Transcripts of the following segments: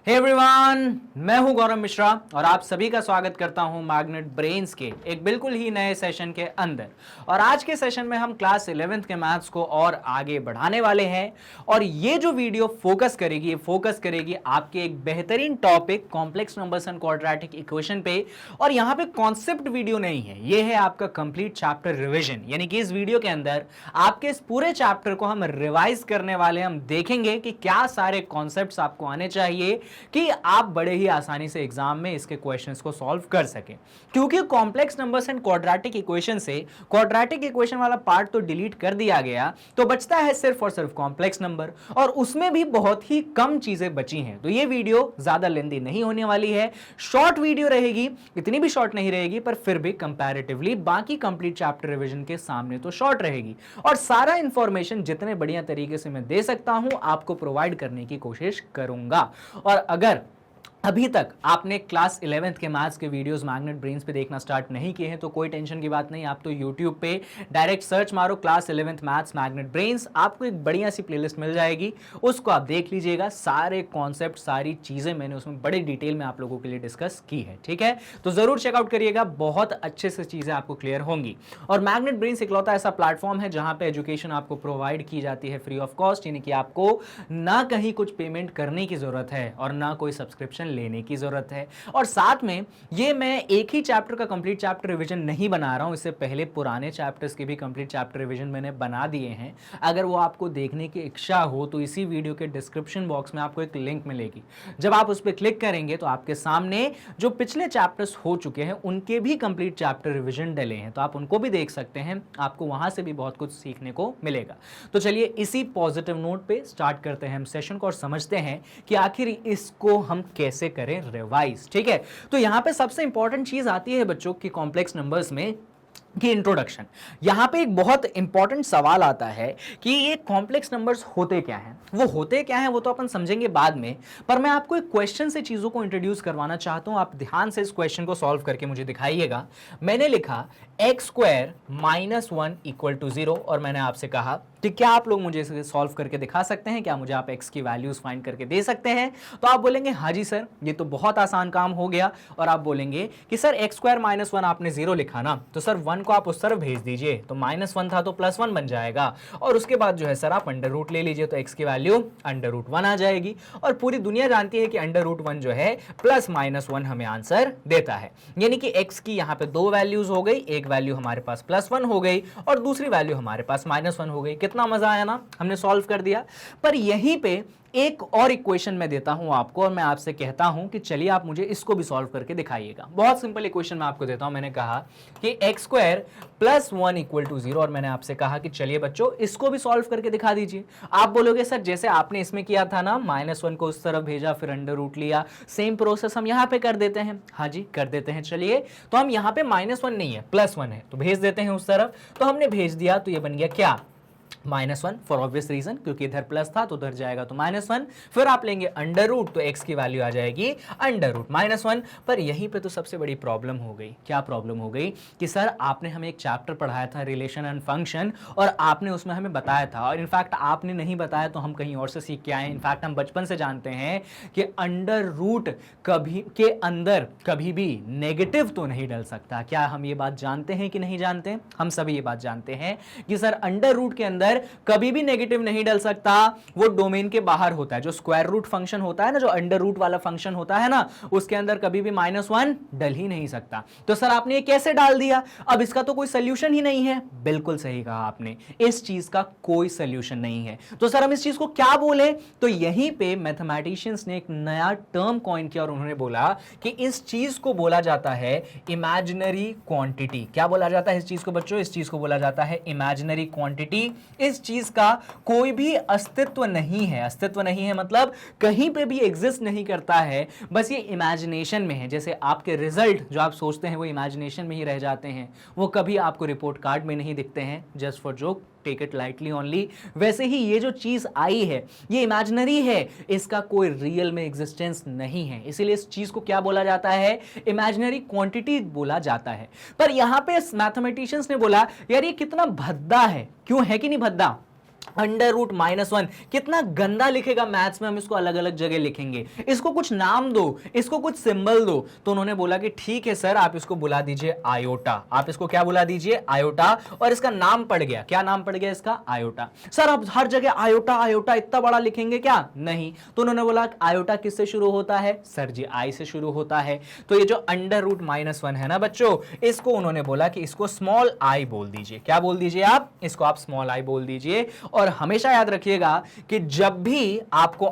Hey everyone, मैं हूं गौरव मिश्रा और आप सभी का स्वागत करता हूं मैग्नेट ब्रेन्स के एक बिल्कुल ही नए सेशन के अंदर। और आज के सेशन में हम क्लास 11th के मैथ्स को और आगे बढ़ाने वाले हैं। और ये जो वीडियो फोकस करेगी आपके एक बेहतरीन topic complex numbers and quadratic equation पे। और यहाँ पे कॉन्सेप्ट वीडियो नहीं है, ये है आपका कंप्लीट चैप्टर रिविजन, यानी कि इस वीडियो के अंदर आपके इस पूरे चैप्टर को हम रिवाइज करने वाले हैं। हम देखेंगे कि क्या सारे कॉन्सेप्ट्स आपको आने चाहिए कि आप बड़े ही आसानी से एग्जाम में इसके क्वेश्चंस को सॉल्व कर सकें। क्योंकि complex numbers and quadratic equation से क्वाड्रेटिक इक्वेशन वाला पार्ट तो डिलीट कर दिया गया, तो बचता है सिर्फ और सिर्फ कॉम्प्लेक्स नंबर, और उसमें भी बहुत ही कम चीजें बची हैं। तो ये वीडियो ज्यादा लेंथी नहीं होने वाली है, शॉर्ट वीडियो रहेगी, इतनी भी शॉर्ट नहीं रहेगी पर फिर भी कंपैरेटिवली बाकी कंप्लीट चैप्टर रिवीजन के सामने तो शॉर्ट रहेगी। और सारा इंफॉर्मेशन जितने बढ़िया तरीके से मैं दे सकता हूं आपको प्रोवाइड करने की कोशिश करूंगा। और अगर अभी तक आपने क्लास 11th के मैथ्स के वीडियोस मैग्नेट ब्रेन्स पे देखना स्टार्ट नहीं किए हैं तो कोई टेंशन की बात नहीं, आप तो YouTube पे डायरेक्ट सर्च मारो class 11th maths magnet brains, आपको एक बढ़िया सी प्लेलिस्ट मिल जाएगी, उसको आप देख लीजिएगा। सारे कॉन्सेप्ट, सारी चीजें मैंने उसमें बड़े डिटेल में आप लोगों के लिए डिस्कस की है, ठीक है। तो जरूर चेकआउट करिएगा, बहुत अच्छे से चीजें आपको क्लियर होंगी। और मैग्नेट ब्रेन्स इकलौता ऐसा प्लेटफॉर्म है जहां पे एजुकेशन आपको प्रोवाइड की जाती है फ्री ऑफ कॉस्ट, यानी कि आपको ना कहीं कुछ पेमेंट करने की जरूरत है और ना कोई सब्सक्रिप्शन लेने की जरूरत है। और साथ में ये मैं एक ही चैप्टर का कंप्लीट चैप्टर रिवीजन नहीं बना रहा हूं, इससे पहले पुराने चैप्टर्स के भी कंप्लीट चैप्टर रिवीजन मैंने बना दिए हैं। अगर वो आपको देखने की इच्छा हो तो इसी वीडियो के डिस्क्रिप्शन बॉक्स में आपको एक लिंक मिलेगी, जब आप उस पर क्लिक करेंगे तो आपके सामने जो पिछले चैप्टर्स हो चुके हैं उनके भी कंप्लीट चैप्टर रिवीजन डले हैं, तो आप उनको भी देख सकते हैं, आपको वहां से भी बहुत कुछ सीखने को मिलेगा। तो चलिए इसी पॉजिटिव नोट पे स्टार्ट करते हैं हम सेशन को और समझते हैं कि आखिर इसको हम कैसे करें रिवाइज, ठीक है। तो यहां पे सबसे इंपॉर्टेंट चीज आती है बच्चों की कॉम्प्लेक्स नंबर्स में कि इंट्रोडक्शन। यहां पे एक बहुत इंपॉर्टेंट सवाल आता है कि ये कॉम्प्लेक्स नंबर्स होते क्या हैं। वो होते क्या हैं वो तो अपन समझेंगे बाद में, पर मैं आपको एक क्वेश्चन से चीजों को इंट्रोड्यूस करवाना चाहता हूं। आप ध्यान से इस क्वेश्चन को सॉल्व करके मुझे दिखाइएगा। मैंने लिखा x² - 1 = 0 और मैंने आपसे कहा कि क्या आप लोग मुझे इसे सॉल्व करके दिखा सकते हैं, क्या मुझे आप x की वैल्यूज फाइंड करके दे सकते हैं। तो आप बोलेंगे हाँ जी सर, ये तो बहुत आसान काम हो गया। और आप बोलेंगे कि सर x² - 1 आपने 0 लिखा ना, तो सर 1 को आप उस तरफ भेज दीजिए, तो -1 था तो +1 बन जाएगा। और उसके बाद जो है सर आप अंडर रूट ले लीजिए, तो x की वैल्यू √1 आ जाएगी। और पूरी दुनिया जानती है कि √1 जो है +-1 हमें आंसर देता है, यानी कि x की यहाँ पे दो वैल्यूज हो गई, एक वैल्यू हमारे पास +1 हो गई और दूसरी वैल्यू हमारे पास -1 हो गई। कितना मजा आया ना, हमने सॉल्व कर दिया। पर यहीं पे एक और इक्वेशन मैं देता हूं आपको और मैं आपसे कहता हूं कि चलिए आप मुझे इसको भी सॉल्व करके दिखाइएगा। बहुत सिंपल इक्वेशन मैं आपको देता हूं। मैंने कहा कि x² + 1 = 0 और मैंने आपसे कहा कि चलिए बच्चों इसको भी सॉल्व करके दिखा दीजिए। आप बोलोगे सर जैसे आपने इसमें किया था ना, -1 को उस तरफ भेजा फिर अंडर रूट लिया, सेम प्रोसेस हम यहां पे कर देते हैं। हाँ जी कर देते हैं। चलिए तो हम यहां पे -1 नहीं है +1 है, तो भेज देते हैं उस तरफ। तो हमने भेज दिया तो ये बन गया क्या, -1 फॉर ऑब्वियस रीजन, क्योंकि इधर प्लस था तो उधर जाएगा तो -1। फिर आप लेंगे अंडर रूट, तो x की वैल्यू आ जाएगी √-1। पर यहीं पे तो सबसे बड़ी प्रॉब्लम हो गई। क्या प्रॉब्लम हो गई कि सर आपने हमें एक चैप्टर पढ़ाया था रिलेशन एंड फंक्शन, और आपने उसमें हमें बताया था, और इनफैक्ट आपने नहीं बताया तो हम कहीं और से सीख के आए। इनफैक्ट हम बचपन से जानते हैं कि अंडर रूट कभी के अंदर कभी भी नेगेटिव तो नहीं डल सकता। क्या हम ये बात जानते हैं कि नहीं जानते? हम सभी ये बात जानते हैं कि सर अंडर रूट के अंदर कभी भी नेगेटिव नहीं डल सकता, वो डोमेन के बाहर होता है। जो स्क्वायर रूट फंक्शन होता है ना, जो अंडर रूट वाला फंक्शन होता है ना, उसके अंदर कभी भी -1 डल ही नहीं सकता। तो सर आपने ये कैसे डाल दिया, अब इसका तो कोई सोल्यूशन ही नहीं है। बिल्कुल सही कहा आपने, इस चीज का कोई सोल्यूशन नहीं है। तो सर हम इस चीज को क्या बोले, तो यहीं पे मैथमेटिशियंस ने एक नया टर्म कॉइन किया और उन्होंने बोला कि इस चीज को बोला जाता है इमेजिनरी क्वांटिटी। क्या बोला जाता है इस चीज को बच्चों? इस चीज को बोला जाता है इमेजिनरी क्वांटिटी। इस चीज का कोई भी अस्तित्व नहीं है। अस्तित्व नहीं है मतलब कहीं पे भी एग्जिस्ट नहीं करता है, बस ये इमेजिनेशन में है। जैसे आपके रिजल्ट जो आप सोचते हैं वो इमेजिनेशन में ही रह जाते हैं, वो कभी आपको रिपोर्ट कार्ड में नहीं दिखते हैं, just for joke, take it lightly only. वैसे ही ये जो चीज आई है ये इमेजिनरी है, इसका कोई रियल में एग्जिस्टेंस नहीं है, इसीलिए इस चीज को क्या बोला जाता है, इमेजिनरी क्वांटिटी बोला जाता है। पर यहां पे मैथमेटिशियंस ने बोला यार ये कितना भद्दा है, क्यों है कि नहीं भद्दा? √-1 कितना गंदा लिखेगा मैथ्स में, हम इसको अलग अलग जगह लिखेंगे, इसको कुछ नाम दो, इसको कुछ सिंबल दो। तो उन्होंने बोला कि ठीक है सर, आप इसको बुला दीजिए आयोटा। आप इसको क्या बुला दीजिए? आयोटा। और इसका नाम पड़ गया, क्या नाम पड़ गया इसका? आयोटा। सर आप हर जगह आयोटा आयोटा इतना बड़ा लिखेंगे क्या? नहीं। तो उन्होंने बोला आयोटा किससे शुरू होता है? सर जी आई से शुरू होता है। तो ये जो √-1 है ना बच्चों, इसको उन्होंने बोला कि इसको स्मॉल आई बोल दीजिए। क्या बोल दीजिए आप? इसको आप स्मॉल आई बोल दीजिए। और हमेशा याद रखिएगा कि जब भी आपको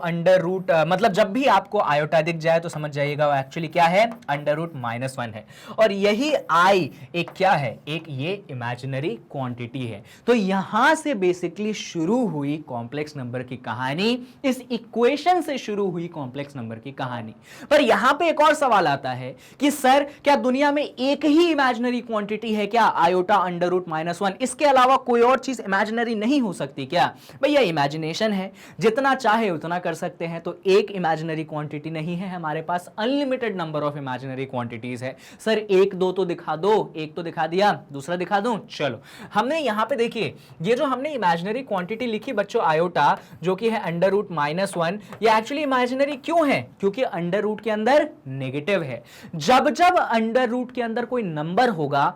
मतलब जब भी आपको आयोटा दिख जाए तो समझ जाइएगा वो एक्चुअली क्या है? √-1 है। और यही आई एक क्या है? एक ये इमेजिनरी क्वांटिटी है। तो यहां से बेसिकली शुरू हुई कॉम्प्लेक्स नंबर की कहानी, इस इक्वेशन से शुरू हुई कॉम्प्लेक्स नंबर की कहानी। पर यहां पे एक और सवाल आता है कि सर क्या दुनिया में एक ही इमेजिनरी क्वांटिटी है क्या? आयोटा √-1, इसके अलावा कोई और चीज इमेजिनरी नहीं हो सकती क्या? भैया इमेजिनेशन है, जितना चाहे उतना कर सकते हैं। तो एक इमेजिनरी क्वांटिटी नहीं है हमारे पास, unlimited number of imaginary quantities है। सर एक दो तो दिखा दो, एक तो दिखा दिया, दूसरा दिखा दूं? चलो हमने यहां पे देखिए, ये जो हमने इमेजिनरी क्वांटिटी लिखी बच्चों आयोटा, जो कि है √-1, ये एक्चुअली इमेजिनरी क्यों है? क्योंकि अंडर रूट के अंदर नेगेटिव है। जब जब अंडर रूट के अंदर कोई नंबर होगा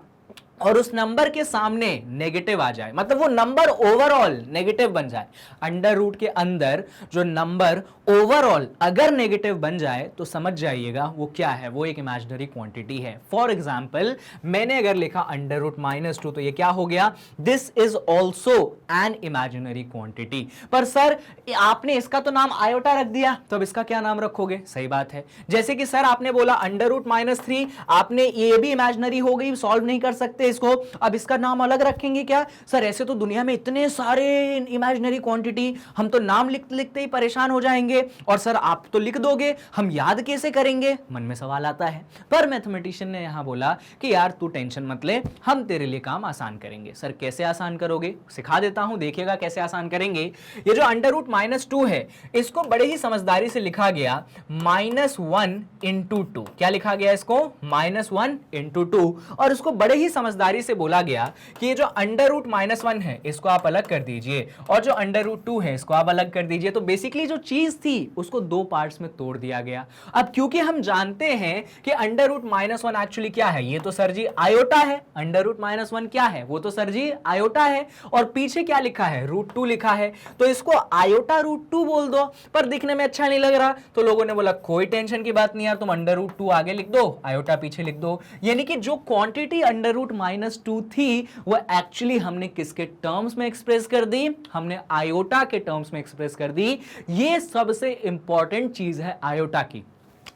और उस नंबर के सामने नेगेटिव आ जाए, मतलब वो नंबर ओवरऑल नेगेटिव बन जाए, अंडर रूट के अंदर जो नंबर ओवरऑल अगर नेगेटिव बन जाए तो समझ जाइएगा वो क्या है? वो एक इमेजिनरी क्वांटिटी है। फॉर एग्जांपल मैंने अगर लिखा √-2 तो ये क्या हो गया? This is also an imaginary quantity. पर सर आपने इसका तो नाम आयोटा रख दिया, तो अब इसका क्या नाम रखोगे? सही बात है। जैसे कि सर आपने बोला √-3, आपने ये भी इमेजिनरी हो गई, सॉल्व नहीं कर सकते इसको, अब इसका नाम अलग रखेंगे क्या? सर ऐसे तो दुनिया में इतने सारे इमेजिनरी क्वांटिटी, हम तो नाम लिखते लिखते ही परेशान हो जाएंगे, और सर आप तो लिख दोगे, हम याद कैसे करेंगे? मन में सवाल आता है। पर मैथमेटिशियन ने यहां बोला कि यार तू टेंशन मत ले, हम तेरे लिए काम आसान करेंगे। सर कैसे आसान करोगे? सिखा देता हूं, देखिएगा कैसे आसान करेंगे। ये जो √-2 है, इसको बड़े ही समझदारी से लिखा गया -1 × 2। क्या लिखा गया इसको? -1 × 2। और इसको बड़े ही समझदारी से बोला गया कि ये जो √-1 है इसको आप अलग कर दीजिए, और जो √2 है इसको आप अलग कर दीजिए। तो बेसिकली जो चीज थी उसको दो पार्ट्स में तोड़ दिया गया। अब क्योंकि हम जानते हैं कि √-1 एक्चुअली क्या है, ये तो सर जी आयोटा है। √-1 क्या है? वो तो सर जी आयोटा है। और पीछे क्या लिखा है? √2 लिखा है। तो इसको आयोटा √2 बोल दो। पर दिखने में अच्छा नहीं लग रहा, तो लोगों ने बोला कोई टेंशन की बात नहीं यार, तुम √2 आगे लिख दो, आयोटा पीछे लिख दो। यानी कि जो क्वांटिटी √-2 थी वो एक्चुअली हमने किसके टर्म्स में एक्सप्रेस कर दी? हमने आयोटा के टर्म्स में एक्सप्रेस कर दी। ये सबसे इंपॉर्टेंट चीज है आयोटा की।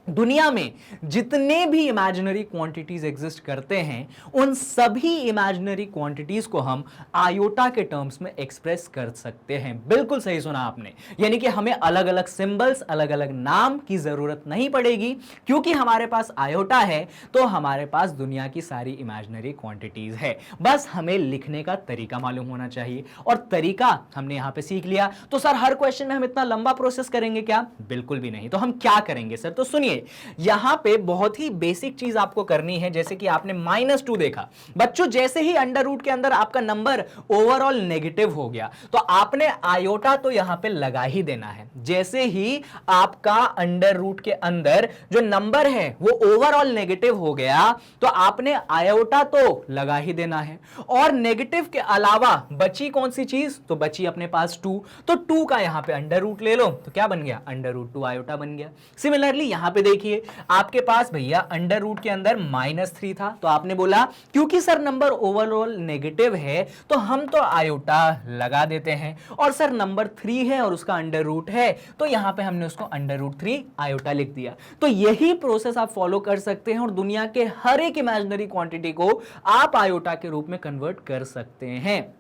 दुनिया में जितने भी इमेजिनरी क्वांटिटीज एग्जिस्ट करते हैं, उन सभी इमेजिनरी क्वांटिटीज को हम आयोटा के टर्म्स में एक्सप्रेस कर सकते हैं। बिल्कुल सही सुना आपने। यानी कि हमें अलग अलग सिंबल्स, अलग अलग नाम की जरूरत नहीं पड़ेगी, क्योंकि हमारे पास आयोटा है तो हमारे पास दुनिया की सारी इमेजिनरी क्वांटिटीज है। बस हमें लिखने का तरीका मालूम होना चाहिए, और तरीका हमने यहां पे सीख लिया। तो सर हर क्वेश्चन में हम इतना लंबा प्रोसेस करेंगे क्या? बिल्कुल भी नहीं। तो हम क्या करेंगे सर? तो सुनिए, यहां पे बहुत ही बेसिक चीज आपको करनी है। जैसे कि आपने -2 देखा बच्चों, जैसे ही अंडर रूट के अंदर आपका नंबर ओवरऑल नेगेटिव हो गया तो आपने आयोटा तो यहां पे लगा ही देना है। जैसे ही आपका अंडर रूट के अंदर जो नंबर है वो ओवरऑल नेगेटिव हो गया तो आपने आयोटा तो लगा ही देना है। और नेगेटिव के अलावा बची कौन सी चीज? तो बची अपने पास 2, तो 2 का यहां पे अंडर रूट ले लो, तो क्या बन गया? √2 आयोटा बन गया। सिमिलरली यहां पे देखिए आपके पास भैया अंडर रूट के अंदर -3 था, तो आपने बोला क्योंकि सर नंबर ओवरऑल नेगेटिव है तो हम तो आयोटा लगा देते हैं, और सर नंबर 3 है और उसका अंडर रूट है तो यहां पे हमने उसको √3 आयोटा लिख दिया। तो यही प्रोसेस आप फॉलो कर सकते हैं और दुनिया के हर एक इमेजिनरी क्वांटिटी को आप आयोटा के रूप में कन्वर्ट कर सकते हैं।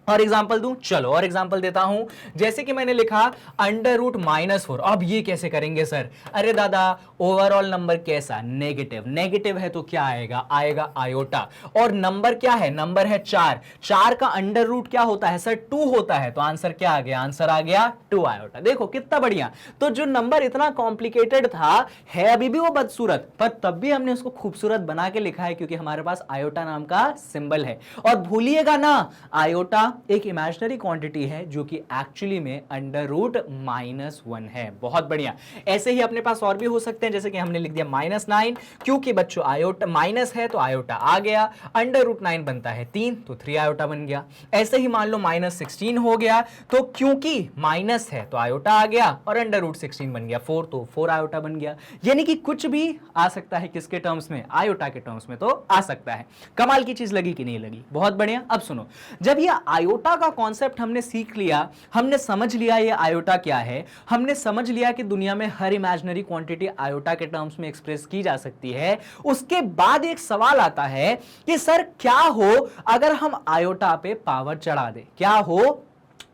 और एग्जांपल दूं? चलो और एग्जांपल देता हूं। जैसे कि मैंने लिखा √-4। अब ये कैसे करेंगे सर? अरे दादा ओवरऑल नंबर कैसा? नेगेटिव। नेगेटिव है तो क्या आएगा? आएगा आयोटा। और नंबर क्या है? नंबर है 4। 4 का अंडर रूट क्या होता है सर? 2 होता है। तो आंसर क्या आ गया? आंसर आ गया 2 आयोटा। देखो कितना बढ़िया। तो जो नंबर इतना कॉम्प्लिकेटेड था, है अभी भी वो बदसूरत, पर तब भी हमने उसको खूबसूरत बना के लिखा है क्योंकि हमारे पास आयोटा नाम का सिंबल है। और भूलिएगा ना, आयोटा एक इमेजिनरी क्वांटिटी है जो कि एक्चुअली में अंडर रूट -1 है। बहुत बढ़िया। ऐसे ही अपने पास और भी हो सकते हैं, जैसे कि हमने लिख दिया -9, क्योंकि बच्चों आयोटा माइनस है तो आयोटा आ गया, अंडर रूट 9 बनता है 3 तो 3 आयोटा बन गया। ऐसे ही मान लो -16 हो गया, तो क्योंकि माइनस है तो आयोटा आ गया और अंडर रूट 16 बन गया 4 तो 4 आयोटा बन गया। यानी कि कुछ भी आ सकता है, किसके टर्म्स में? आयोटा के टर्म्स में तो आ सकता है। कमाल की चीज लगी कि नहीं लगी? बहुत बढ़िया। अब सुनो, जब ये आयोटा का कॉन्सेप्ट हमने सीख लिया, हमने समझ लिया ये आयोटा क्या है, हमने समझ लिया कि दुनिया में हर इमेजिनरी क्वांटिटी आयोटा के टर्म्स में एक्सप्रेस की जा सकती है, उसके बाद एक सवाल आता है कि सर क्या हो अगर हम आयोटा पे पावर चढ़ा दें? क्या हो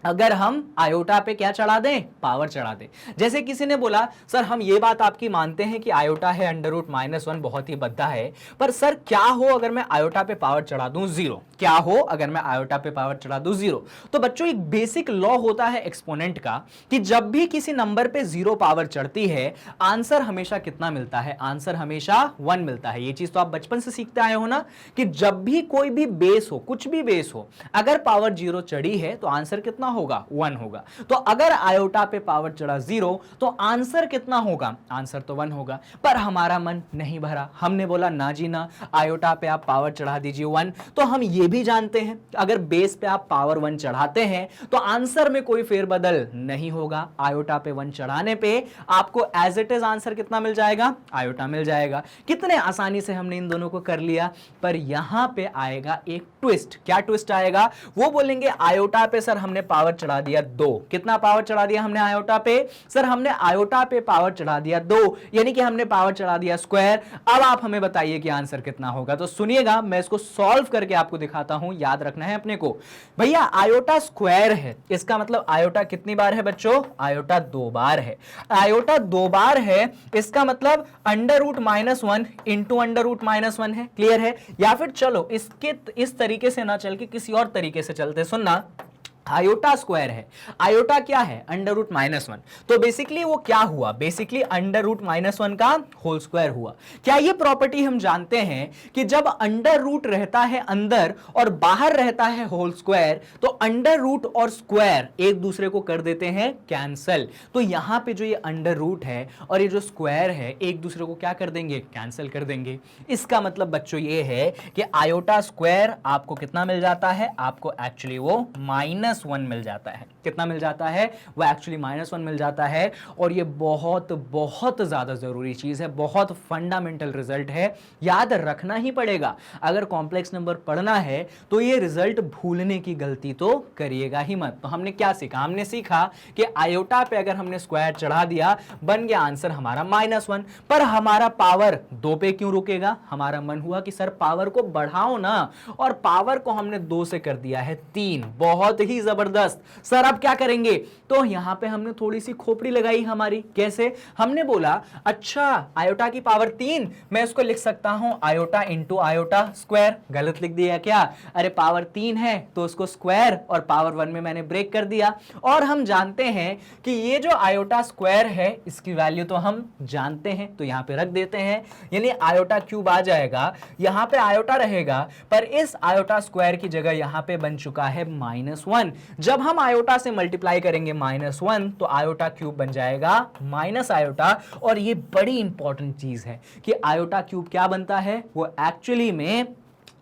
अगर हम आयोटा पे क्या चढ़ा दें? पावर चढ़ा दें। जैसे किसी ने बोला सर हम ये बात आपकी मानते हैं कि आयोटा है अंडर रूट -1, बहुत ही भद्दा है, पर सर क्या हो अगर मैं आयोटा पे पावर चढ़ा दूं 0? क्या हो अगर मैं आयोटा पे पावर चढ़ा दूं 0? तो बच्चों एक बेसिक लॉ होता है एक्सपोनेंट का कि जब भी किसी नंबर पे 0 पावर चढ़ती है, आंसर हमेशा कितना मिलता है? आंसर हमेशा 1 मिलता है। ये चीज तो आप बचपन से सीखते आए हो ना, कि जब भी कोई भी बेस हो, कुछ भी बेस हो, अगर पावर 0 चढ़ी है तो आंसर कितना होगा? 1 होगा। तो अगर आयोटा पे पावर चढ़ा 0 तो आंसर कितना होगा? आंसर तो 1 होगा। पर हमारा मन नहीं भरा, हमने बोला ना जी ना, आयोटा पे आप पावर चढ़ा दीजिए 1। तो हम ये भी जानते हैं अगर बेस पे आप पावर 1 चढ़ाते हैं तो आंसर में कोई फेरबदल नहीं होगा। आयोटा पे 1 चढ़ाने पे आपको एज इट इज आंसर कितना मिल जाएगा? आयोटा मिल जाएगा। कितने आसानी से हमने इन दोनों को कर लिया। पर यहां पे आएगा एक ट्विस्ट। क्या ट्विस्ट आएगा? वो बोलेंगे आयोटा पे सर हमने पावर चढ़ा दिया 2। कितना पावर चढ़ा दिया हमने आयोटा पे? सर हमने आयोटा पे पावर चढ़ा दिया 2, यानी कि हमने पावर चढ़ा दिया स्क्वायर। अब आप हमें बताइए कि आंसर कितना होगा। तो सुनिएगा, मैं इसको सॉल्व करके आपको दिखाता हूं। याद रखना है अपने को भैया, आयोटा स्क्वायर है, इसका मतलब आयोटा कितनी बार है बच्चों? आयोटा 2 बार है। आयोटा 2 बार है, इसका मतलब under root -1 into under root -1 है। क्लियर है? या फिर चलो इसके इस तरीके से ना चल के किसी और तरीके से चलते। सुनना, आयोटा स्क्वायर है, आयोटा क्या है? Under root -1। तो बेसिकली वो क्या हुआ? बेसिकली अंडर रूट -1 का होल स्क्वायर हुआ। क्या ये प्रॉपर्टी हम जानते हैं कि जब अंडर रूट रहता है अंदर और बाहर रहता है होल स्क्वायर, तो अंडर रूट और स्क्वायर एक दूसरे को कर देते हैं कैंसल। तो यहां पे जो ये अंडर रूट है और ये जो स्क्वायर है एक दूसरे को क्या कर देंगे? कैंसल कर देंगे। इसका मतलब बच्चों ये है कि आयोटा स्क्वायर आपको कितना मिल जाता है? आपको एक्चुअली वो -1 मिल जाता है। कितना मिल जाता है? वो एक्चुअली -1 मिल जाता है। और ये बहुत बहुत ज्यादा जरूरी चीज है, बहुत फंडामेंटल रिजल्ट है, याद रखना ही पड़ेगा। अगर कॉम्प्लेक्स नंबर पढ़ना है तो ये रिजल्ट भूलने की गलती तो करिएगा ही मत। तो हमने क्या सीखा? हमने सीखा कि आयोटा पे अगर हमने स्क्वायर चढ़ा दिया, बन गया आंसर हमारा -1। पर हमारा पावर 2 पे क्यों रुकेगा? हमारा मन हुआ कि सर पावर को बढ़ाओ ना, और पावर को हमने 2 से कर दिया है 3। बहुत ही जबरदस्त। सर अब क्या करेंगे? तो यहां पे हमने थोड़ी सी खोपड़ी लगाई हमारी। कैसे? हमने बोला अच्छा आयोटा की पावर 3, मैं इसको लिख सकता हूं आयोटा इंटू आयोटा स्क्वायर। गलत लिख दिया क्या? अरे पावर 3 है तो उसको स्क्वायर और पावर 1 में मैंने ब्रेक कर दिया। और हम जानते हैं कि ये जो आयोटा स्क्वायर है इसकी वैल्यू तो हम जानते हैं, तो यहां पे रख देते हैं, यानी आयोटा क्यूब आ जाएगा। यहां पे आयोटा रहेगा, पर इस आयोटा स्क्वायर की जगह यहां पे बन चुका है -1। जब हम आयोटा से मल्टीप्लाई करेंगे -1 तो आयोटा क्यूब बन जाएगा माइनस आयोटा। और ये बड़ी इंपॉर्टेंट चीज है कि आयोटा क्यूब क्या बनता है? वो एक्चुअली में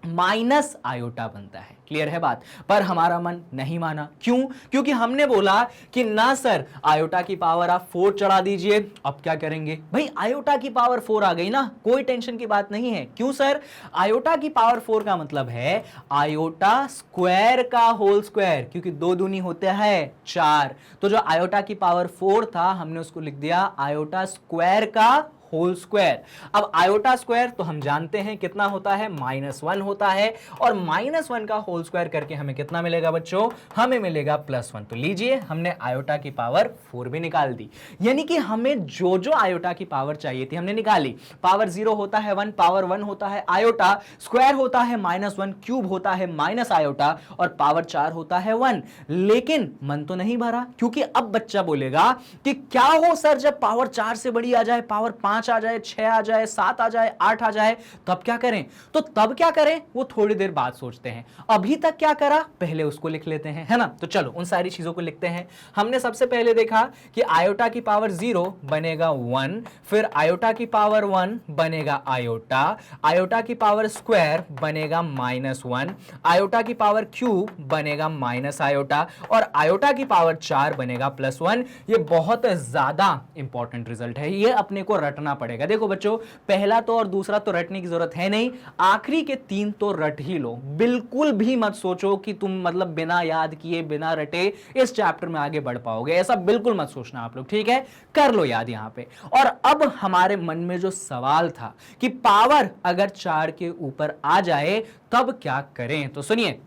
माइनस आयोटा बनता है। क्लियर है बात? पर हमारा मन नहीं माना। क्यों? क्योंकि हमने बोला कि ना सर आयोटा की पावर आप 4 चढ़ा दीजिए। अब क्या करेंगे भाई? आयोटा की पावर 4 आ गई ना, कोई टेंशन की बात नहीं है। क्यों सर? आयोटा की पावर 4 का मतलब है आयोटा स्क्वायर का होल स्क्वायर, क्योंकि 2 दूनी होते हैं 4। तो जो आयोटा की पावर 4 था हमने उसको लिख दिया आयोटा स्क्वायर का होल स्क्वायर। अब आयोटा स्क्वायर तो हम जानते हैं कितना होता है? -1 होता है। और -1 का होल स्क्वायर करके हमें कितना मिलेगा बच्चों? हमें मिलेगा +1। तो लीजिए हमने आयोटा की पावर 4 भी निकाल दी। यानी कि हमें जो जो आयोटा की पावर चाहिए थी हमने निकाली। पावर 0 होता है 1, पावर 1 होता है आयोटा, स्क्वायर होता है -1, क्यूब होता है माइनस आयोटा, और पावर 4 होता है 1। लेकिन मन तो नहीं भरा, क्योंकि अब बच्चा बोलेगा कि क्या हो सर जब पावर 4 से बड़ी आ जाए, पावर 5 5 आ जाए, 6 आ जाए, 7 आ जाए, 8 आ जाए, तब क्या करें? तो तब क्या करें वो थोड़ी देर बाद सोचते हैं। अभी तक क्या करा, पहले उसको लिख लेते हैं, है ना? तो चलो उन सारी चीजों को लिखते हैं। हमने सबसे पहले देखा कि आयोटा की पावर 0 बनेगा 1, फिर आयोटा की पावर 1 बनेगा आयोटा, आयोटा की पावर स्क्वायर बनेगा -1, आयोटा की पावर क्यूब बनेगा माइनस आयोटा, और आयोटा की पावर 4 बनेगा +1। ये बहुत ज्यादा इंपॉर्टेंट रिजल्ट है, ये अपने को रटना पड़ेगा। देखो बच्चों, पहला तो और दूसरा तो रटने की जरूरत है नहीं, आखिरी के 3 तो रट ही लो। बिल्कुल भी मत सोचो कि तुम मतलब बिना याद किए, बिना रटे इस चैप्टर में आगे बढ़ पाओगे, ऐसा बिल्कुल मत सोचना आप लोग, ठीक है? कर लो याद यहां पे। और अब हमारे मन में जो सवाल था कि पावर अगर 4 के ऊपर आ जाए तब क्या करें, तो सुनिए।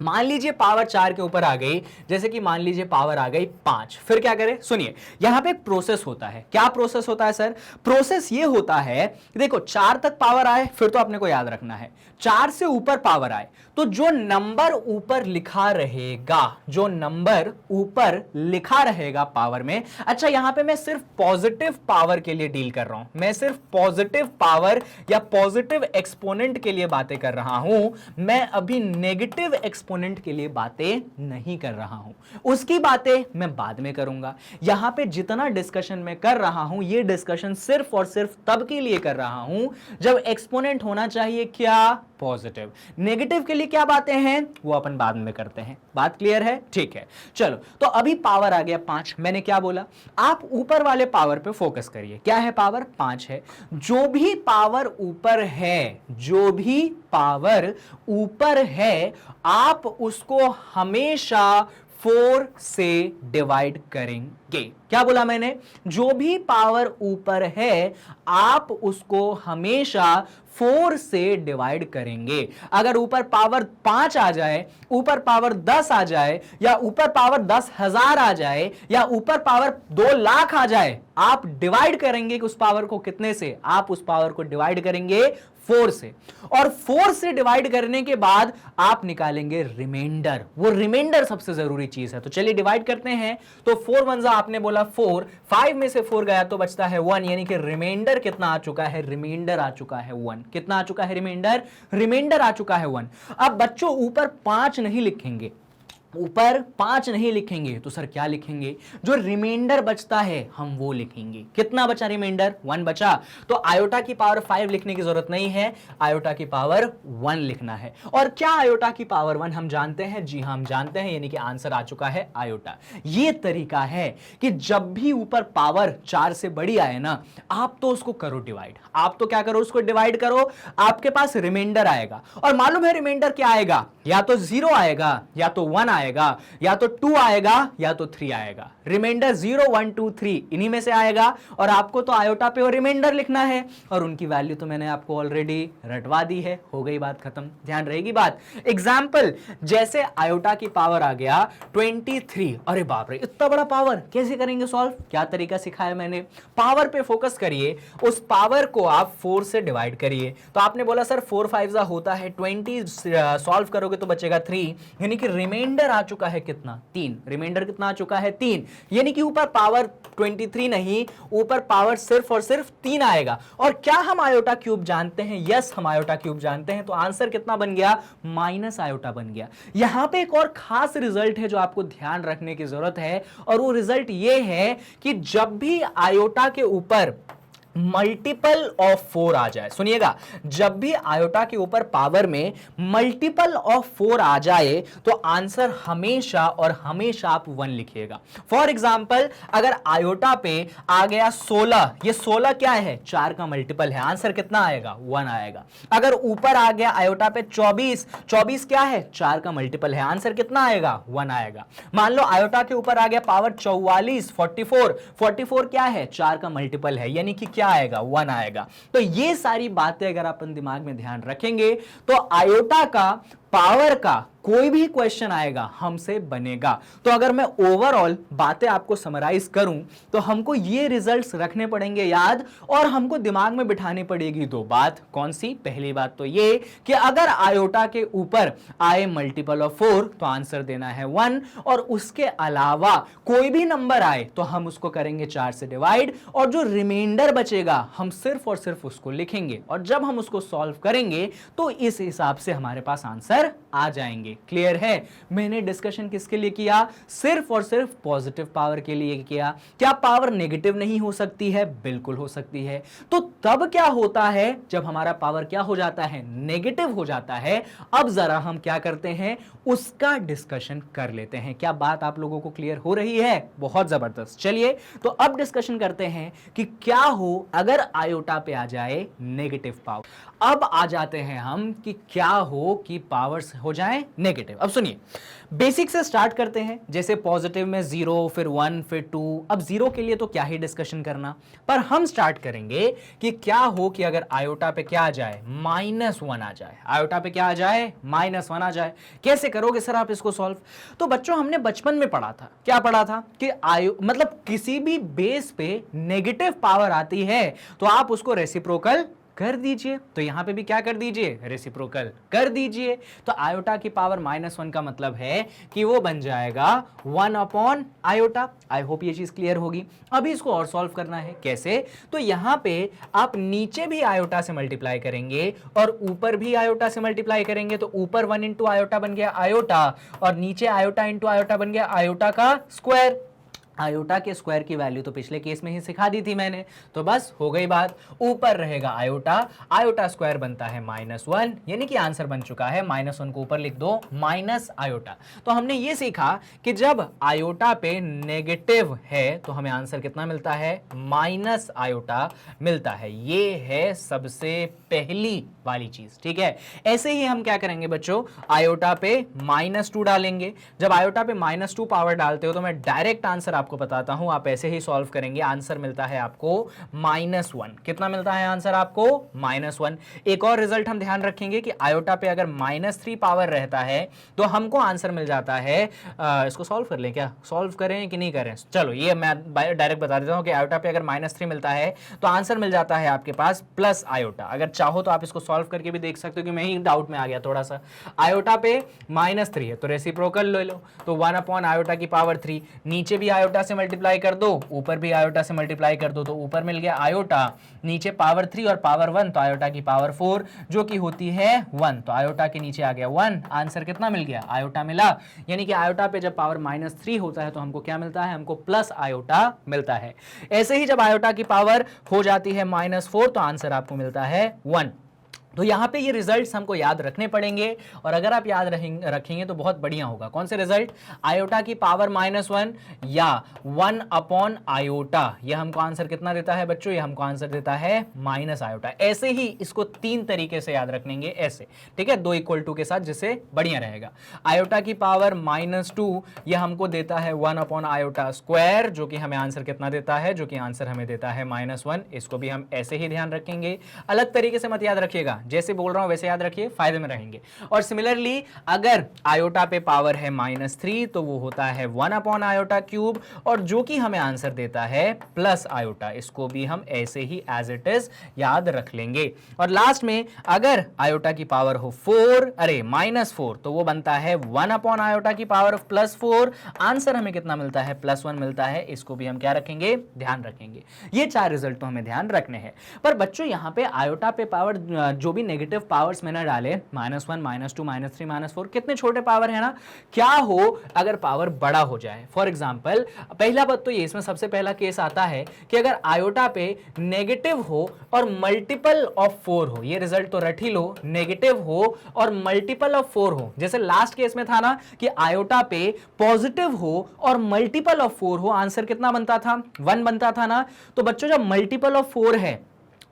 मान लीजिए पावर 4 के ऊपर आ गई, जैसे कि मान लीजिए पावर आ गई 5, फिर क्या करें? सुनिए, यहां पे एक प्रोसेस होता है। क्या प्रोसेस होता है सर? प्रोसेस ये होता है, देखो 4 तक पावर आए, फिर तो अपने को याद रखना है 4 से ऊपर पावर आए तो जो नंबर ऊपर लिखा रहेगा, जो नंबर ऊपर लिखा रहेगा पावर में, अच्छा यहां पे मैं सिर्फ पॉजिटिव पावर के लिए डील कर रहा हूं, मैं सिर्फ पॉजिटिव पावर या पॉजिटिव एक्सपोनेंट के लिए बातें कर रहा हूं, मैं अभी नेगेटिव एक्सपोनेंट के लिए बातें नहीं कर रहा हूं, उसकी बातें मैं बाद में करूंगा। यहां पे जितना डिस्कशन मैं कर रहा हूं, ये डिस्कशन सिर्फ और सिर्फ तब के लिए कर रहा हूं जब एक्सपोनेंट होना चाहिए क्या? पॉजिटिव। नेगेटिव के लिए क्या बातें हैं वो अपन बाद में करते हैं। बात क्लियर है? ठीक है, चलो तो अभी पावर आ गया 5। मैंने क्या बोला? आप ऊपर वाले पावर पे फोकस करिए। क्या है? पावर 5 है। जो भी पावर ऊपर है, जो भी पावर ऊपर है, आप उसको हमेशा 4 से डिवाइड करेंगे। क्या बोला मैंने? जो भी पावर ऊपर है आप उसको हमेशा 4 से डिवाइड करेंगे। अगर ऊपर पावर 5 आ जाए, ऊपर पावर 10 आ जाए, या ऊपर पावर 10,000 आ जाए, या ऊपर पावर 2 लाख आ जाए, आप डिवाइड करेंगे कि उस पावर को कितने से? आप उस पावर को डिवाइड करेंगे 4 से, और 4 से डिवाइड करने के बाद आप निकालेंगे रिमाइंडर। वो रिमाइंडर सबसे जरूरी चीज है। तो चलिए डिवाइड करते हैं। तो 4 1 आपने बोला 4, 5 में से 4 गया तो बचता है 1, यानी कि रिमाइंडर कितना आ चुका है? रिमाइंडर आ चुका है 1। कितना आ चुका है रिमाइंडर? रिमाइंडर आ चुका है 1। अब बच्चों ऊपर 5 नहीं लिखेंगे, ऊपर 5 नहीं लिखेंगे तो सर क्या लिखेंगे? जो रिमाइंडर बचता है हम वो लिखेंगे। कितना बचा रिमाइंडर? 1 बचा। तो आयोटा की पावर 5 लिखने की जरूरत नहीं है, आयोटा की पावर 1 लिखना है। और क्या आयोटा की पावर 1 हम जानते हैं? जी हां हम जानते हैं, यानी कि आंसर आ चुका है आयोटा। ये तरीका है कि जब भी ऊपर पावर 4 से बड़ी आए ना, आप तो उसको करो डिवाइड। आप तो क्या करो? उसको डिवाइड करो, आपके पास रिमाइंडर आएगा। और मालूम है रिमाइंडर क्या आएगा? या तो 0 आएगा, या तो 1 आएगा, या तो 2 आएगा, या तो 3 आएगा। रिमाइंडर 0 1 2 3 इन्हीं में से आएगा। और आपको तो आयोटा पे और रिमाइंडर लिखना है, और उनकी वैल्यू तो मैंने आपको ऑलरेडी रटवा दी है। हो गई बात खत्म, ध्यान रहेगी बात। एग्जाम्पल, जैसे आयोटा की पावर आ गया 23। अरे बाप रे, इतना बड़ा पावर कैसे करेंगे सॉल्व? क्या तरीका सिखाया मैंने? पावर पे फोकस करिए, उस पावर को आप 4 से डिवाइड करिए। तो आपने बोला सर 4 5 होता है 20, सॉल्व करोगे तो बचेगा 3, यानी कि रिमाइंडर आ चुका है कितना? 3। रिमाइंडर कितना आ चुका है? 3, यानी कि ऊपर पावर 23 नहीं, ऊपर पावर सिर्फ और सिर्फ 3 आएगा। और क्या हम आयोटा क्यूब जानते हैं? यस हम आयोटा क्यूब जानते हैं। तो आंसर कितना बन गया? माइनस आयोटा बन गया। यहां पे एक और खास रिजल्ट है जो आपको ध्यान रखने की जरूरत है, और वो रिजल्ट ये है कि जब भी आयोटा के ऊपर मल्टीपल ऑफ 4 आ जाए, सुनिएगा, जब भी आयोटा के ऊपर पावर में मल्टीपल ऑफ 4 आ जाए तो आंसर हमेशा और हमेशा आप 1 लिखिएगा। फॉर एग्जांपल, अगर आयोटा पे आ गया 16, ये 16 क्या है? 4 का मल्टीपल है, आंसर कितना आएगा? 1 आएगा। अगर ऊपर आ गया आयोटा पे 24, 24 क्या है? 4 का मल्टीपल है, आंसर कितना आएगा? 1 आएगा। मान लो आयोटा के ऊपर आ गया पावर 44, 44, 44 क्या है? 4 का मल्टीपल है, यानी कि क्या आएगा? 1 आएगा। तो ये सारी बातें अगर अपन दिमाग में ध्यान रखेंगे तो आयोटा का पावर का कोई भी क्वेश्चन आएगा हमसे बनेगा। तो अगर मैं ओवरऑल बातें आपको समराइज करूं तो हमको ये रिजल्ट्स रखने पड़ेंगे याद, और हमको दिमाग में बिठानी पड़ेगी दो बात। कौन सी? पहली बात तो ये कि अगर आयोटा के ऊपर आए मल्टीपल ऑफ 4 तो आंसर देना है 1, और उसके अलावा कोई भी नंबर आए तो हम उसको करेंगे 4 से डिवाइड, और जो रिमाइंडर बचेगा हम सिर्फ और सिर्फ उसको लिखेंगे, और जब हम उसको सॉल्व करेंगे तो इस हिसाब से हमारे पास आंसर आ जाएंगे। क्लियर है? मैंने डिस्कशन किसके लिए किया? सिर्फ और सिर्फ पॉजिटिव पावर के लिए किया। क्या पावर नेगेटिव नहीं हो सकती है? बिल्कुल हो सकती है। तो तब क्या होता है जब हमारा पावर क्या हो जाता है? नेगेटिव हो जाता है। अब जरा हम क्या करते हैं, उसका डिस्कशन कर लेते हैं। क्या बात आप लोगों को क्लियर हो रही है? बहुत जबरदस्त। चलिए तो अब डिस्कशन करते हैं कि क्या हो अगर आयोटा पे आ जाए नेगेटिव पावर। अब आ जाते हैं हम कि क्या हो कि पावर्स हो जाए नेगेटिव। अब सुनिए, बेसिक से स्टार्ट करते हैं। जैसे पॉजिटिव में 0, फिर 1, फिर 2। अब 0 के लिए तो क्या ही डिस्कशन करना, पर हम स्टार्ट करेंगे कि क्या हो कि अगर आयोटा पे क्या आ जाए? -1 आ जाए। आयोटा पे क्या आ जाए? -1 आ जाए। कैसे करोगे सर आप इसको सॉल्व? तो बच्चों हमने बचपन में पढ़ा था, क्या पढ़ा था कि मतलब किसी भी बेस पे नेगेटिव पावर आती है तो आप उसको रेसिप्रोकल कर दीजिए। तो यहां पे भी क्या कर दीजिए? रेसिप्रोकल कर दीजिए। तो आयोटा की पावर -1 का मतलब है कि वो बन जाएगा 1 अपॉन आयोटा। आई होप ये चीज क्लियर होगी। अभी इसको और सॉल्व करना है। कैसे? तो यहां पे आप नीचे भी आयोटा से मल्टीप्लाई करेंगे और ऊपर भी आयोटा से मल्टीप्लाई करेंगे, तो ऊपर 1 इंटू आयोटा बन गया आयोटा, और नीचे आयोटा इंटू आयोटा बन गया आयोटा का स्क्वायर। आयोटा के स्क्वायर की वैल्यू तो पिछले केस में ही सिखा दी थी मैंने, तो बस हो गई बात। ऊपर रहेगा आयोटा, आयोटा स्क्वायर बनता है -1, यानी कि आंसर बन चुका है। -1 को ऊपर लिख दो, माइनस आयोटा। तो हमने ये सीखा कि जब आयोटा पे नेगेटिव है तो हमें आंसर कितना मिलता है? माइनस आयोटा मिलता है। ये है सबसे पहली वाली चीज, ठीक है। ऐसे ही हम क्या करेंगे बच्चों, आयोटा पे -2 डालेंगे। जब आयोटा पे -2 पावर डालते हो तो मैं डायरेक्ट आंसर आपको बताता हूं, आप ऐसे ही सॉल्व करेंगे। आंसर मिलता है आपको -1। कितना मिलता है आंसर आपको? -1। एक और रिजल्ट हम ध्यान रखेंगे कि आयोटा पे अगर -3 पावर रहता है तो हमको आंसर मिल जाता है, इसको सॉल्व कर लें, क्या सॉल्व करें कि नहीं करें? चलो ये मैं डायरेक्ट बता देता हूं कि आयोटा पे अगर -3 मिलता है तो आंसर मिल जाता है आपके पास प्लस आयोटा। अगर चाहो तो आप इसको सॉल्व करके भी देख सकते हो कि मैं ही डाउट में आ गया थोड़ा सा। आयोटा पे -3 है तो रेसिप्रोकल ले लो, तो 1 अपॉन आयोटा की पावर 3। नीचे भी आयोटा से मल्टीप्लाई कर दो, ऊपर भी आयोटा से मल्टीप्लाई कर दो, तो ऊपर मिल गया आयोटा, नीचे पावर 3 और पावर 1, तो आयोटा की पावर 4 जो कि होती है 1। तो आयोटा के नीचे आ गया 1। आंसर कितना मिल गया? आयोटा मिला। यानी कि आयोटा पे जब पावर -3 होता है तो हमको क्या मिलता है? हमको प्लस आयोटा मिलता है। ऐसे ही जब आयोटा की पावर हो जाती है -4 तो आंसर आपको मिलता है 1। तो यहाँ पे ये रिजल्ट्स हमको याद रखने पड़ेंगे, और अगर आप याद रखेंगे तो बहुत बढ़िया होगा। कौन से रिजल्ट? आयोटा की पावर -1 या 1 अपॉन आयोटा। यह हमको आंसर कितना देता है बच्चों? ये हमको आंसर देता है माइनस आयोटा। ऐसे ही इसको 3 तरीके से याद रखेंगे, ऐसे, ठीक है, 2 = 2 के साथ, जिससे बढ़िया रहेगा। आयोटा की पावर -2 यह हमको देता है 1 अपॉन आयोटा स्क्वायर, जो कि हमें आंसर कितना देता है? जो कि आंसर हमें देता है -1। इसको भी हम ऐसे ही ध्यान रखेंगे, अलग तरीके से मत याद रखिएगा, जैसे बोल रहा हूं वैसे याद रखिए, फायदे में रहेंगे। और सिमिलरली अगर आयोटा पे पावर है -3 तो वो होता है 1 अपॉन आयोटा क्यूब, और जो कि हमें आंसर देता है प्लस आयोटा। इसको भी हम ऐसे ही एज इट इज याद रख लेंगे। और लास्ट में अगर आयोटा की पावर हो -4 तो वो बनता है 1 अपॉन आयोटा की पावर ऑफ +4। आंसर हमें कितना मिलता है? +1 मिलता है। इसको भी हम क्या रखेंगे? ध्यान रखेंगे। ये 4 रिजल्ट तो हमें ध्यान रखने हैं। पर बच्चों यहाँ पे आयोटा पे पावर जो भी नेगेटिव पावर्स मैंने डाले, -1, -2, -3, -4, कितने छोटे पावर है ना। क्या हो अगर पावर बड़ा हो जाए? फॉर एग्जांपल, पहला बात तो ये, इसमें सबसे पहला केस आता है कि अगर आयोटा पे नेगेटिव हो और मल्टीपल ऑफ 4 हो। ये रिजल्ट तो रट ही लो, नेगेटिव हो और मल्टीपल ऑफ 4 हो। जैसे लास्ट केस में था ना कि आयोटा पे पॉजिटिव हो और मल्टीपल ऑफ 4 हो, आंसर कितना बनता था? 1 बनता था ना। तो बच्चों जब मल्टीपल ऑफ 4 है,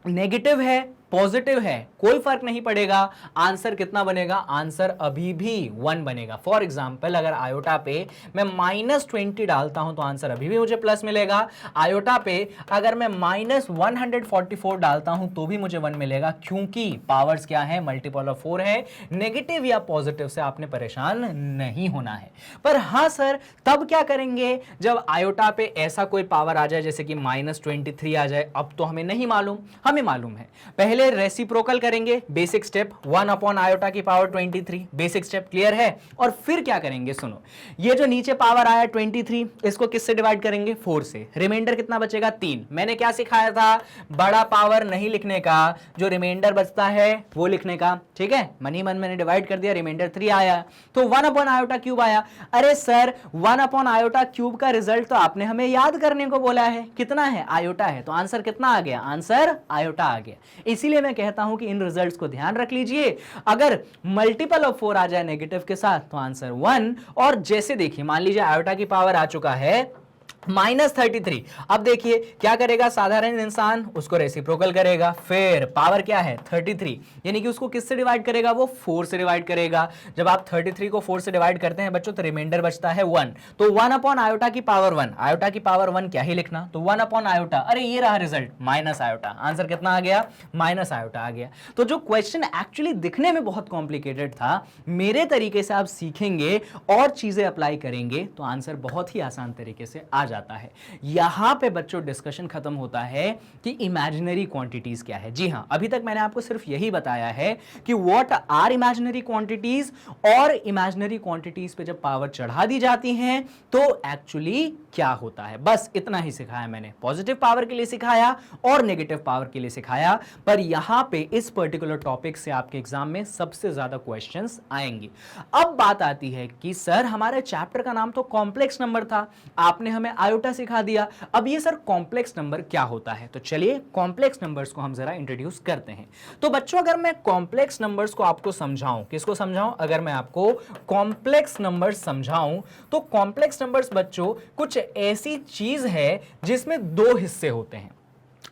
नेगेटिव है, पॉजिटिव है, कोई फर्क नहीं पड़ेगा, आंसर कितना बनेगा, आंसर अभी भी 1 बनेगा। फॉर एग्जाम्पल अगर आयोटा पे मैं -20 डालता हूं तो आंसर अभी भी मुझे प्लस मिलेगा। आयोटा पे अगर मैं -144 डालता हूं तो भी मुझे 1 मिलेगा, क्योंकि पावर्स क्या है, मल्टीपल ऑफ 4 है। नेगेटिव या पॉजिटिव से आपने परेशान नहीं होना है। पर हां सर, तब क्या करेंगे जब आयोटा पे ऐसा कोई पावर आ जाए जैसे कि -23 आ जाए? अब तो हमें नहीं मालूम, हमें मालूम है। पहले रेसिप्रोकल करेंगे, बेसिक स्टेप 1 अपॉन आयोटा की पावर 23, बेसिक स्टेप क्लियर है। और फिर क्या करेंगे, सुनो, ये जो नीचे पावर आया 23, इसको किससे डिवाइड करेंगे, 4 से। रिमाइंडर कितना बचेगा, 3। मैंने क्या सिखाया था, बड़ा पावर नहीं लिखने का, जो रिमाइंडर बचता है वो लिखने का, ठीक है। मनी मन मैंने डिवाइड कर दिया, रिमाइंडर 3 आया, तो 1 अपॉन आयोटा क्यूब आया। अरे सर, 1 अपॉन आयोटा क्यूब का रिजल्ट तो आपने हमें याद करने को बोला है, कितना है, आयोटा है, तो आंसर कितना आ गया, आंसर आयोटा आ गया। इसीलिए मैं कहता हूं कि इन रिजल्ट्स को ध्यान रख लीजिए। अगर मल्टीपल ऑफ 4 आ जाए नेगेटिव के साथ तो आंसर 1। और जैसे देखिए, मान लीजिए आयोटा की पावर आ चुका है -33। अब देखिए क्या करेगा साधारण इंसान, उसको रेसिप्रोकल करेगा, फिर पावर क्या है 33, यानी कि उसको किससे डिवाइड करेगा, वो 4 से डिवाइड करेगा। जब आप 33 को 4 से डिवाइड करते हैं बच्चों तो रिमाइंडर बचता है 1, तो 1 अपॉन आयोटा की पावर 1, आयोटा की पावर 1 क्या ही लिखना, तो 1 अपॉन आयोटा, अरे ये रहा रिजल्ट माइनस आयोटा, आंसर कितना आ गया, माइनस आयोटा आ गया। तो जो क्वेश्चन एक्चुअली दिखने में बहुत कॉम्प्लिकेटेड था, मेरे तरीके से आप सीखेंगे और चीजें अप्लाई करेंगे तो आंसर बहुत ही आसान तरीके से आ जाता है। यहां पे बच्चों डिस्कशन खत्म होता है कि इमेजिनरी क्वांटिटीज क्या है। जी हां, अभी तक मैंने आपको सिर्फ यही बताया है कि व्हाट आर इमेजिनरी क्वांटिटीज, और इमेजिनरी क्वांटिटीज पे जब पावर चढ़ा दी जाती है तो एक्चुअली क्या होता है, बस इतना ही सिखाया मैंने। पॉजिटिव पावर के लिए सिखाया और नेगेटिव पावर के लिए सिखाया, पर यहां पे इस पर्टिकुलर टॉपिक से आपके एग्जाम में सबसे ज्यादा क्वेश्चंस आएंगे। अब बात आती है कि सर हमारे चैप्टर का नाम तो कॉम्प्लेक्स नंबर था, आपने हमें आयोटा सिखा दिया, अब ये सर कॉम्प्लेक्स नंबर क्या होता है? तो चलिए कॉम्प्लेक्स नंबर्स को हम जरा इंट्रोड्यूस करते हैं। तो बच्चों अगर मैं कॉम्प्लेक्स नंबर्स को आपको समझाऊं, किसको समझाऊं, अगर मैं आपको कॉम्प्लेक्स नंबर्स समझाऊं तो कॉम्प्लेक्स नंबर्स बच्चों कुछ ऐसी चीज है जिसमें 2 हिस्से होते हैं,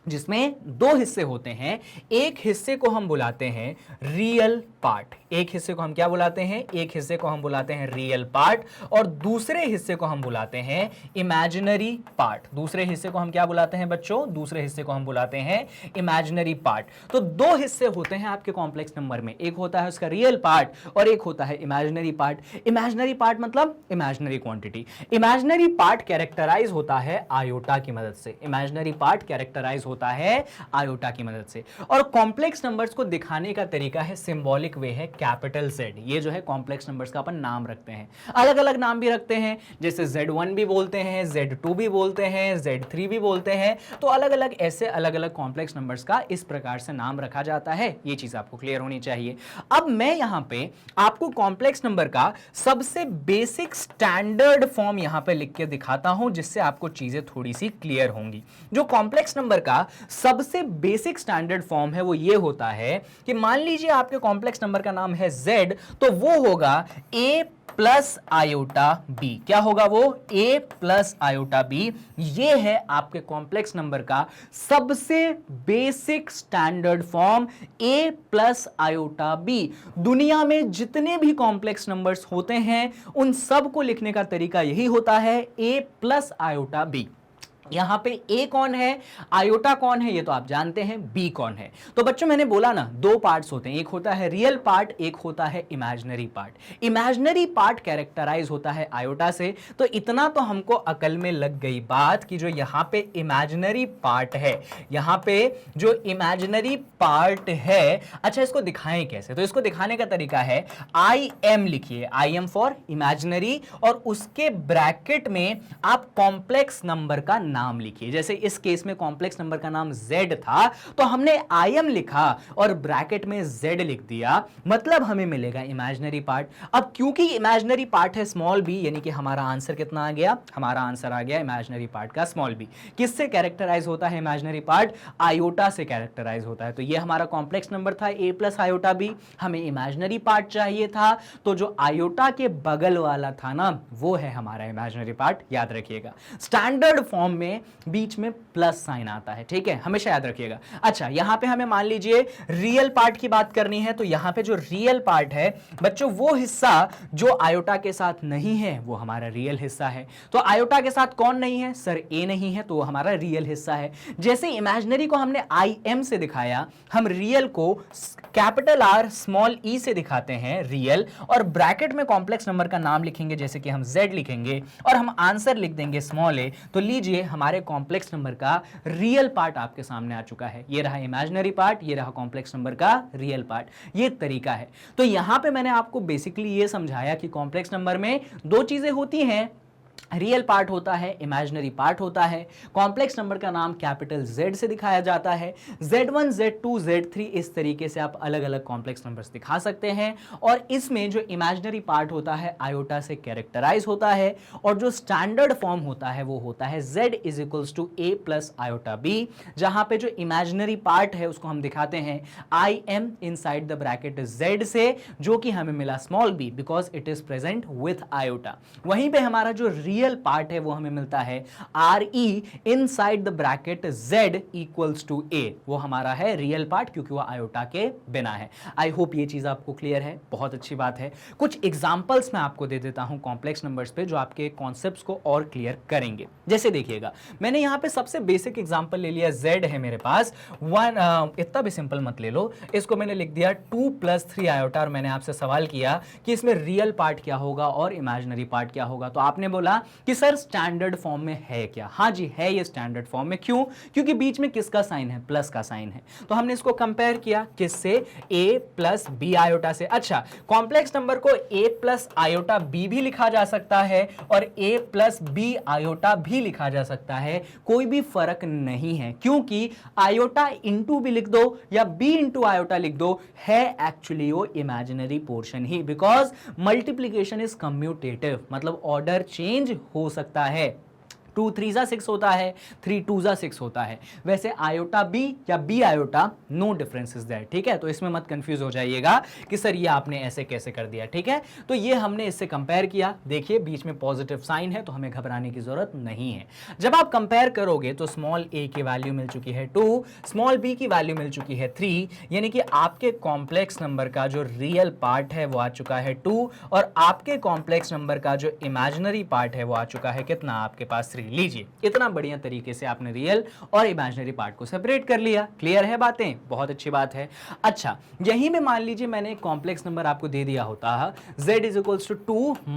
जिसमें 2 हिस्से होते हैं। एक हिस्से को हम बुलाते हैं रियल पार्ट, एक हिस्से को हम क्या बुलाते हैं, एक हिस्से को हम बुलाते हैं रियल पार्ट, और दूसरे हिस्से को हम बुलाते हैं इमेजिनरी पार्ट। दूसरे हिस्से को हम क्या बुलाते हैं बच्चों, दूसरे हिस्से को हम बुलाते हैं इमेजिनरी पार्ट। तो 2 हिस्से होते हैं आपके कॉम्प्लेक्स नंबर में, एक होता है उसका रियल पार्ट और एक होता है इमेजिनरी पार्ट। इमेजिनरी पार्ट मतलब imaginary quantity. Imaginary part characterize होता है आयोटा की मदद से, इमेजिनरी पार्ट कैरेक्टराइज होता है आयोटा की मदद से। और कॉम्प्लेक्स नंबर्स को दिखाने का तरीका है, सिंबॉलिक वे है कैपिटल Z। ये जो है कॉम्प्लेक्स नंबर्स का अपन नाम रखते हैं, अलग अलग नाम भी रखते हैं, जैसे Z1 भी बोलते हैं, Z2 भी बोलते हैं, Z3 भी बोलते हैं। तो अलग अलग ऐसे अलग अलग कॉम्प्लेक्स नंबर्स का इस प्रकार से नाम रखा जाता है, ये चीज आपको क्लियर होनी चाहिए। अब मैं यहां पे आपको कॉम्प्लेक्स नंबर का सबसे बेसिक स्टैंडर्ड फॉर्म यहां पे लिख के दिखाता हूं, जिससे आपको चीजें थोड़ी सी क्लियर होंगी। जो कॉम्प्लेक्स नंबर का सबसे बेसिक स्टैंडर्ड फॉर्म है वो ये होता है कि मान लीजिए आपके कॉम्प्लेक्स नंबर का नाम है Z, तो वो होगा A प्लस आयोटा B। क्या होगा वो, A प्लस आयोटा B। ये है आपके कॉम्प्लेक्स नंबर का सबसे basic standard form, A plus iota B। दुनिया में जितने भी कॉम्प्लेक्स नंबर्स होते हैं उन सब को लिखने का तरीका यही होता है, A प्लस आयोटा B। यहां पे A कौन है, आयोटा कौन है, ये तो आप जानते हैं, B कौन है। तो बच्चों मैंने बोला ना 2 पार्ट्स होते हैं, एक होता है रियल पार्ट, एक होता है imaginary part. Imaginary part characterize होता है आयोटा से। तो इतना तो हमको अकल में लग गई बात कि जो यहां पे इमेजिनरी पार्ट है, यहां पे जो इमेजिनरी पार्ट है, अच्छा इसको दिखाएं कैसे, तो इसको दिखाने का तरीका है IM लिखिए, IM फॉर इमेजिनरी, और उसके ब्रैकेट में आप कॉम्प्लेक्स नंबर का नाम लिखिए। जैसे इस केस में कॉम्प्लेक्स नंबर का नाम Z था तो हमने IM लिखा और ब्रैकेट में Z लिख दिया, मतलब हमें मिलेगा इमेजिनरी पार्ट। अब क्योंकि इमेजिनरी पार्ट है स्मॉल b, यानी कि हमारा आंसर कितना आ गया, हमारा आंसर आ गया इमेजिनरी पार्ट का स्मॉल b। किससे कैरेक्टराइज होता है इमेजिनरी पार्ट, आयोटा से कैरेक्टराइज होता है। तो ये हमारा कॉम्प्लेक्स नंबर था A प्लस आयोटा B। हमें इमेजिनरी पार्ट चाहिए था, तो जो आयोटा के बगल वाला था ना वो है हमारा इमेजिनरी पार्ट, याद रखिएगा। स्टैंडर्ड फॉर्म में में बीच में प्लस साइन आता है, ठीक है, हमेशा याद रखिएगा। अच्छा, यहां पे हमें मान लीजिए रियल पार्ट की बात करनी है, तो यहां पे जो रियल पार्ट है बच्चों, वो हिस्सा जो आयोटा के साथ नहीं है वो हमारा रियल हिस्सा है। तो आयोटा के साथ कौन नहीं है सर? ए नहीं है, तो वो हमारा रियल हिस्सा है। जैसे इमेजिनरी को हमने आई एम से दिखाया, हम रियल को कैपिटल आर स्मॉल ई से दिखाते हैं रियल, और ब्रैकेट में कॉम्प्लेक्स नंबर का नाम लिखेंगे, जैसे कि हम z लिखेंगे और हम आंसर लिख देंगे स्मॉल ए। तो लीजिए हमारे कॉम्प्लेक्स नंबर का रियल पार्ट आपके सामने आ चुका है। ये रहा इमेजिनरी पार्ट, ये रहा कॉम्प्लेक्स नंबर का रियल पार्ट। ये तरीका है। तो यहां पे मैंने आपको बेसिकली ये समझाया कि कॉम्प्लेक्स नंबर में दो चीजें होती हैं, रियल पार्ट होता है, इमेजिनरी पार्ट होता है। कॉम्प्लेक्स नंबर का नाम कैपिटल Z से दिखाया जाता है। Z1, Z2, Z3 इस तरीके से आप अलग अलग कॉम्प्लेक्स नंबर्स दिखा सकते हैं। और इसमें जो इमेजिनरी पार्ट होता है आयोटा से कैरेक्टराइज होता है, और जो स्टैंडर्ड फॉर्म होता है वो होता है Z is equals to A plus iota B, जहां पे जो इमेजिनरी पार्ट है उसको हम दिखाते हैं IM inside the bracket Z से, जो कि हमें मिला small b because it is present with iota. वहीं पे हमारा जो रियल पार्ट है वो हमें मिलता है R E inside the bracket z equals to a, वो हमारा है रियल पार्ट क्योंकि वो आयोटा के बिना है। आई होप ये चीज आपको क्लियर है, बहुत अच्छी बात है। कुछ एग्जांपल्स मैं आपको दे देता हूं कॉम्प्लेक्स नंबर्स पे जो आपके कॉन्सेप्ट्स को और क्लियर करेंगे। जैसे देखिएगा, मैंने यहां पे सबसे बेसिक एग्जांपल ले लिया, z है मेरे पास, इतना भी सिंपल मत ले लो, इसको मैंने लिख दिया 2 + 3 आयोटा, और मैंने आपसे सवाल किया कि इसमें रियल पार्ट क्या होगा और इमेजिनरी पार्ट क्या होगा। तो आपने बोला कि सर स्टैंडर्ड फॉर्म में है क्या? हाँ जी है, ये स्टैंडर्ड फॉर्म में। क्यों? क्योंकि बीच में किसका साइन है? प्लस का साइन है। तो हमने इसको कंपेयर किया किससे? a प्लस b आयोटा से। अच्छा, कॉम्प्लेक्स नंबर को a प्लस आयोटा b भी लिखा जा सकता है और a प्लस b आयोटा भी लिखा जा सकता है, कोई भी फर्क नहीं है, क्योंकि आयोटा इंटू भी लिख दो या b इंटू आयोटा लिख दो, है एक्चुअली वो imaginary portion he, because multiplication is commutative, मतलब ऑर्डर चेंज हो सकता है। 2 3 6 होता है, 3 2 6 होता है। वैसे आयोटा b या b iota no difference is there, ठीक है। तो इसमें मत कंफ्यूज हो जाइएगा कि सर ये आपने ऐसे कैसे कर दिया, ठीक है। तो ये हमने इससे कंपेयर किया, देखिए बीच में पॉजिटिव साइन है तो हमें घबराने की जरूरत नहीं है। जब आप कंपेयर करोगे तो स्मॉल a की वैल्यू मिल चुकी है 2, स्मॉल b की वैल्यू मिल चुकी है 3, यानी कि आपके कॉम्प्लेक्स नंबर का जो रियल पार्ट है वो आ चुका है 2, और आपके कॉम्प्लेक्स नंबर का जो इमेजिनरी पार्ट है वो आ चुका है कितना? आपके पास 3। लीजिए, इतना बढ़िया तरीके से आपने रियल और इमेजिनरी पार्ट को सेपरेट कर लिया। क्लियर है बातें? बहुत अच्छी बात है। अच्छा, यहीं में मान लीजिए मैंने एक कॉम्प्लेक्स नंबर आपको दे दिया होता z is equals to 2 -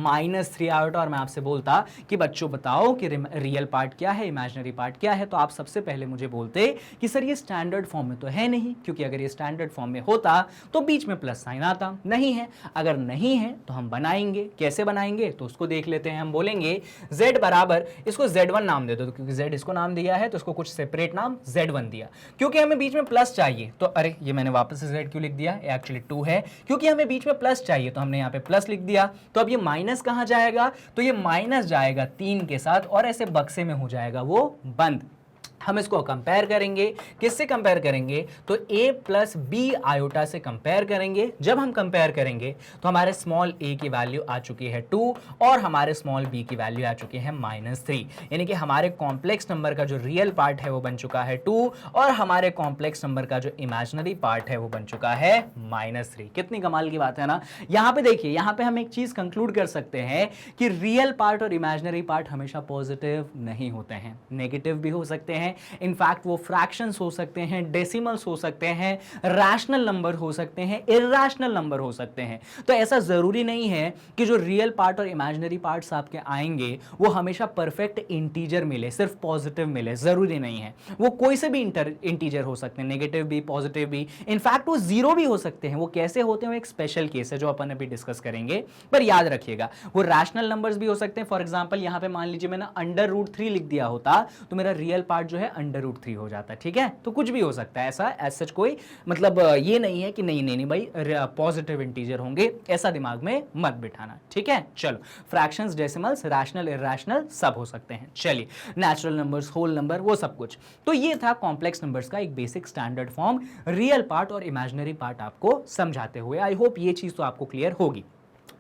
3 iota, और मैं आपसे बोलता कि बच्चों बताओ कि रियल पार्ट क्या है, इमेजिनरी पार्ट क्या है, तो आप सबसे पहले मुझे बोलते कि सर ये स्टैंडर्ड फॉर्म में तो है नहीं, क्योंकि अगर ये स्टैंडर्ड फॉर्म में होता तो बीच में प्लस साइन आता। नहीं है, अगर नहीं है तो हम बनाएंगे। कैसे बनाएंगे तो उसको देख लेते हैं। हम बोलेंगे z बराबर, इसको z1 नाम दे दो, तो क्योंकि z इसको नाम दिया है तो इसको कुछ सेपरेट नाम z1 दिया, क्योंकि हमें बीच में प्लस चाहिए। तो अरे ये मैंने वापस से z क्यों लिख दिया, एक्चुअली 2 है, क्योंकि हमें बीच में प्लस चाहिए तो हमने यहाँ पे प्लस लिख दिया। तो अब ये माइनस कहाँ जाएगा? तो ये माइनस जाएगा 3 के साथ और ऐसे बक्से में हो जाएगा वो बंद। हम इसको कंपेयर करेंगे, किससे कंपेयर करेंगे? तो a प्लस b आयोटा से कंपेयर करेंगे। जब हम कंपेयर करेंगे तो हमारे स्मॉल a की वैल्यू आ चुकी है 2 और हमारे स्मॉल b की वैल्यू आ चुकी है -3, यानी कि हमारे कॉम्प्लेक्स नंबर का जो रियल पार्ट है वो बन चुका है 2 और हमारे कॉम्प्लेक्स नंबर का जो इमेजिनरी पार्ट है वो बन चुका है -3। कितनी कमाल की बात है ना। यहाँ पे देखिए, यहाँ पे हम एक चीज कंक्लूड कर सकते हैं कि रियल पार्ट और इमेजिनरी पार्ट हमेशा पॉजिटिव नहीं होते हैं, नेगेटिव भी हो सकते हैं। इनफैक्ट वो फ्रैक्शंस हो सकते हैं, डेसिमल्स हो सकते हैं, रैशनल नंबर हो सकते हैं, इर्रेशनल नंबर हो सकते हैं। तो ऐसा जरूरी नहीं है कि जो रियल पार्ट और इमेजिनरी पार्ट्स आपके आएंगे वो हमेशा परफेक्ट इंटीजर मिले, सिर्फ पॉजिटिव मिले, जरूरी नहीं है। वो कोई से भी इंटीजर हो सकते हैं, नेगेटिव भी, पॉजिटिव भी, इनफैक्ट वो जीरो भी हो सकते हैं। वो कैसे होते हैं वो एक स्पेशल केस है जो अपन अभी डिस्कस करेंगे, पर याद रखिएगा वो रैशनल नंबर्स भी हो सकते हैं। फॉर एग्जांपल यहाँ पे मान लीजिए मैंने √3 लिख दिया होता तो मेरा रियल पार्ट जो है √3 हो जाता है, ठीक है। तो कुछ भी हो सकता है, ऐसा एज सच कोई मतलब ये नहीं है कि नहीं भाई पॉजिटिव इंटीजर होंगे, ऐसा दिमाग में मत बिठाना, ठीक है। चलो, फ्रैक्शंस, डेसिमल्स, रैशनल, इर्रेशनल सब हो सकते हैं। चलिए, नेचुरल नंबर्स, होल नंबर, वो सब कुछ। तो ये था कॉम्प्लेक्स नंबर्स का एक basic standard form, real part और इमेजिनरी पार्ट आपको समझाते हुए। आई होप ये चीज तो आपको क्लियर होगी।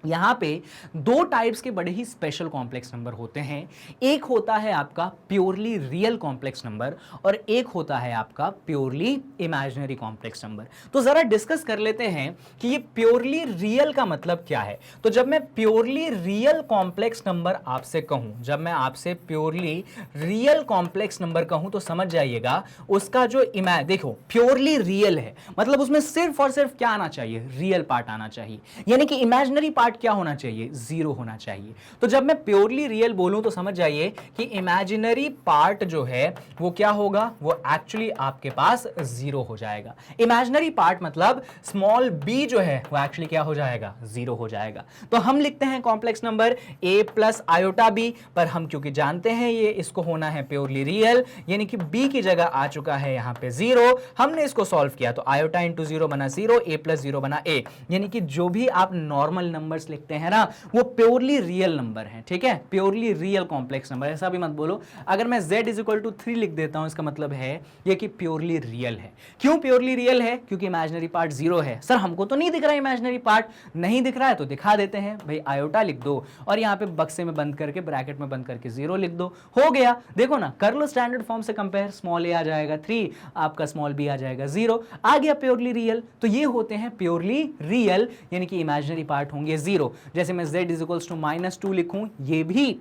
यहां पे दो टाइप्स के बड़े ही स्पेशल कॉम्प्लेक्स नंबर होते हैं। एक होता है आपका प्योरली रियल कॉम्प्लेक्स नंबर और एक होता है आपका प्योरली इमेजिनरी कॉम्प्लेक्स नंबर। तो जरा डिस्कस कर लेते हैं कि ये प्योरली रियल का मतलब क्या है। तो जब मैं प्योरली रियल कॉम्प्लेक्स नंबर आपसे कहूं, जब मैं आपसे प्योरली रियल कॉम्प्लेक्स नंबर कहूं तो समझ जाइएगा उसका जो देखो प्योरली रियल है मतलब उसमें सिर्फ और सिर्फ क्या आना चाहिए, रियल पार्ट आना चाहिए, यानी कि इमेजिनरी पार्ट क्या होना चाहिए, जीरो होना चाहिए। तो जब मैं प्योरली रियल बोलूं तो समझ जाइए कि इमेजिनरी पार्ट जो है वो क्या होगा, वो एक्चुअली आपके पास जीरो हो जाएगा। इमेजिनरी पार्ट मतलब स्मॉल b जो है वो एक्चुअली क्या हो जाएगा, जीरो हो जाएगा। तो हम लिखते हैं complex number a plus iota b, पर हम क्योंकि जानते हैं ये इसको होना है प्योरली रियल, यानी कि b की जगह आ चुका है यहां पे जीरो, हमने इसको सॉल्व किया तो आयोटा इंटू जीरो बना जीरो, a प्लस जीरो बना a, यानी कि जो भी आप नॉर्मल नंबर्स लिखते हैं ना वो प्योरली रियल नंबर है। ठीक है, प्योरली रियल कॉम्प्लेक्स नंबर, ऐसा भी मत बोलो। अगर मैं z इज इक्वल टू 3 लिख देता हूं इसका मतलब है ये कि प्योरली रियल है। क्यों प्योरली रियल है, क्योंकि इमेजिनरी पार्ट जीरो है। सर हमको तो नहीं दिख रहा इमेजिनरी पार्ट, नहीं दिख रहा है तो दिखा देते हैं भाई, आयोटा लिख दो और यहां पे बक्से में बंद करके ब्रैकेट में बंद करके जीरो लिख दो, हो गया। देखो ना, कर लो स्टैंडर्ड फॉर्म से कंपेयर, स्मॉल a आ जाएगा 3, आपका स्मॉल b आ जाएगा 0, आ गया प्योरली रियल। तो ये होते हैं प्योरली रियल, यानी कि इमेजिनरी पार्ट होंगे 0। जैसे मैं z इज इक्वल्स टू -2 लिखूं, ये भी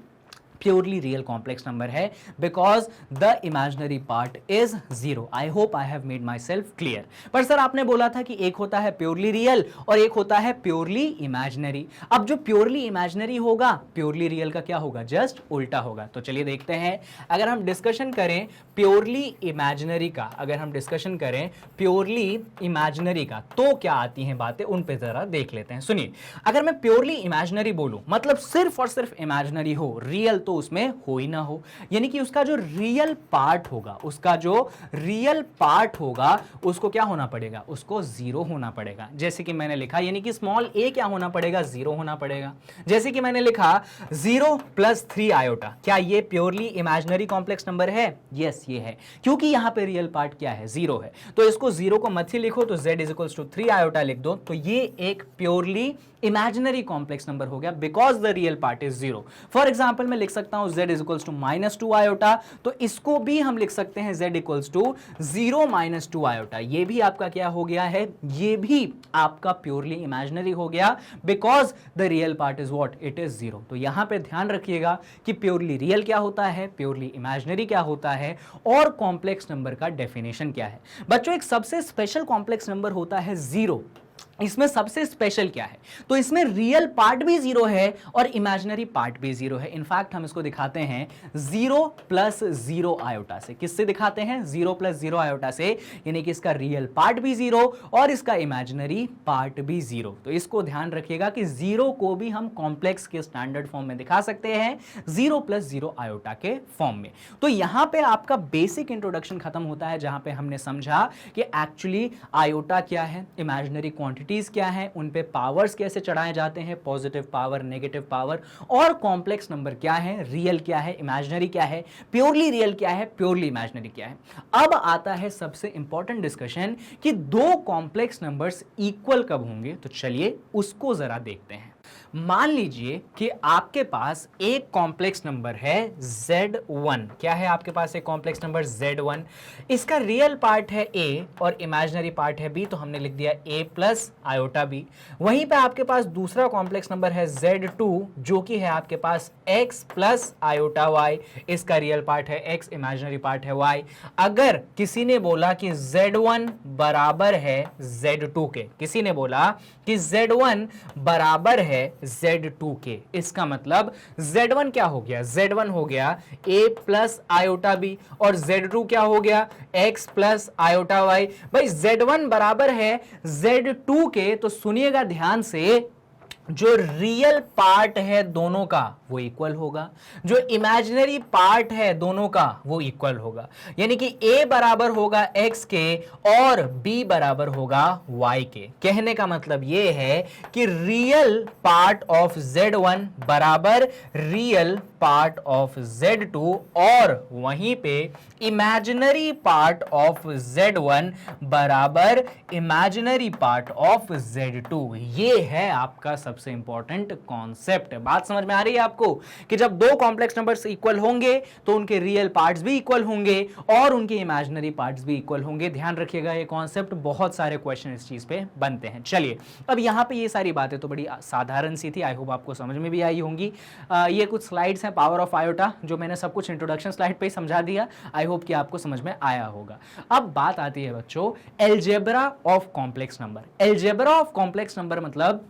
प्योरली रियल कॉम्प्लेक्स नंबर है because the imaginary part is zero. I hope I have made my self clear. पर सर आपने बोला था कि एक होता है प्योरली रियल और एक होता है प्योरली इमेजिनरी। अब जो प्योरली इमेजिनरी होगा प्योरली रियल का क्या होगा, जस्ट उल्टा होगा। तो चलिए देखते हैं, अगर हम डिस्कशन करें प्योरली इमेजिनरी का, अगर हम डिस्कशन करें प्योरली इमेजिनरी का तो क्या आती हैं बातें, उन पे जरा देख लेते हैं। सुनिए, अगर मैं प्योरली इमेजिनरी बोलूं मतलब सिर्फ और सिर्फ इमेजिनरी हो, रियल तो उसमें हो ही ना हो, यानी कि उसका जो रियल पार्ट होगा, उसका जो रियल पार्ट होगा उसको क्या होना पड़ेगा, उसको जीरो होना पड़ेगा। जैसे कि मैंने लिखा, यानी कि स्मॉल a क्या होना पड़ेगा, जीरो होना पड़ेगा। जैसे कि मैंने लिखा 0 प्लस 3 आयोटा, क्या ये प्योरली इमेजिनरी कॉम्प्लेक्स नंबर है? यस ये है, क्योंकि यहां पे रियल पार्ट क्या है, जीरो है। तो इसको जीरो को मत ही लिखो, तो z is equals to 3 iota लिख दो, तो ये एक प्योरली इमेजिनरी कॉम्प्लेक्स नंबर हो गया because the real part is zero. For example मैं लिख सकता हूं z is equals to -2 iota, तो इसको भी हम लिख सकते हैं z इक्वल्स टू 0 - 2 आयोटा। ये भी आपका क्या हो गया है, ये भी आपका प्योरली इमेजिनरी हो गया because the real part is what, it is zero. तो यहां पे ध्यान रखिएगा कि प्योरली रियल क्या होता है, प्योरली इमेजिनरी क्या होता है और कॉम्प्लेक्स नंबर का डेफिनेशन क्या है। बच्चों एक सबसे स्पेशल कॉम्प्लेक्स नंबर होता है जीरो। इसमें सबसे स्पेशल क्या है, तो इसमें रियल पार्ट भी जीरो है और इमेजिनरी पार्ट भी जीरो है। इनफैक्ट हम इसको दिखाते हैं 0 प्लस 0 आयोटा से। किससे दिखाते हैं, 0 प्लस 0 आयोटा से, यानी कि इसका रियल पार्ट भी जीरो और इसका इमेजिनरी पार्ट भी जीरो। तो इसको ध्यान रखिएगा कि जीरो को भी हम कॉम्प्लेक्स के स्टैंडर्ड फॉर्म में दिखा सकते हैं 0 प्लस 0 आयोटा के फॉर्म में। तो यहां पे आपका बेसिक इंट्रोडक्शन खत्म होता है, जहां पे हमने समझा कि एक्चुअली आयोटा क्या है, इमेजिनरी क्वांटिटीज क्या है, उन पे पावर्स कैसे चढ़ाए जाते हैं, पॉजिटिव पावर, नेगेटिव पावर, और कॉम्प्लेक्स नंबर क्या है, रियल क्या है, इमेजिनरी क्या है, प्योरली रियल क्या है, प्योरली इमेजिनरी क्या है। अब आता है सबसे इंपॉर्टेंट डिस्कशन कि दो कॉम्प्लेक्स नंबर्स इक्वल कब होंगे। तो चलिए उसको जरा देखते हैं। मान लीजिए कि आपके पास एक कॉम्प्लेक्स नंबर है Z1। क्या है आपके पास एक कॉम्प्लेक्स नंबर Z1, इसका रियल पार्ट है A और इमेजिनरी पार्ट है B, तो हमने लिख दिया A प्लस आयोटा B। वहीं पे आपके पास दूसरा कॉम्प्लेक्स नंबर है Z2 जो कि है आपके पास X प्लस आयोटा Y, इसका रियल पार्ट है X, इमेजिनरी पार्ट है Y। अगर किसी ने बोला कि Z1 बराबर है Z2 के, किसी ने बोला कि Z1 बराबर है Z2 के, इसका मतलब Z1 क्या हो गया, Z1 हो गया A प्लस आयोटा B और Z2 क्या हो गया, X प्लस आयोटा Y। भाई Z1 बराबर है Z2 के, तो सुनिएगा ध्यान से, जो रियल पार्ट है दोनों का वो इक्वल होगा, जो इमेजिनरी पार्ट है दोनों का वो इक्वल होगा, यानी कि A बराबर होगा X के और B बराबर होगा Y के। कहने का मतलब ये है कि रियल पार्ट ऑफ Z1 बराबर रियल पार्ट ऑफ Z2 और वहीं पे इमेजिनरी पार्ट ऑफ Z1 बराबर इमेजिनरी पार्ट ऑफ Z2। ये है आपका सबसे सबसे इंपॉर्टेंट कॉन्सेप्ट है। बात समझ में आ रही है आपको कि जब दो कॉम्प्लेक्स नंबर्स इक्वल होंगे तो उनके रियल पार्ट्स भी इक्वल होंगे और उनके इमेजिनरी पार्ट्स भी इक्वल होंगे। ध्यान रखिएगा ये कॉन्सेप्ट, बहुत सारे क्वेश्चन इस चीज पे बनते हैं। चलिए अब यहां पे ये सारी बातें तो बड़ी साधारण सी थी, आई होप आपको समझ में भी आई होंगी। ये कुछ स्लाइड्स हैं पावर ऑफ आयोटा, जो मैंने सब कुछ इंट्रोडक्शन स्लाइड पे ही समझा दिया। आई होप कि आपको समझ में आया होगा। अब बात आती है बच्चों algebra of complex number. Algebra of complex number मतलब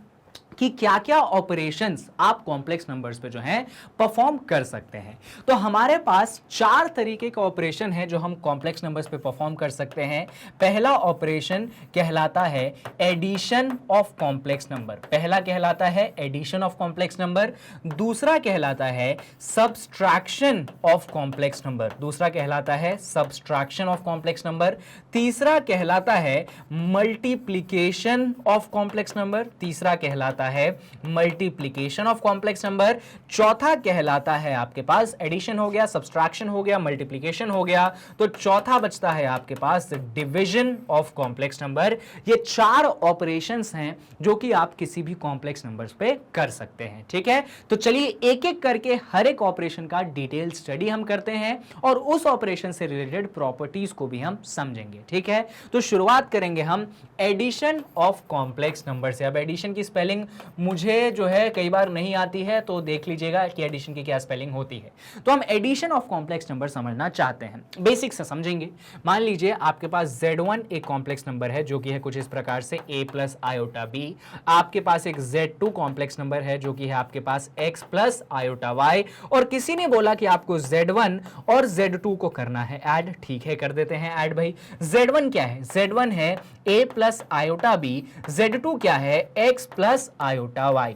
कि क्या क्या ऑपरेशंस आप कॉम्प्लेक्स नंबर्स पे जो हैं परफॉर्म कर सकते हैं। तो हमारे पास चार तरीके का ऑपरेशन है जो हम कॉम्प्लेक्स नंबर्स पे परफॉर्म कर सकते हैं। पहला ऑपरेशन कहलाता है एडिशन ऑफ कॉम्प्लेक्स नंबर, पहला कहलाता है एडिशन ऑफ कॉम्प्लेक्स नंबर। दूसरा कहलाता है सब्सट्रैक्शन ऑफ कॉम्प्लेक्स नंबर, दूसरा कहलाता है सब्सट्रैक्शन ऑफ कॉम्प्लेक्स नंबर। तीसरा कहलाता है मल्टीप्लिकेशन ऑफ कॉम्प्लेक्स नंबर, तीसरा कहलाता है मल्टीप्लिकेशन ऑफ कॉम्प्लेक्स नंबर। चौथा कहलाता है आपके पास एडिशन हो गया, सब्सट्रैक्शन हो गया, मल्टीप्लिकेशन हो गया, तो चौथा बचता है आपके पास डिवीजन ऑफ कॉम्प्लेक्स नंबर। ये चार ऑपरेशंस हैं जो कि आप किसी भी कॉम्प्लेक्स नंबर्स पे कर सकते हैं। ठीक है, तो चलिए एक एक करके हर एक ऑपरेशन का डिटेल स्टडी हम करते हैं और उस ऑपरेशन से रिलेटेड प्रॉपर्टीज को भी हम समझेंगे। ठीक है, तो शुरुआत करेंगे हम एडिशन ऑफ कॉम्प्लेक्स नंबर से। अब एडिशन की स्पेलिंग मुझे जो है कई बार नहीं आती है, तो देख लीजिएगा कि एडिशन की क्या स्पेलिंग होती है। तो हम एडिशन ऑफ कॉम्प्लेक्स नंबर समझना चाहते हैं, बेसिक से समझेंगे। मान लीजिए आपके पास Z1 एक कॉम्प्लेक्स नंबर है जो कि है कुछ इस प्रकार से a प्लस आयोटा b। आपके पास एक Z2 कॉम्प्लेक्स नंबर है जो कि है आपके पास x प्लस आयोटा y। और किसी ने बोला कि आपको Z1 और Z2 को करना है ऐड। ठीक है, कर देते हैं ऐड भाई। Z1 क्या है? Z1 है a plus iota b, Z2 क्या है? x plus iota y।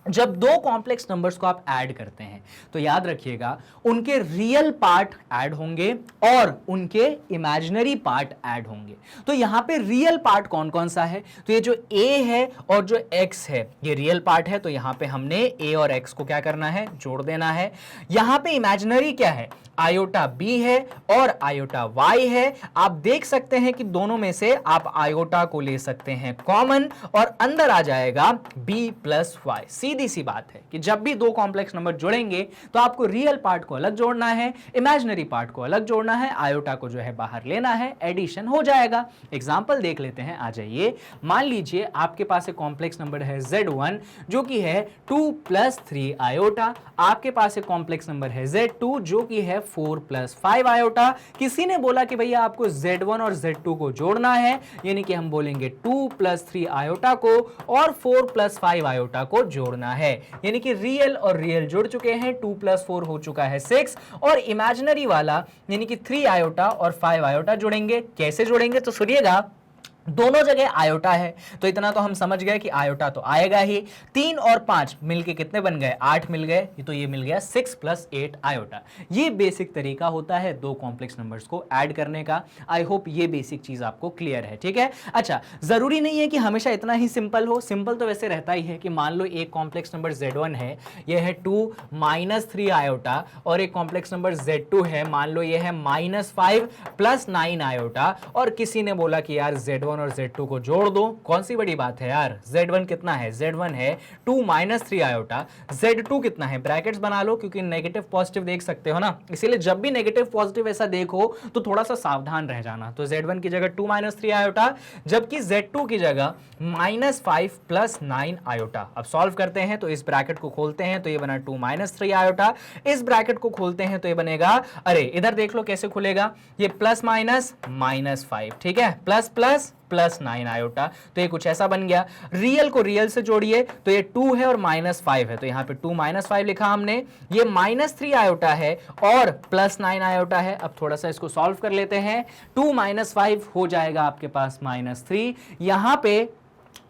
जब दो कॉम्प्लेक्स नंबर्स को आप ऐड करते हैं तो याद रखिएगा उनके रियल पार्ट ऐड होंगे और उनके इमेजिनरी पार्ट ऐड होंगे। तो यहां पे रियल पार्ट कौन कौन सा है? तो ये जो a है और जो x है ये रियल पार्ट है, तो यहां पे हमने a और x को क्या करना है? जोड़ देना है। यहां पे इमेजिनरी क्या है? आयोटा b है और आयोटा y है। आप देख सकते हैं कि दोनों में से आप आयोटा को ले सकते हैं कॉमन और अंदर आ जाएगा b प्लस y। सीधी सी बात है कि जब भी दो कॉम्प्लेक्स नंबर जुड़ेंगे तो आपको रियल पार्ट को अलग जोड़ना है, इमेजिनरी पार्ट को अलग जोड़ना है, आयोटा को जो है बाहर लेना है, एडिशन हो जाएगा। एग्जांपल देख लेते हैं, आ जाइए। मान लीजिए आपके पास एक कॉम्प्लेक्स नंबर है Z1 जो कि है 2 प्लस 3 आयोटा। आपके पास एक कॉम्प्लेक्स नंबर है Z2 जो कि है 4 प्लस 5 आयोटा। किसी ने बोला कि भैया आपको Z1 और Z2 को जोड़ना है, यानी कि हम बोलेंगे 2 प्लस 3 आयोटा को और 4 प्लस 5 आयोटा को जोड़ना है, यानी कि रियल और रियल जुड़ चुके हैं। 2 प्लस 4 हो चुका है 6 और इमेजिनरी वाला यानी कि 3 आयोटा और 5 आयोटा जुड़ेंगे। कैसे जुड़ेंगे तो सुनिएगा, दोनों जगह आयोटा है तो इतना तो हम समझ गए कि आयोटा तो आएगा ही। 3 और 5 मिलके कितने बन गए? 8 मिल गए, तो ये मिल गया 6 प्लस 8 आयोटा। ये बेसिक तरीका होता है दो कॉम्प्लेक्स नंबर्स को ऐड करने का। आई होप ये बेसिक चीज आपको क्लियर है। ठीक है, अच्छा जरूरी नहीं है कि हमेशा इतना ही सिंपल हो। सिंपल तो वैसे रहता ही है कि मान लो एक कॉम्प्लेक्स नंबर Z1 है, ये है 2 माइनस 3 आयोटा, और एक कॉम्प्लेक्स नंबर Z2 है, मान लो ये है माइनस 5 प्लस 9 आयोटा। और किसी ने बोला कि यार Z1 और Z2 को जोड़ दो। कौन सी बड़ी बात है यार? Z1 कितना है? Z1 है 2 माइनस 3 आयोटा। Z2 कितना है? ब्रैकेट्स बना लो क्योंकि नेगेटिव पॉजिटिव देख सकते हो ना, इसीलिए जब भी नेगेटिव पॉजिटिव ऐसा देखो तो थोड़ा सा सावधान रह जाना। तो Z1 की जगह 2 माइनस 3 आयोटा, जबकि Z2 की जगह माइनस 5 प्लस 9 आयोटा। अब सॉल्व करते हैं तो इस ब्रैकेट को खोलते हैं तो ये बना 2 माइनस 3 आयोटा, इस ब्रैकेट को खोलते हैं तो ये बनेगा, अरे इधर देख लो कैसे खुलेगा, ये प्लस माइनस माइनस 5। ठीक है, प्लस प्लस प्लस 9 आयोटा, तो ये कुछ ऐसा बन गया। रियल को रियल से जोड़िए तो ये 2 है और माइनस 5 है, तो यहाँ पे 2 माइनस 5 लिखा हमने। ये माइनस 3 आयोटा है और प्लस 9 आयोटा है। अब थोड़ा सा इसको सॉल्व कर लेते हैं। 2 माइनस 5 हो जाएगा आपके पास माइनस 3। यहाँ पे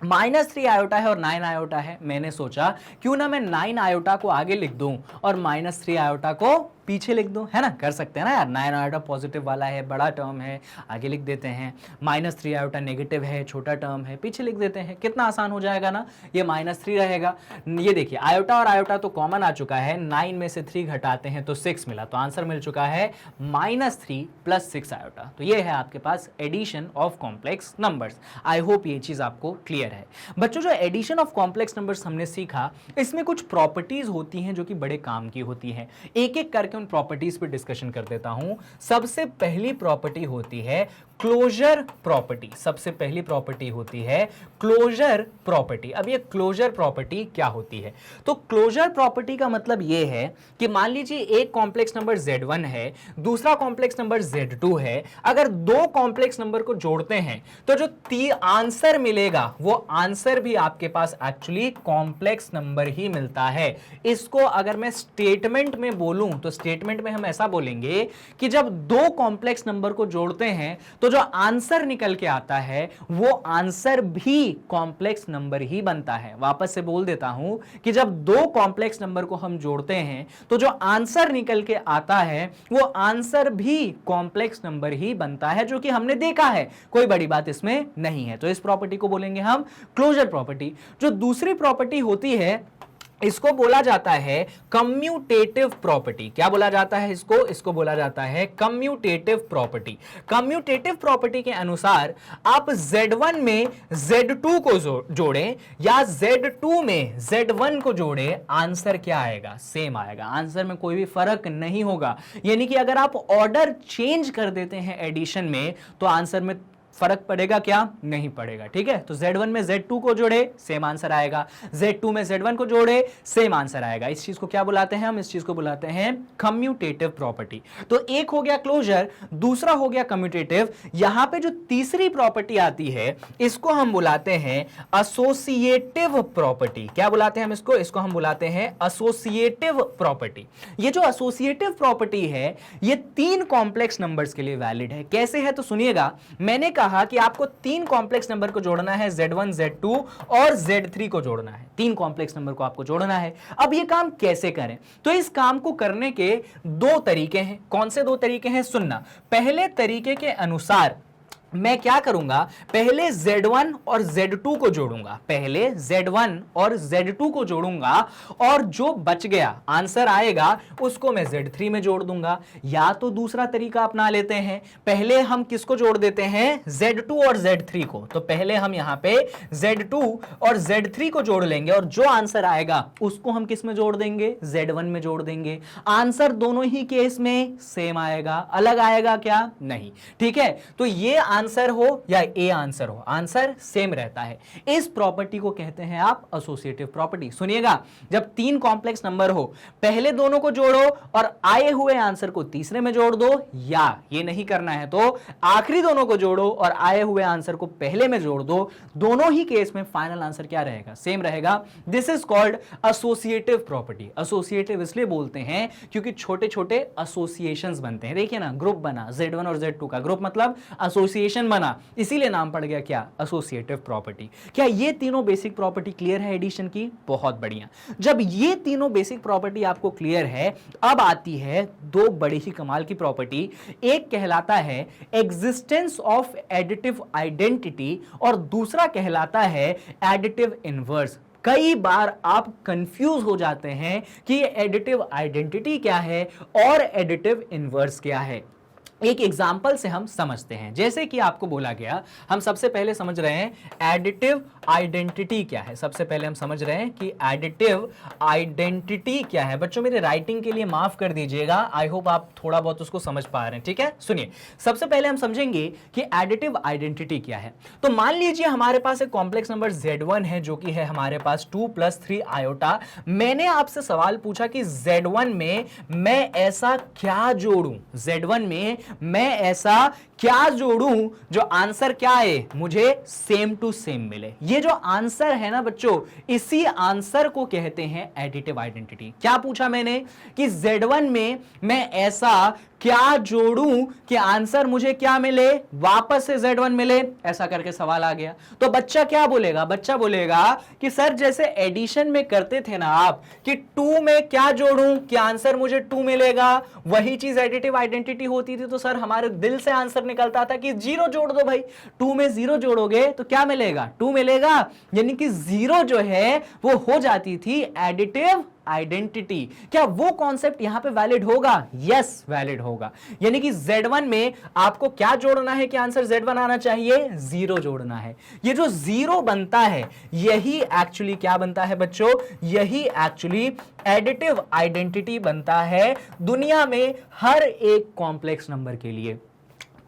माइनस 3 आयोटा है और 9 आयोटा है। मैंने सोचा क्यों ना मैं 9 आयोटा को आगे लिख दूं और माइनस 3 आयोटा को पीछे लिख दो, है ना, कर सकते हैं ना यार। 9 आयोटा पॉजिटिव वाला है, बड़ा टर्म है, आगे लिख देते हैं। -3 आयोटा नेगेटिव है, छोटा टर्म है, पीछे लिख देते हैं। कितना आसान हो जाएगा ना, ये -3 रहेगा। ये देखिए आयोटा और आयोटा तो कॉमन आ चुका है, 9 में से 3 घटाते हैं तो 6 मिला, तो आंसर मिल चुका है -3 + 6 आयोटा। तो ये है आपके पास addition of complex numbers. I hope ये चीज आपको क्लियर है। बच्चों जो एडिशन ऑफ कॉम्प्लेक्स नंबर्स हमने सीखा, इसमें कुछ प्रॉपर्टीज होती हैं जो कि बड़े काम की होती हैं। एक एक करके उन प्रॉपर्टीज पे डिस्कशन कर देता हूं। सबसे पहली प्रॉपर्टी होती है क्लोजर प्रॉपर्टी। सबसे पहली प्रॉपर्टी होती है क्लोजर प्रॉपर्टी। अब ये क्लोजर प्रॉपर्टी क्या होती है? तो क्लोजर प्रॉपर्टी का मतलब ये है कि मान लीजिए एक कॉम्प्लेक्स नंबर Z1 है, दूसरा कॉम्प्लेक्स नंबर Z2 है। अगर दो कॉम्प्लेक्स नंबर को जोड़ते हैं तो जो आंसर मिलेगा वो आंसर भी आपके पास एक्चुअली कॉम्प्लेक्स नंबर ही मिलता है। इसको अगर मैं स्टेटमेंट में बोलूं तो स्टेटमेंट में हम ऐसा बोलेंगे कि जब दो कॉम्प्लेक्स नंबर को जोड़ते हैं तो जो आंसर निकल के आता है वो आंसर भी कॉम्प्लेक्स नंबर ही बनता है। वापस से बोल देता हूं कि जब दो कॉम्प्लेक्स नंबर को हम जोड़ते हैं तो जो आंसर निकल के आता है वो आंसर भी कॉम्प्लेक्स नंबर ही बनता है, जो कि हमने देखा है, कोई बड़ी बात इसमें नहीं है। तो इस प्रॉपर्टी को बोलेंगे हम क्लोजर प्रॉपर्टी। जो दूसरी प्रॉपर्टी होती है इसको बोला जाता है कम्यूटेटिव प्रॉपर्टी। क्या बोला जाता है इसको बोला जाता है कम्यूटेटिव प्रॉपर्टी। कम्यूटेटिव प्रॉपर्टी के अनुसार आप Z1 में Z2 को जोड़ें या Z2 में Z1 को जोड़ें, आंसर क्या आएगा? सेम आएगा। आंसर में कोई भी फर्क नहीं होगा। यानी कि अगर आप ऑर्डर चेंज कर देते हैं एडिशन में तो आंसर में फर्क पड़ेगा क्या? नहीं पड़ेगा। ठीक है, तो Z1 में Z2 को जोड़े सेम आंसर आएगा, Z2 में Z1 को जोड़े सेम आंसर आएगा। इस चीज को क्या बुलाते हैं हम? इस चीज को बुलाते हैं कम्यूटेटिव प्रॉपर्टी। तो एक हो गया क्लोजर, दूसरा हो गया कम्यूटेटिव। यहां पे जो तीसरी प्रॉपर्टी आती है इसको हम बुलाते हैं एसोसिएटिव प्रॉपर्टी। क्या बुलाते हैं हम इसको हम बुलाते हैं एसोसिएटिव प्रॉपर्टी। ये जो एसोसिएटिव प्रॉपर्टी है ये 3 कॉम्प्लेक्स नंबर्स के लिए वैलिड है। कैसे है तो सुनिएगा। मैंने कहा कि आपको 3 कॉम्प्लेक्स नंबर को जोड़ना है, Z1, Z2 और Z3 को जोड़ना है। 3 कॉम्प्लेक्स नंबर को आपको जोड़ना है। अब ये काम कैसे करें? तो इस काम को करने के 2 तरीके हैं। कौन से 2 तरीके हैं? सुनना। पहले तरीके के अनुसार मैं क्या करूंगा, पहले Z1 और Z2 को जोड़ूंगा, पहले Z1 और Z2 को जोड़ूंगा और जो बच गया आंसर आएगा उसको मैं Z3 में जोड़ दूंगा। या तो दूसरा तरीका अपना लेते हैं, पहले हम किसको जोड़ देते हैं? Z2 और Z3 को। तो पहले हम यहां पे Z2 और Z3 को जोड़ लेंगे और जो आंसर आएगा उसको हम किस में जोड़ देंगे? Z1 में जोड़ देंगे। आंसर दोनों ही केस में सेम आएगा, अलग आएगा क्या? नहीं। ठीक है, तो ये आंसर हो या ए आंसर हो, आंसर सेम रहता है। इस प्रॉपर्टी को कहते हैं आप एसोसिएटिव प्रॉपर्टी। सुनिएगा, जब 3 कॉम्प्लेक्स नंबर हो, पहले दोनों को जोड़ो और आए हुए आंसर को तीसरे में जोड़ दो, या ये नहीं करना है तो आखिरी दोनों को जोड़ो और आए हुए आंसर को पहले में जोड़ दो। दोनों ही केस में फाइनल आंसर क्या रहेगा? सेम रहेगा। This is called associative property. Associative इसलिए बोलते हैं क्योंकि छोटे छोटे एसोसिएशंस बनते हैं। देखिए ना, ग्रुप बना Z1 और Z2 का, ग्रुप मतलब एसोसिएशन बना, इसीलिए नाम पड़ गया क्या? Associative property. क्या ये तीनों बेसिक प्रॉपर्टी क्लियर है एडिशन की? बहुत बढ़िया। जब ये तीनों बेसिक प्रॉपर्टी आपको क्लियर है, अब आती है 2 बड़ी ही कमाल की प्रॉपर्टी। एक कहलाता है एग्जिस्टेंस ऑफ एडिटिव आइडेंटिटी और दूसरा कहलाता है एडिटिव इनवर्स। कई बार आप कंफ्यूज हो जाते हैं कि ये एडिटिव आइडेंटिटी क्या है और एडिटिव इनवर्स क्या है। एक एग्जाम्पल से हम समझते हैं। जैसे कि आपको बोला गया, हम सबसे पहले समझ रहे हैं एडिटिव आइडेंटिटी क्या है। सबसे पहले हम समझ रहे हैं कि एडिटिव आइडेंटिटी क्या है। बच्चों मेरे राइटिंग के लिए माफ कर दीजिएगा, आई होप आप थोड़ा बहुत उसको समझ पा रहे हैं। ठीक है, सुनिए, सबसे पहले हम समझेंगे कि एडिटिव आइडेंटिटी क्या है। तो मान लीजिए हमारे पास एक कॉम्प्लेक्स नंबर Z1 है जो कि है हमारे पास 2 + 3 आयोटा। मैंने आपसे सवाल पूछा कि Z1 में मैं ऐसा क्या जोड़ूं, Z1 में मैं ऐसा क्या जोड़ूं जो आंसर क्या है, मुझे सेम टू सेम मिले। ये जो आंसर है ना बच्चों, इसी आंसर को कहते हैं एडिटिव आइडेंटिटी। क्या पूछा मैंने कि Z1 में मैं ऐसा क्या जोड़ूं कि आंसर मुझे क्या मिले, वापस से Z1 मिले, ऐसा करके सवाल आ गया। तो बच्चा क्या बोलेगा, बच्चा बोलेगा कि सर जैसे एडिशन में करते थे ना आप कि 2 में क्या जोड़ूं कि आंसर मुझे 2 मिलेगा, वही चीज एडिटिव आइडेंटिटी होती थी। तो सर हमारे दिल से आंसर निकलता था कि 0 जोड़ दो भाई, 2 में 0 जोड़ोगे तो क्या मिलेगा, 2 मिलेगा। यानी कि 0 जो है वो हो जाती थी एडिटिव आइडेंटिटी। क्या वो कॉन्सेप्ट यहां पे वैलिड होगा? यस, वैलिड होगा। यानी कि Z1 में आपको क्या जोड़ना है कि आंसर Z1 आना चाहिए, 0 जोड़ना है। ये जो 0 बनता है यही एक्चुअली क्या बनता है बच्चों, यही एक्चुअली एडिटिव आइडेंटिटी बनता है दुनिया में हर एक कॉम्प्लेक्स नंबर के लिए।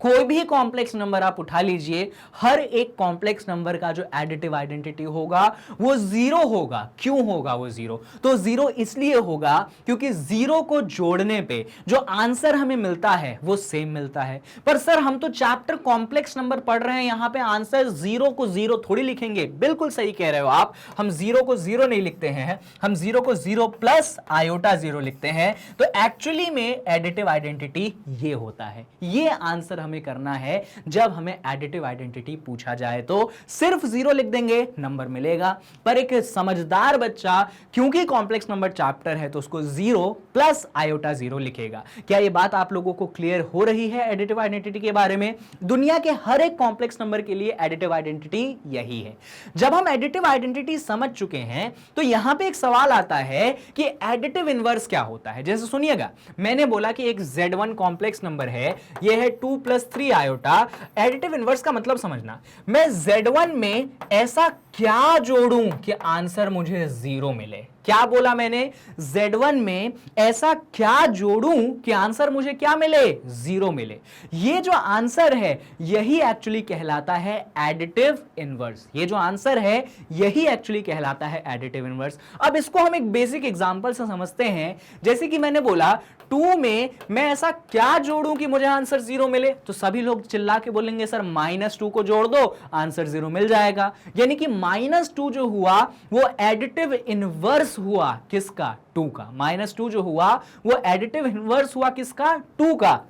कोई भी कॉम्प्लेक्स नंबर आप उठा लीजिए, हर एक कॉम्प्लेक्स नंबर का जो एडिटिव आइडेंटिटी होगा वो 0 होगा। क्यों होगा वो 0? तो 0 इसलिए होगा क्योंकि 0 को जोड़ने पे जो आंसर हमें मिलता है वो सेम मिलता है। पर सर हम तो चैप्टर कॉम्प्लेक्स नंबर पढ़ रहे हैं, यहां पे आंसर 0 को 0 थोड़ी लिखेंगे। बिल्कुल सही कह रहे हो आप, हम 0 को 0 नहीं लिखते हैं, हम 0 को 0 प्लस आयोटा 0 लिखते हैं। तो एक्चुअली में एडिटिव आइडेंटिटी ये होता है। ये आंसर हमें करना है जब हमें एडिटिव आइडेंटिटी पूछा जाए तो सिर्फ 0 लिख देंगे, नंबर मिलेगा। पर एक समझदार बच्चा क्योंकि कॉम्प्लेक्स नंबर चैप्टर है तो उसको 0 प्लस आयोटा 0 लिखेगा। क्या ये बात आप लोगों को क्लियर हो रही है एडिटिव आइडेंटिटी के बारे में? दुनिया के हर एक कॉम्प्लेक्स नंबर के लिए एडिटिव आइडेंटिटी यही है। जब हम एडिटिव आइडेंटिटी समझ चुके हैं तो यहां पे एक सवाल आता है कि एडिटिव इनवर्स क्या होता है। जैसे सुनिएगा, मैंने बोला कि एक Z1 कॉम्प्लेक्स नंबर है, यह है 2 + 3 आयोटा। एडिटिव इनवर्स का मतलब समझना, मैं Z1 में ऐसा क्या जोड़ूं कि आंसर मुझे 0 मिले। क्या बोला मैंने? Z1 में ऐसा क्या जोड़ूं कि आंसर मुझे क्या मिले, 0 मिले। ये जो आंसर है यही एक्चुअली कहलाता है एडिटिव इनवर्स। ये जो आंसर है यही एक्चुअली कहलाता है एडिटिव इनवर्स। अब इसको हम एक बेसिक एग्जांपल से समझते हैं। जैसे कि मैंने बोला 2 में मैं ऐसा क्या जोड़ूं कि मुझे आंसर 0 मिले, तो सभी लोग चिल्ला के बोलेंगे सर -2 को जोड़ दो, आंसर 0 मिल जाएगा। यानी कि -2 जो हुआ वो एडिटिव इनवर्स हुआ किसका, 2 का। -2 जो हुआ वो एडिटिव इनवर्स हुआ किसका, 2 का।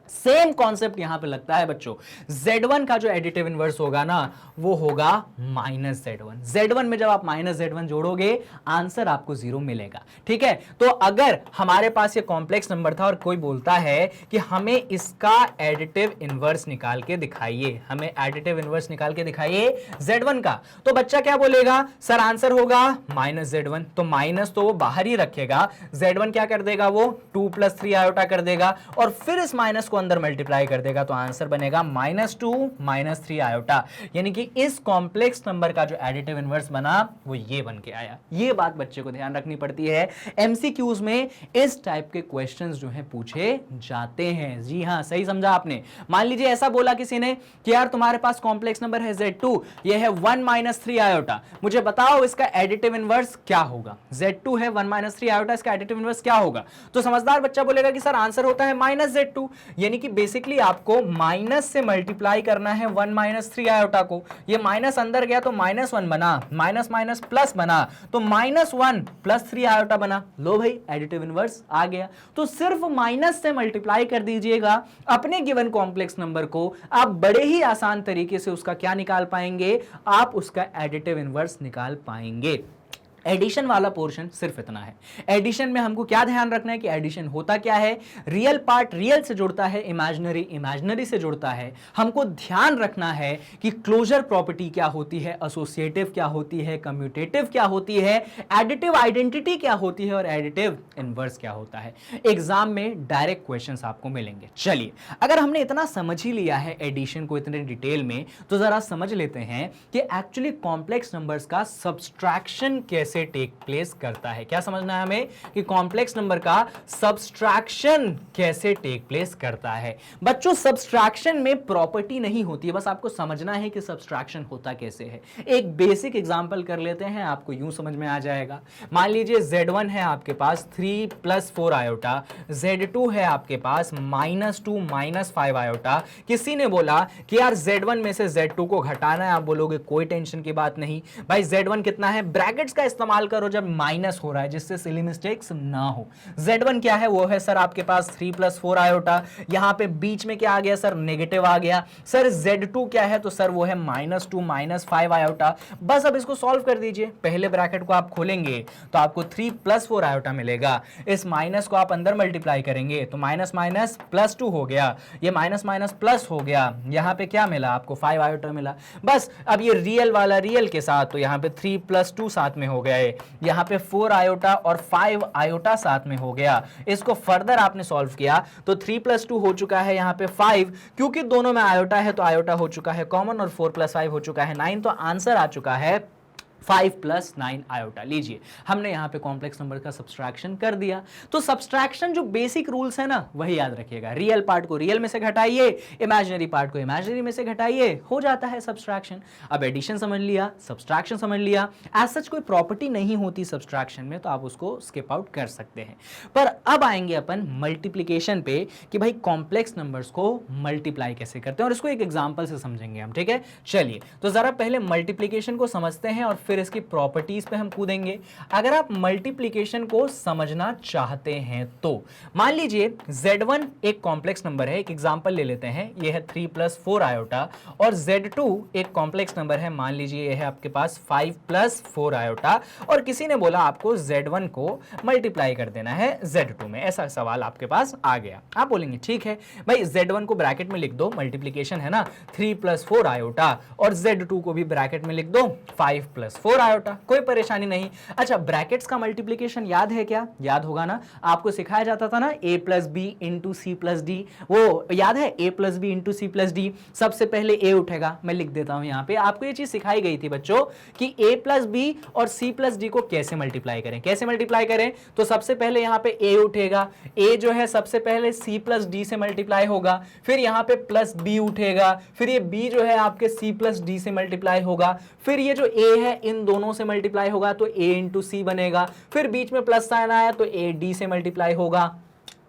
सेम कॉन्सेप्ट यहां पे लगता है बच्चों। Z1 का जो एडिटिव इनवर्स होगा ना वो होगा -Z1। Z1 में जब आप -Z1 जोड़ोगे आंसर आपको 0 मिलेगा। ठीक है, तो अगर हमारे पास ये कॉम्प्लेक्स नंबर था और कोई बोलता है कि हमें इसका एडिटिव इनवर्स निकाल के दिखाइए, हमें एडिटिव इनवर्स निकाल के दिखाइए Z1 का, तो बच्चा क्या बोलेगा, सर आंसर होगा -Z1। तो माइनस तो वो बाहर ही रखेगा, Z1 क्या कर देगा, वो 2 + 3 आयोटा कर देगा और फिर इस माइनस को अंदर मल्टीप्लाई कर देगा, तो आंसर बनेगा -2 - 3 आयोटा। यानी कि इस कॉम्प्लेक्स नंबर का जो एडिटिव इनवर्स बना वो ये बन के आया। ये बात बच्चे को ध्यान रखनी पड़ती है। एमसीक्यूज में इस टाइप के क्वेश्चंस जो हैं पूछे जाते हैं। जी हां, सही समझा आपने। मान लीजिए ऐसा बोला किसी ने कि यार तुम्हारे पास कॉम्प्लेक्स नंबर है Z2, ये है 1 - 3 आयोटा, मुझे बताओ इसका एडिटिव इनवर्स क्या होगा। Z2 है 1 - 3 आयोटा, इसका एडिटिव इनवर्स क्या होगा? तो समझदार बच्चा बोलेगा कि सर आंसर होता है -Z2। यानी कि बेसिकली आपको माइनस से मल्टीप्लाई करना है 1 - 3 आयोटा को। ये माइनस अंदर गया तो -1 बना, माइनस माइनस प्लस बना तो -1 + 3 आयोटा बना। लो भाई, एडिटिव इनवर्स आ गया। तो सिर्फ माइनस से मल्टीप्लाई कर दीजिएगा अपने गिवन कॉम्प्लेक्स नंबर को, आप बड़े ही आसान तरीके से उसका क्या निकाल पाएंगे, आप उसका एडिटिव इनवर्स निकाल पाएंगे। एडिशन वाला पोर्शन सिर्फ इतना है। एडिशन में हमको क्या ध्यान रखना है कि एडिशन होता क्या है, रियल पार्ट रियल से जुड़ता है, इमेजिनरी इमेजिनरी से जुड़ता है। हमको ध्यान रखना है कि क्लोजर प्रॉपर्टी क्या होती है, एसोसिएटिव क्या होती है, कम्यूटेटिव क्या होती है, एडिटिव आइडेंटिटी क्या होती है और एडिटिव इनवर्स क्या होता है। एग्जाम में डायरेक्ट क्वेश्चंस आपको मिलेंगे। चलिए, अगर हमने इतना समझ ही लिया है एडिशन को इतने डिटेल में, तो जरा समझ लेते हैं कि एक्चुअली कॉम्प्लेक्स नंबर्स का सब्सट्रैक्शन कैसे टेक प्लेस करता है। क्या समझना है हमें कि कॉम्प्लेक्स नंबर का सब्सट्रैक्शन कैसे टेक प्लेस करता है। बच्चों, सब्सट्रैक्शन में प्रॉपर्टी नहीं होती है, बस आपको समझना है कि सब्सट्रैक्शन होता कैसे है। एक बेसिक एग्जांपल कर लेते हैं, आपको यूं समझ में आ जाएगा। मान लीजिए Z1 है आपके पास 3 + 4 आयोटा, Z2 है आपके पास -2 - 5 आयोटा। किसी ने बोला कि यार Z1 में से Z2 को घटाना है, आप बोलोगे कोई टेंशन की बात नहीं भाई, Z1 कितना है, ब्रैकेट्स का इस्तेमाल इस्तेमाल करो जब माइनस हो रहा है, जिससे सिली मिस्टेक्स ना हो। Z1 क्या है, वो है सर आपके पास 3 + 4 आयोटा। यहां पे बीच में क्या आ गया सर, नेगेटिव आ गया। सर Z2 क्या है, तो सर वो है -2 -5 आयोटा। बस अब इसको सॉल्व कर दीजिए। पहले ब्रैकेट को आप खोलेंगे तो आपको 3 + 4 आयोटा मिलेगा। इस माइनस को आप अंदर मल्टीप्लाई करेंगे तो माइनस माइनस +2 हो गया, ये माइनस माइनस प्लस हो गया। यहां पे क्या मिला आपको, 5 आयोटा मिला। बस अब ये रियल वाला रियल के साथ, तो यहां पे 3 + 2 साथ में हो गया है, यहां पे 4 आयोटा और 5 आयोटा साथ में हो गया। इसको फर्दर आपने सॉल्व किया तो 3 + 2 हो चुका है, यहां पे 5, क्योंकि दोनों में आयोटा है तो आयोटा हो चुका है कॉमन, और 4 + 5 हो चुका है 9। तो आंसर आ चुका है 5 + 9 आयोटा। लीजिए, हमने यहां पे कॉम्प्लेक्स नंबर का सब्सट्रैक्शन कर दिया। तो सब्सट्रैक्शन जो बेसिक रूल्स है ना, वही याद रखिएगा। रियल पार्ट को रियल में से घटाइए, इमेजिनरी पार्ट को इमेजिनरी में से घटाइए, हो जाता है सब्सट्रैक्शन। अब एडिशन समझ लिया, सब्सट्रैक्शन समझ लिया। एज सच कोई प्रॉपर्टी नहीं होती सब्सट्रैक्शन में, तो आप उसको स्किप आउट कर सकते हैं। पर अब आएंगे अपन मल्टीप्लीकेशन पे कि भाई कॉम्प्लेक्स नंबर्स को मल्टीप्लाई कैसे करते हैं, और इसको एक एग्जांपल से समझेंगे हम। ठीक है, चलिए तो जरा पहले मल्टीप्लीकेशन को समझते हैं और फिर इसकी प्रॉपर्टीज पे हम कूदेंगे। अगर आप मल्टीप्लिकेशन को समझना चाहते हैं तो मान लीजिए Z1 एक कॉम्प्लेक्स नंबर है, एक एग्जांपल ले लेते हैं, ये है 3 + 4 आयोटा, और Z2 एक कॉम्प्लेक्स नंबर है, मान लीजिए ये है आपके पास 5 + 4 आयोटा, और किसी ने बोला आपको Z1 को मल्टीप्लाई कर देना है Z2 में। ऐसा सवाल आपके पास आ गया। आप बोलेंगे ठीक है भाई, Z1 को ब्रैकेट में लिख दो, मल्टीप्लिकेशन है ना, 3 + 4 आयोटा, और Z2 को भी ब्रैकेट में लिख दो, 5 + 4 आयोटा, कोई परेशानी नहीं। अच्छा, ब्रैकेट्स का मल्टीप्लिकेशन याद है क्या? याद होगा ना, आपको सिखाया जाता था ना a + b × c + d, वो याद है, a + b × c + d। सबसे पहले a उठेगा, मैं लिख देता हूं यहां पे, आपको ये चीज सिखाई गई थी बच्चों कि a + b और c + d को कैसे मल्टीप्लाई करें। कैसे मल्टीप्लाई करें, तो सबसे पहले यहां पे a उठेगा, a जो है सबसे पहले c + d से मल्टीप्लाई होगा, फिर यहां पे +b उठेगा, फिर ये b जो है आपके c + d से मल्टीप्लाई होगा, फिर ये जो a है इन दोनों से मल्टीप्लाई होगा तो a × c बनेगा, फिर बीच में प्लस साइन आया तो a d से मल्टीप्लाई होगा।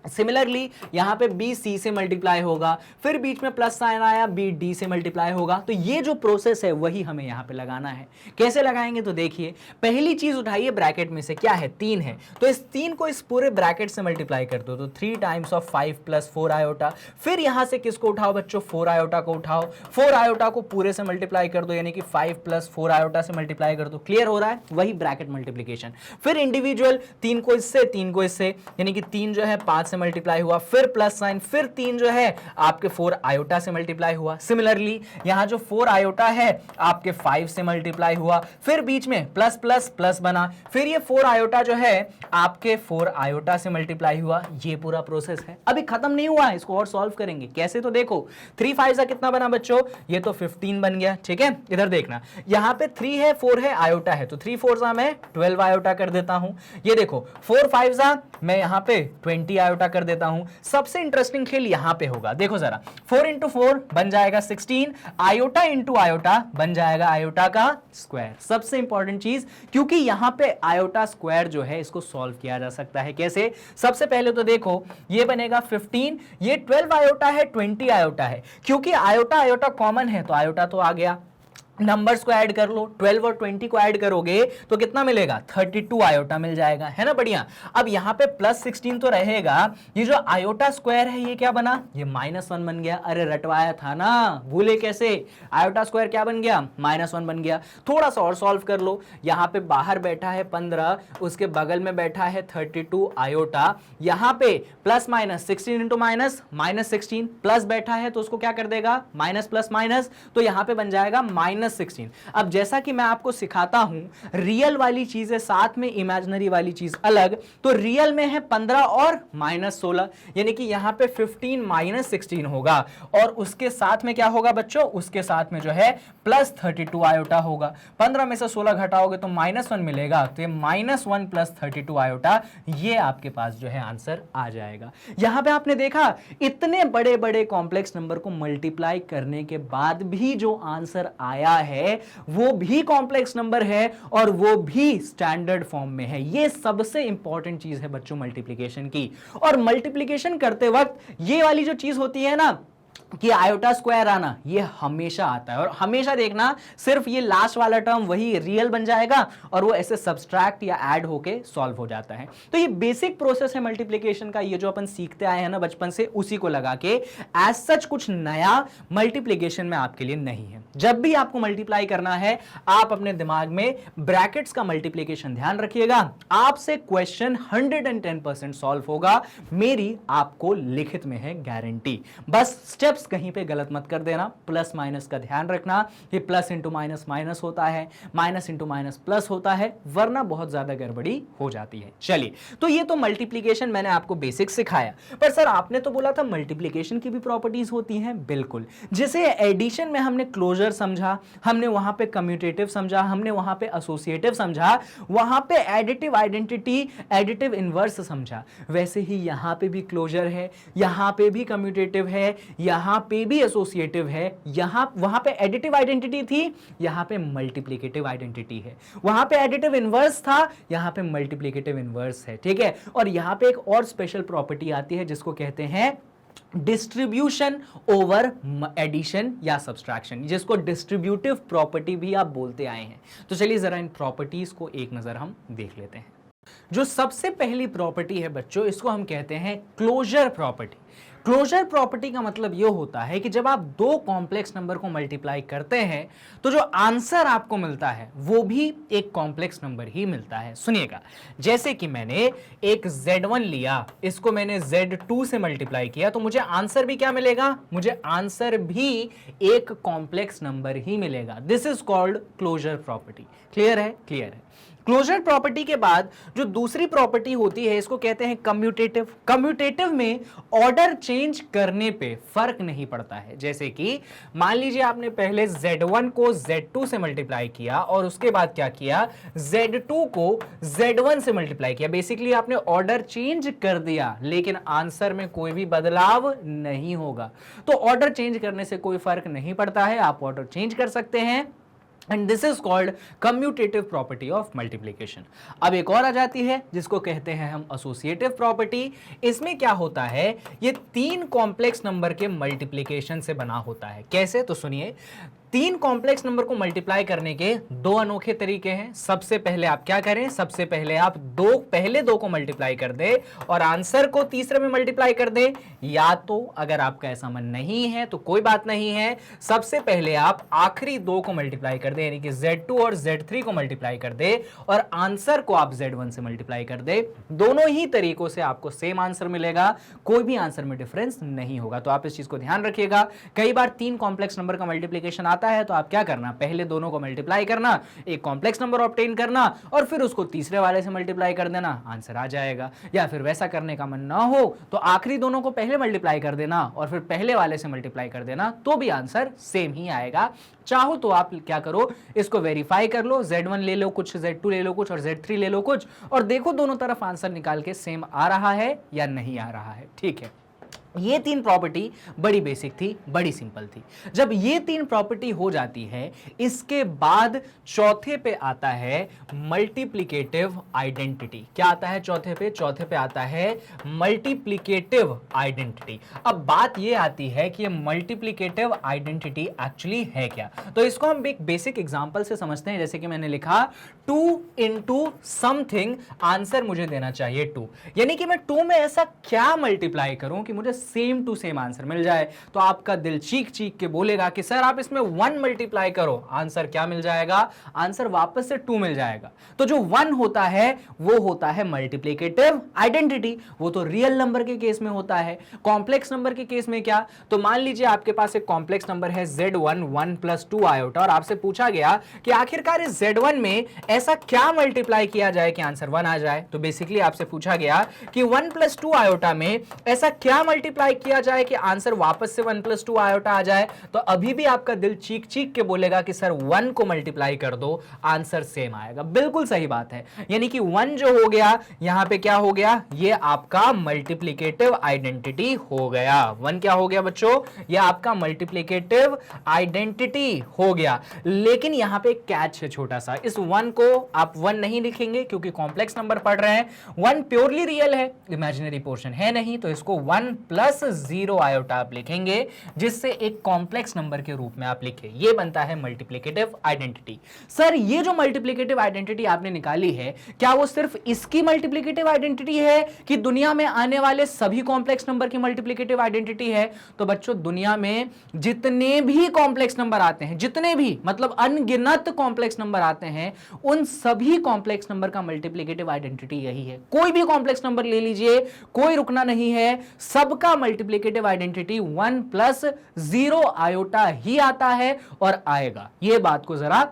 सिमिलरली यहां पे b c से मल्टीप्लाई होगा, फिर बीच में प्लस साइन आया, b d से मल्टीप्लाई होगा। तो ये जो प्रोसेस है वही हमें यहां पे लगाना है। कैसे लगाएंगे, तो देखिए, पहली चीज उठाइए ब्रैकेट में से, क्या है, 3 है, तो इस 3 को इस पूरे ब्रैकेट से मल्टीप्लाई कर दो, तो 3 × 5 + 4 आयोटा। फिर यहां से किसको उठाओ बच्चों, 4 आयोटा को उठाओ, 4 आयोटा को पूरे से मल्टीप्लाई कर दो, यानी कि 5 + 4 आयोटा से मल्टीप्लाई कर दो। क्लियर हो रहा है, वही ब्रैकेट मल्टीप्लिकेशन। फिर इंडिविजुअल 3 को इससे, 3 को इससे, यानी कि 3 जो है 5 से मल्टीप्लाई हुआ, फिर प्लस साइन, फिर 3 जो है आपके 4 आयोटा से मल्टीप्लाई हुआ। सिमिलरली यहां जो 4 आयोटा है आपके 5 से मल्टीप्लाई हुआ, फिर बीच में प्लस प्लस प्लस बना, फिर ये 4 आयोटा जो है आपके 4 आयोटा से मल्टीप्लाई हुआ। ये पूरा प्रोसेस है, अभी खत्म नहीं हुआ, इसको और सॉल्व करेंगे। कैसे, तो देखो 3 × 5 कितना बना बच्चों, ये तो 15 बन गया। ठीक है, इधर देखना, यहां पे 3 है, 4 है, आयोटा है, तो 3 × 4 मैं 12 आयोटा कर देता हूं। ये देखो 4 × 5 मैं यहां पे 20 आयोटा कर देता हूं। सबसे इंटरेस्टिंग खेल यहां पे होगा, देखो जरा, 4 × 4 बन जाएगा 16, आयोटा × आयोटा बन जाएगा आयोटा का स्क्वायर। सबसे इंपॉर्टेंट चीज, क्योंकि यहां पे आयोटा स्क्वायर जो है इसको सॉल्व किया जा सकता है। कैसे, सबसे पहले तो देखो ये बनेगा 15, ये 12 आयोटा है, 20 आयोटा है, क्योंकि आयोटा आयोटा कॉमन है तो आयोटा तो आ गया। नंबर्स को ऐड कर लो, 12 और 20 को ऐड करोगे तो कितना मिलेगा, 32 आयोटा मिल जाएगा, है ना, बढ़िया। अब यहाँ पे +16 तो रहेगा, ये जो आयोटा स्क्वायर है ये क्या बना, ये -1 बन गया। अरे रटवाया था ना, भूले कैसे, आयोटा स्क्वायर क्या बन गया, -1 बन गया। थोड़ा सा और सॉल्व कर लो, यहाँ पे बाहर बैठा है 15, उसके बगल में बैठा है 32 आयोटा, यहाँ पे प्लस माइनस 16 × -16, प्लस बैठा है तो उसको क्या कर देगा, माइनस प्लस माइनस, तो यहाँ पे बन जाएगा -16। अब जैसा कि मैं आपको सिखाता हूं, रियल वाली चीज है साथ में इमेजिनरी वाली चीज अलग, तो रियल में है 15 और -16, यानी कि यहां पे 15 - 16 होगा, और उसके साथ में क्या होगा बच्चों, उसके साथ में जो है +32 आयोटा होगा। 15 में से 16 घटाओगे तो -1 मिलेगा, तो ये -1 + 32 आयोटा, ये आपके पास जो है आंसर आ जाएगा। यहां पे आपने देखा, इतने बड़े बड़े कॉम्प्लेक्स नंबर को मल्टीप्लाई करने के बाद भी जो आंसर आया है वो भी कॉम्प्लेक्स नंबर है और वो भी स्टैंडर्ड फॉर्म में है। ये सबसे इंपॉर्टेंट चीज है बच्चों मल्टीप्लिकेशन की। और मल्टीप्लिकेशन करते वक्त ये वाली जो चीज होती है ना, कि आयोटा स्क्वायर आना, ये हमेशा आता है। और हमेशा देखना सिर्फ ये लास्ट वाला टर्म वही रियल बन जाएगा और वो ऐसे सब्सट्रैक्ट या ऐड होके सॉल्व हो जाता है। तो ये बेसिक प्रोसेस है मल्टीप्लिकेशन का, ये जो अपन सीखते आए हैं ना बचपन से, उसी को लगा के एज सच कुछ नया मल्टीप्लिकेशन में आपके लिए नहीं है। जब भी आपको मल्टीप्लाई करना है आप अपने दिमाग में ब्रैकेट्स का मल्टीप्लिकेशन ध्यान रखिएगा, आपसे क्वेश्चन 110% सॉल्व होगा, मेरी आपको लिखित में है गारंटी। बस स्टेप्स कहीं पे गलत मत कर देना। प्लस माइनस का ध्यान रखना कि प्लस इंटू माइनस माइनस होता है, माइनस इंटू माइनस प्लस होता है, वरना बहुत ज्यादा गड़बड़ी हो जाती है। चलिए, तो ये तो मल्टीप्लिकेशन मैंने आपको बेसिक सिखाया, पर सर आपने तो बोला था मल्टीप्लिकेशन की भी प्रॉपर्टीज होती हैं। बिल्कुल, जैसे एडिशन में हमने क्लोजर समझा, हमने वहां पे कम्यूटेटिव समझा, हमने वहां पे एसोसिएटिव समझा, वहां पे एडिटिव आइडेंटिटी, एडिटिव इनवर्स समझा, वैसे ही यहां पे भी क्लोजर है, यहां पे भी कम्यूटेटिव है, यहां पे भी एसोसिएटिव है, यहां वहां पे एडिटिव आइडेंटिटी थी, यहां पे मल्टीप्लिकेटिव आइडेंटिटी है, वहां पे एडिटिव इनवर्स था, यहां पे मल्टीप्लिकेटिव इनवर्स है। ठीक है, और यहां पे एक और स्पेशल प्रॉपर्टी आती है जिसको कहते हैं डिस्ट्रीब्यूशन ओवर एडिशन या सब्सट्रैक्शन, जिसको डिस्ट्रीब्यूटिव प्रॉपर्टी भी आप बोलते आए हैं। तो चलिए जरा इन प्रॉपर्टीज को एक नजर हम देख लेते हैं। जो सबसे पहली प्रॉपर्टी है बच्चों, इसको हम कहते हैं क्लोजर प्रॉपर्टी। क्लोजर प्रॉपर्टी का मतलब यह होता है कि जब आप दो कॉम्प्लेक्स नंबर को मल्टीप्लाई करते हैं तो जो आंसर आपको मिलता है वो भी एक कॉम्प्लेक्स नंबर ही मिलता है। सुनिएगा, जैसे कि मैंने एक Z1 लिया, इसको मैंने Z2 से मल्टीप्लाई किया, तो मुझे आंसर भी क्या मिलेगा? मुझे आंसर भी एक कॉम्प्लेक्स नंबर ही मिलेगा। This is called closure property. Clear है? क्लियर है। क्लोजर प्रॉपर्टी के बाद जो दूसरी प्रॉपर्टी होती है इसको कहते हैं कम्यूटेटिव। कम्यूटेटिव में ऑर्डर चेंज करने पे फर्क नहीं पड़ता है। जैसे कि मान लीजिए आपने पहले Z1 को Z2 से मल्टीप्लाई किया और उसके बाद क्या किया, Z2 को Z1 से मल्टीप्लाई किया। बेसिकली आपने ऑर्डर चेंज कर दिया, लेकिन आंसर में कोई भी बदलाव नहीं होगा। तो ऑर्डर चेंज करने से कोई फर्क नहीं पड़ता है, आप ऑर्डर चेंज कर सकते हैं, and this is called commutative property of multiplication. अब एक और आ जाती है जिसको कहते हैं हम एसोसिएटिव प्रॉपर्टी। इसमें क्या होता है, ये तीन कॉम्प्लेक्स नंबर के मल्टीप्लिकेशन से बना होता है। कैसे? तो सुनिए, तीन कॉम्प्लेक्स नंबर को मल्टीप्लाई करने के दो अनोखे तरीके हैं। सबसे पहले आप क्या करें, सबसे पहले आप पहले दो को मल्टीप्लाई कर दे और आंसर को तीसरे में मल्टीप्लाई कर दे, या तो अगर आपका ऐसा मन नहीं है तो कोई बात नहीं है, सबसे पहले आप आखिरी दो को मल्टीप्लाई कर दे, यानी कि Z2 और Z3 को मल्टीप्लाई कर दे और आंसर को आप Z1 से मल्टीप्लाई कर दे। दोनों ही तरीकों से आपको सेम आंसर मिलेगा, कोई भी आंसर में डिफरेंस नहीं होगा। तो आप इस चीज को ध्यान रखिएगा। कई बार तीन कॉम्प्लेक्स नंबर का मल्टीप्लिकेशन आता है तो आप क्या करना, पहले दोनों को मल्टीप्लाई करना, एक कॉम्प्लेक्स नंबर ऑब्टेन करना और फिर उसको तीसरे वाले से मल्टीप्लाई कर देना, आंसर आ जाएगा। या फिर वैसा करने का मन ना हो तो आखिरी दोनों को पहले मल्टीप्लाई कर देना और फिर पहले वाले से मल्टीप्लाई कर देना, तो भी आंसर सेम ही आएगा। चाहो तो आप क्या करो, इसको वेरीफाई कर लो, Z1 ले लो कुछ, Z2 ले लो कुछ और Z3 ले लो कुछ, और देखो दोनों तरफ आंसर निकाल के सेम आ रहा है या नहीं आ रहा है। ठीक है, ये तीन प्रॉपर्टी बड़ी बेसिक थी, बड़ी सिंपल थी। जब ये तीन प्रॉपर्टी हो जाती है, इसके बाद चौथे पे आता है मल्टीप्लिकेटिव आइडेंटिटी। क्या आता है चौथे पे? चौथे पे आता है मल्टीप्लिकेटिव आइडेंटिटी। अब बात ये आती है कि ये मल्टीप्लिकेटिव आइडेंटिटी एक्चुअली है क्या। तो इसको हम एक बेसिक एग्जांपल से समझते हैं। जैसे कि मैंने लिखा 2 इंटू समथिंग, आंसर मुझे देना चाहिए 2, यानी कि मैं 2 में ऐसा क्या मल्टीप्लाई करूं कि मुझे सेम टू सेम आंसर मिल जाए। तो आपका दिल चीख चीख के बोलेगा कि सर आप इसमें 1 मल्टीप्लाई करो, आंसर क्या मिल जाएगा? आंसर वापस से 2 मिल जाएगा। तो जो 1 होता है वो होता है मल्टीप्लिकेटिव आइडेंटिटी, वो तो रियल नंबर के केस में होता है। कॉम्प्लेक्स नंबर के केस में क्या? तो मान लीजिए आपके पास एक कॉम्प्लेक्स नंबर है Z1 1 + 2 आयोटा और आपसे पूछा गया कि आखिरकार इस Z1 में ऐसा क्या मल्टीप्लाई किया जाए कि आंसर 1 आ जाए। तो बेसिकली आपसे पूछा गया कि 1 + 2 आयोटा में ऐसा क्या मल्टीप्लाई किया जाए कि आंसर वापस से 1 + 2 आयोटा आ जाए। तो अभी भी आपका दिल चीख चीख के बोलेगा कि सर 1 को मल्टीप्लाई कर दो, आंसर सेम आएगा। बिल्कुल सही बात है, यानी कि 1 जो हो गया यहां पे क्या हो गया, ये आपका मल्टीप्लिकेटिव आइडेंटिटी हो गया। 1 क्या हो गया बच्चों? ये आपका मल्टीप्लिकेटिव आइडेंटिटी हो गया। लेकिन यहां पे कैच है छोटा सा, इस 1 को आप 1 नहीं लिखेंगे क्योंकि कॉम्प्लेक्स नंबर पढ़ रहे हैं। 1 प्योरली रियल है, इमेजिनरी पोर्शन है नहीं, तो इसको 1 प्लस 0 आयोटा आप लिखेंगे, जिससे एक कॉम्प्लेक्स नंबर के रूप में आप लिखे, ये बनता है मल्टीप्लिकेटिव आइडेंटिटी। सर ये जो मल्टीप्लिकेटिव आइडेंटिटी आपने निकाली है, क्या वो सिर्फ इसकी मल्टीप्लिकेटिव आइडेंटिटी है कि दुनिया में आने वाले सभी कॉम्प्लेक्स नंबर की मल्टीप्लिकेटिव आइडेंटिटी है? तो बच्चों दुनिया में जितने भी कॉम्प्लेक्स नंबर आते हैं, जितने भी मतलब अनगिनत कॉम्प्लेक्स नंबर आते हैं, उन सभी कॉम्प्लेक्स नंबर का मल्टीप्लिकेटिव आइडेंटिटी यही है। कोई भी कॉम्प्लेक्स नंबर ले लीजिए, कोई रुकना नहीं है, सबका मल्टीप्लिकेटिव आइडेंटिटी 1 प्लस 0 आयोटा ही आता है और आएगा। यह बात को जरा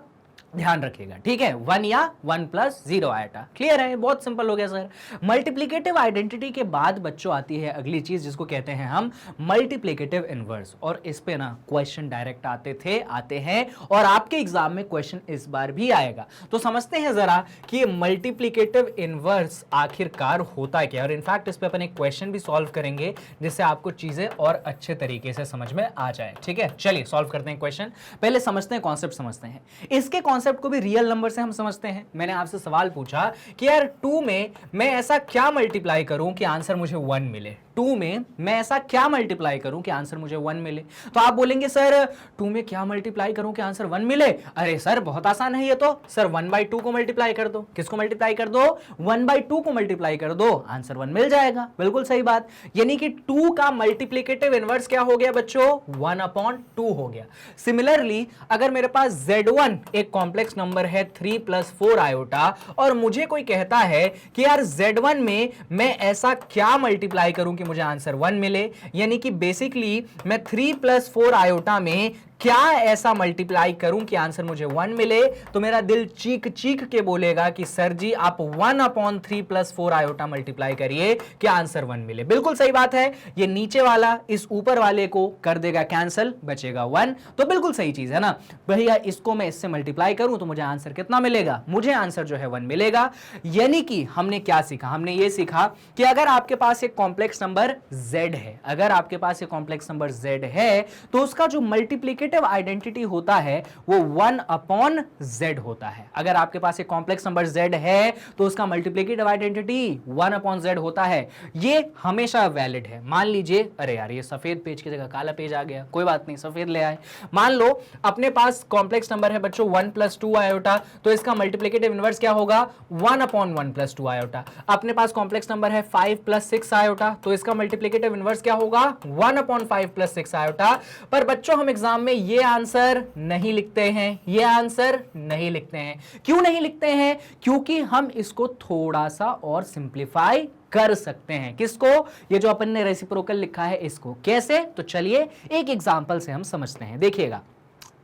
ध्यान रखिएगा, ठीक है? 1 या 1 प्लस 0 आयोटा। क्लियर है? बहुत सिंपल हो गया सर। मल्टीप्लिकेटिव आइडेंटिटी के बाद बच्चों आती है अगली चीज, जिसको कहते हैं हम मल्टीप्लिकेटिव इनवर्स। और इस पे ना क्वेश्चन डायरेक्ट आते हैं और आपके एग्जाम में क्वेश्चन इस बार भी आएगा। तो समझते हैं जरा कि मल्टीप्लिकेटिव इनवर्स आखिरकार होता क्या, और इनफैक्ट इस पे अपन एक क्वेश्चन भी सॉल्व करेंगे जिससे आपको चीजें और अच्छे तरीके से समझ में आ जाए। ठीक है, चलिए सॉल्व करते हैं क्वेश्चन। पहले समझते हैं, कॉन्सेप्ट समझते हैं। इसके कॉन्सेप्ट को भी रियल नंबर से हम समझते हैं। मैंने आपसे सवाल पूछा कि यार 2 में मैं ऐसा क्या मल्टीप्लाई करूं कि आंसर मुझे 1 मिले। 2 में मैं ऐसा क्या मल्टीप्लाई करूं कि आंसर मुझे 1 मिले। तो आप बोलेंगे सर 2 में क्या मल्टीप्लाई करूं कि आंसर 1 मिले? अरे सर बहुत आसान है ये तो। सर 1/2 को मल्टीप्लाई कर दो। किसको मल्टीप्लाई कर दो? 1/2 को मल्टीप्लाई कर दो, आंसर 1 मिल जाएगा। बिल्कुल सही बात। यानी कि 2 का मल्टीप्लिकेटिव इनवर्स क्या हो गया बच्चों? 1/2 हो गया। सिमिलरली अगर मेरे पास Z1 एक कॉम्प्लेक्स नंबर है 3 + 4 आयोटा, और मुझे कोई कहता है कि यार Z1 में मैं ऐसा क्या मल्टीप्लाई करूं कि मुझे आंसर 1 मिले, यानी कि बेसिकली मैं 3 + 4 आयोटा में क्या ऐसा मल्टीप्लाई करूं कि आंसर मुझे 1 मिले, तो मेरा दिल चीख चीख के बोलेगा कि सर जी आप 1/3 + 4 आयोटा मल्टीप्लाई करिए कि आंसर 1 मिले। बिल्कुल सही बात है। ये नीचे वाला इस ऊपर वाले को कर देगा कैंसिल, बचेगा 1। तो बिल्कुल सही चीज है ना भैया। इसको मैं इससे मल्टीप्लाई करूं तो मुझे आंसर कितना मिलेगा? मुझे आंसर जो है 1 मिलेगा। यानी कि हमने क्या सीखा? हमने ये सीखा कि अगर आपके पास एक कॉम्प्लेक्स नंबर Z है, अगर आपके पास एक कॉम्प्लेक्स नंबर Z है, तो उसका जो मल्टीप्लिकेटिव आइडेंटिटी होता है वो 1/Z होता है। अगर आपके पास एक कॉम्प्लेक्स नंबर Z है तो उसका मल्टीप्लिकेटिव आइडेंटिटी 1/Z होता है। ये हमेशा वैलिड है। मान लीजिए, अरे यार ये सफेद पेज की जगह काला पेज आ गया, कोई बात नहीं, सफेद ले आए। मान लो अपने पास कॉम्प्लेक्स नंबर है बच्चों 1 + 2 आयोटा, तो इसका मल्टीप्लिकेटिव इनवर्स क्या होगा? 1/1 + 2 आयोटा। अपने पास कॉम्प्लेक्स नंबर है 5 + 6 आयोटा, तो इसका मल्टीप्लिकेटिव इनवर्स क्या होगा? 1/5 + 6 आयोटा। पर बच्चों हम एग्जाम में ये आंसर नहीं लिखते हैं, ये आंसर नहीं लिखते हैं। क्यों नहीं लिखते हैं? क्योंकि हम इसको थोड़ा सा और सिंप्लीफाई कर सकते हैं। किसको? ये जो अपन ने रेसिप्रोकल लिखा है इसको। कैसे? तो चलिए एक एग्जांपल से हम समझते हैं। देखिएगा,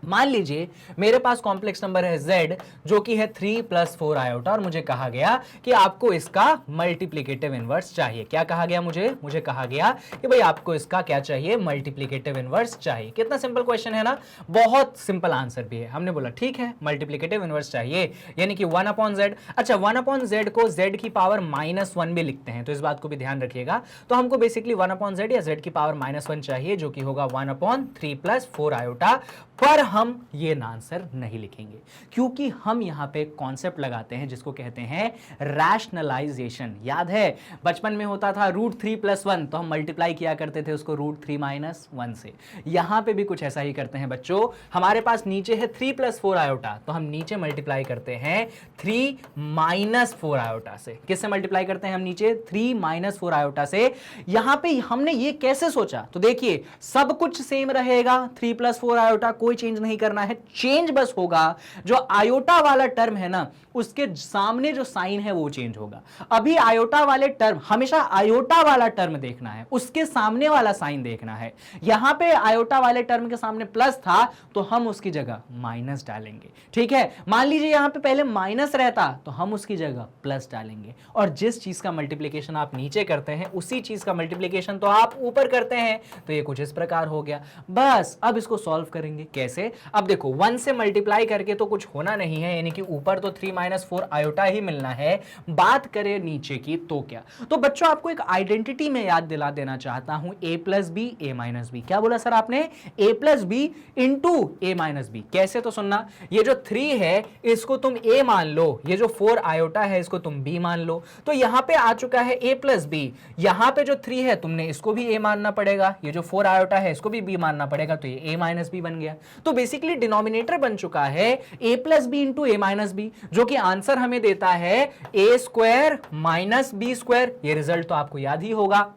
मान लीजिए मेरे पास कॉम्प्लेक्स नंबर है Z जो कि है 3 + 4 आयोटा, और मुझे कहा गया कि आपको इसका मल्टीप्लिकेटिव इनवर्स चाहिए। क्या कहा गया? मुझे कहा गया कि भाई आपको इसका क्या चाहिए? मल्टीप्लिकेटिव इनवर्स चाहिए। कितना सिंपल क्वेश्चन है ना, बहुत सिंपल आंसर भी है। हमने बोला ठीक है मल्टीप्लिकेटिव इनवर्स चाहिए, यानी कि 1/Z। अच्छा 1/Z को Z की पावर -1 भी लिखते हैं, तो इस बात को भी ध्यान रखिएगा। तो हमको बेसिकली 1/Z या Z की पावर -1 चाहिए, जो कि होगा 1/3 + 4 आयोटा। पर हम ये आंसर नहीं लिखेंगे, क्योंकि हम यहां पे कॉन्सेप्ट लगाते हैं जिसको कहते हैं रैशनलाइजेशन। याद है बचपन में होता था √3 + 1, तो हम मल्टीप्लाई किया करते थे उसको √3 - 1 से। यहां पे भी कुछ ऐसा ही करते हैं बच्चों। हमारे पास नीचे है 3 + 4 आयोटा, तो हम नीचे मल्टीप्लाई करते हैं 3 - 4 आयोटा से। किससे मल्टीप्लाई करते हैं हम नीचे? 3 - 4 आयोटा से। यहां पे हमने ये कैसे सोचा? तो देखिए सब कुछ सेम रहेगा, 3 + 4 आयोटा, कोई चेंज नहीं करना है। चेंज बस होगा जो आयोटा वाला टर्म है ना, उसके सामने जो साइन है वो चेंज होगा। अभी आयोटा वाले टर्म, हमेशा आयोटा वाला टर्म देखना है, उसके सामने वाला साइन देखना है। यहां पे आयोटा वाले टर्म के सामने प्लस था तो हम उसकी जगह माइनस डालेंगे। ठीक है, मान लीजिए यहां पे पहले माइनस रहता तो हम उसकी जगह प्लस डालेंगे। और जिस चीज का मल्टीप्लिकेशन आप नीचे करते हैं उसी चीज का मल्टीप्लिकेशन तो आप ऊपर करते हैं। तो ये कुछ इस प्रकार हो गया। बस अब इसको सॉल्व करेंगे। कैसे? अब देखो 1 से मल्टीप्लाई करके तो कुछ होना नहीं है, यानी कि ऊपर तो 3 - 4 आयोटा ही मिलना है। बात करें नीचे की तो क्या? तो बच्चों आपको एक आइडेंटिटी में याद दिला देना चाहता हूं, a + b a - b। क्या बोला सर आपने? a + b into a - b। कैसे? तो सुनना, ये जो 3 है इसको तुम a मान लो, ये जो 4 आयोटा है इसको तुम b मान लो। तो यहां पे आ चुका है a + b, यहां पे जो 3 है तुमने इसको भी a मानना पड़ेगा, ये जो 4 आयोटा है इसको भी b मानना पड़ेगा, तो ये a - b बन गया। तो बेसिकली डिनोमिनेटर बन चुका है a + b into a - b, जो कि आंसर हमें देता है a² - b²। ये रिजल्ट तो आपको याद ही होगा।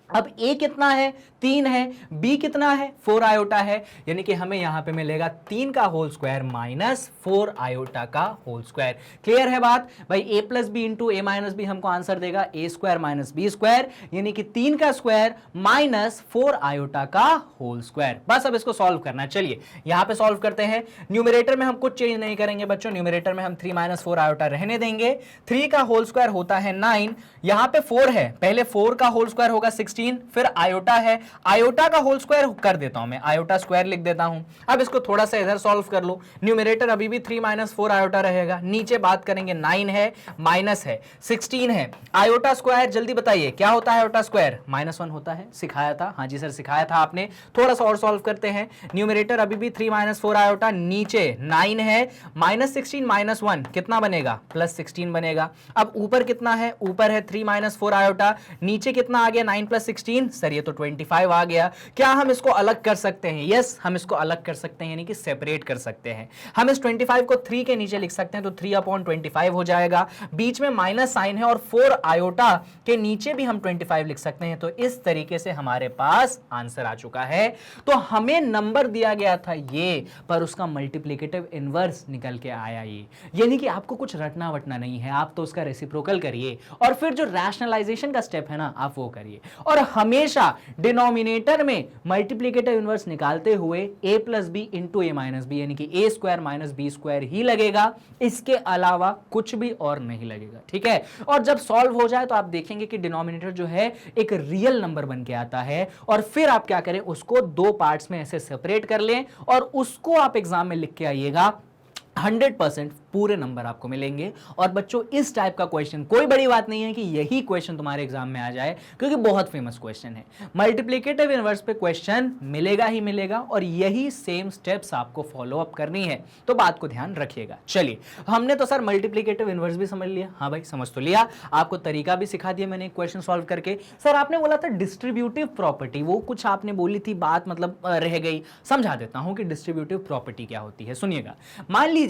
अब a कितना है? 3 है। b कितना है? 4 आयोटा है, यानी कि हमें यहां पे मिलेगा 3 का होल स्क्वायर माइनस 4 आयोटा का होल स्क्वायर। क्लियर है बात भाई? a + b into a - b हमको आंसर देगा a² - b², यानी कि 3 का स्क्वायर माइनस 4 आयोटा का होल स्क्वायर। बस अब इसको सॉल्व करना है। चलिए यहां पे सॉल्व करते हैं। न्यूमरेटर में हम कुछ चेंज नहीं करेंगे बच्चों, न्यूमरेटर में हम 3 - 4 आयोटा रहने देंगे। 3 का होल स्क्वायर होता है 9, यहां पे 4 है, पहले 4 का होल स्क्वायर होगा 16, फिर आयोटा है, आयोटा का होल स्क्वायर कर देता हूं मैं, आयोटा स्क्वायर लिख देता हूं। अब इसको थोड़ा सा इधर सॉल्व कर लो। न्यूमरेटर अभी भी 3 - 4 आयोटा रहेगा, नीचे बात करेंगे 9 है, माइनस है, 16 है, आयोटा स्क्वायर जल्दी बताइए क्या होता है? आयोटा स्क्वायर -1 होता है, सिखाया था। हाँ जी सर सिखाया था आपने। थोड़ा सा और सॉल्व करते हैं। न्यूमरेटर अभी भी 3 - 4 आयोटा, नीचे 9 है, -16 - 1 कितना बनेगा? +16 बनेगा। अब ऊपर कितना है? ऊपर है 3 - 4 आयोटा, नीचे कितना आ गया? 9 + 16, सर ये तो 25 आ गया। क्या हम इसको अलग कर सकते हैं? यस हम इसको अलग कर सकते हैं, यानी कि सेपरेट कर सकते हैं। हम इस 25 को 3 के नीचे लिख सकते हैं, तो 3/25 हो जाएगा। बीच में माइनस साइन है और 4 आयोटा के नीचे भी हम 25 लिख सकते हैं। तो इस तरीके से हमारे पास आंसर आ चुका है। तो हमें नंबर दिया गया था ये, पर उसका मल्टीप्लिकेटिव इनवर्स निकल के आया ये, यानी कि आपको कुछ रटना वटना नहीं है, आप तो उसका रेसिप्रोकल करिए और फिर जो रैशनलाइजेशन का स्टेप है ना आप वो करिए। और हमेशा डिनोमिनेटर में मल्टीप्लिकेटिव इनवर्स निकालते हुए a + b into a - b, यानी कि a² - b² ही लगेगा, इसके अलावा कुछ भी और नहीं लगेगा। ठीक है? और जब सॉल्व हो जाए तो आप देखेंगे कि डिनोमिनेटर जो है एक रियल नंबर बन के आता है, और फिर आप क्या करें, उसको 2 पार्ट्स में ऐसे सेपरेट कर लें और उसको आप एग्जाम में लिख के आइएगा। 100% पूरे नंबर आपको मिलेंगे। और बच्चों इस टाइप का क्वेश्चन, कोई बड़ी बात नहीं है कि यही क्वेश्चन तुम्हारे एग्जाम में आ जाए, क्योंकि बहुत फेमस क्वेश्चन है। मल्टीप्लिकेटिव इनवर्स पे क्वेश्चन मिलेगा ही मिलेगा, और यही सेम स्टेप्स आपको फॉलो अप करनी है, तो बात को ध्यान रखिएगा। चलिए हमने तो सर मल्टीप्लिकेटिव इनवर्स भी समझ लिया, हाँ भाई समझ तो लिया, आपको तरीका भी सिखा दिया मैंने क्वेश्चन सॉल्व करके। सर आपने बोला था डिस्ट्रीब्यूटिव प्रॉपर्टी, वो कुछ आपने बोली थी बात, मतलब रह गई, समझा देता हूं कि डिस्ट्रीब्यूटिव प्रॉपर्टी क्या होती है। सुनिएगा, मान लीजिए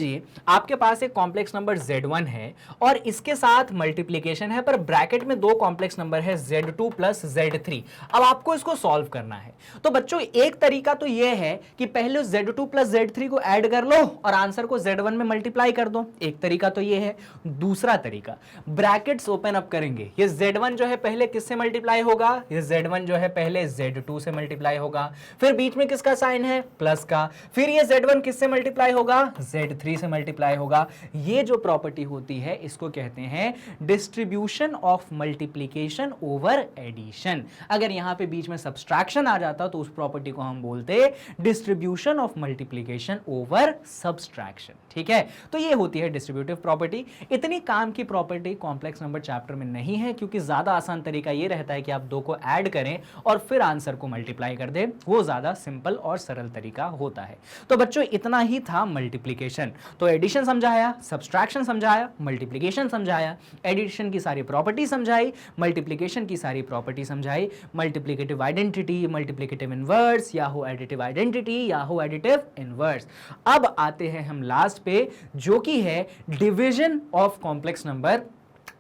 आपके पास एक कॉम्प्लेक्स नंबर Z1 है और इसके साथ मल्टीप्लिकेशन है, पर ब्रैकेट में 2 कॉम्प्लेक्स नंबर है Z2 + Z3। अब आपको इसको सॉल्व करना है। तो बच्चों एक तरीका तो यह है कि पहले Z2 + Z3 को ऐड कर लो और आंसर को Z1 में मल्टीप्लाई कर दो, एक तरीका तो यह है। दूसरा तरीका, ब्रैकेट्स ओपन अप करेंगे, ये Z1 जो है पहले किससे मल्टीप्लाई होगा? ये Z1 जो है पहले Z2 से मल्टीप्लाई होगा, फिर बीच में किसका साइन है? प्लस का, फिर ये Z1 किससे मल्टीप्लाई होगा? Z3 से मल्टीप्लाई होगा। ये जो प्रॉपर्टी होती है इसको कहते हैं distribution of multiplication over addition. अगर यहां पे बीच में सब्सट्रैक्शन आ जाता तो उस प्रॉपर्टी को हम बोलते distribution of multiplication over subtraction. ठीक है? तो ये होती है डिस्ट्रीब्यूटिव प्रॉपर्टी। इतनी काम की प्रॉपर्टी कॉम्प्लेक्स नंबर चैप्टर में नहीं है, क्योंकि ज्यादा आसान तरीका ये रहता है कि आप 2 को ऐड करें और फिर आंसर को मल्टीप्लाई कर दें, वो ज्यादा सिंपल और सरल तरीका होता है। तो बच्चों इतना ही था मल्टीप्लिकेशन। तो एडिशन समझाया, सब्सट्रैक्शन समझाया, मल्टीप्लिकेशन समझाया, एडिशन की सारी प्रॉपर्टी समझाई, मल्टीप्लिकेशन की सारी प्रॉपर्टी समझाई, मल्टीप्लिकेटिव आइडेंटिटी, मल्टीप्लिकेटिव इनवर्स, या हो एडिटिव आइडेंटिटी, या हो एडिटिव इनवर्स। अब आते हैं हम लास्ट पे, जो कि है डिवीजन ऑफ कॉम्प्लेक्स नंबर।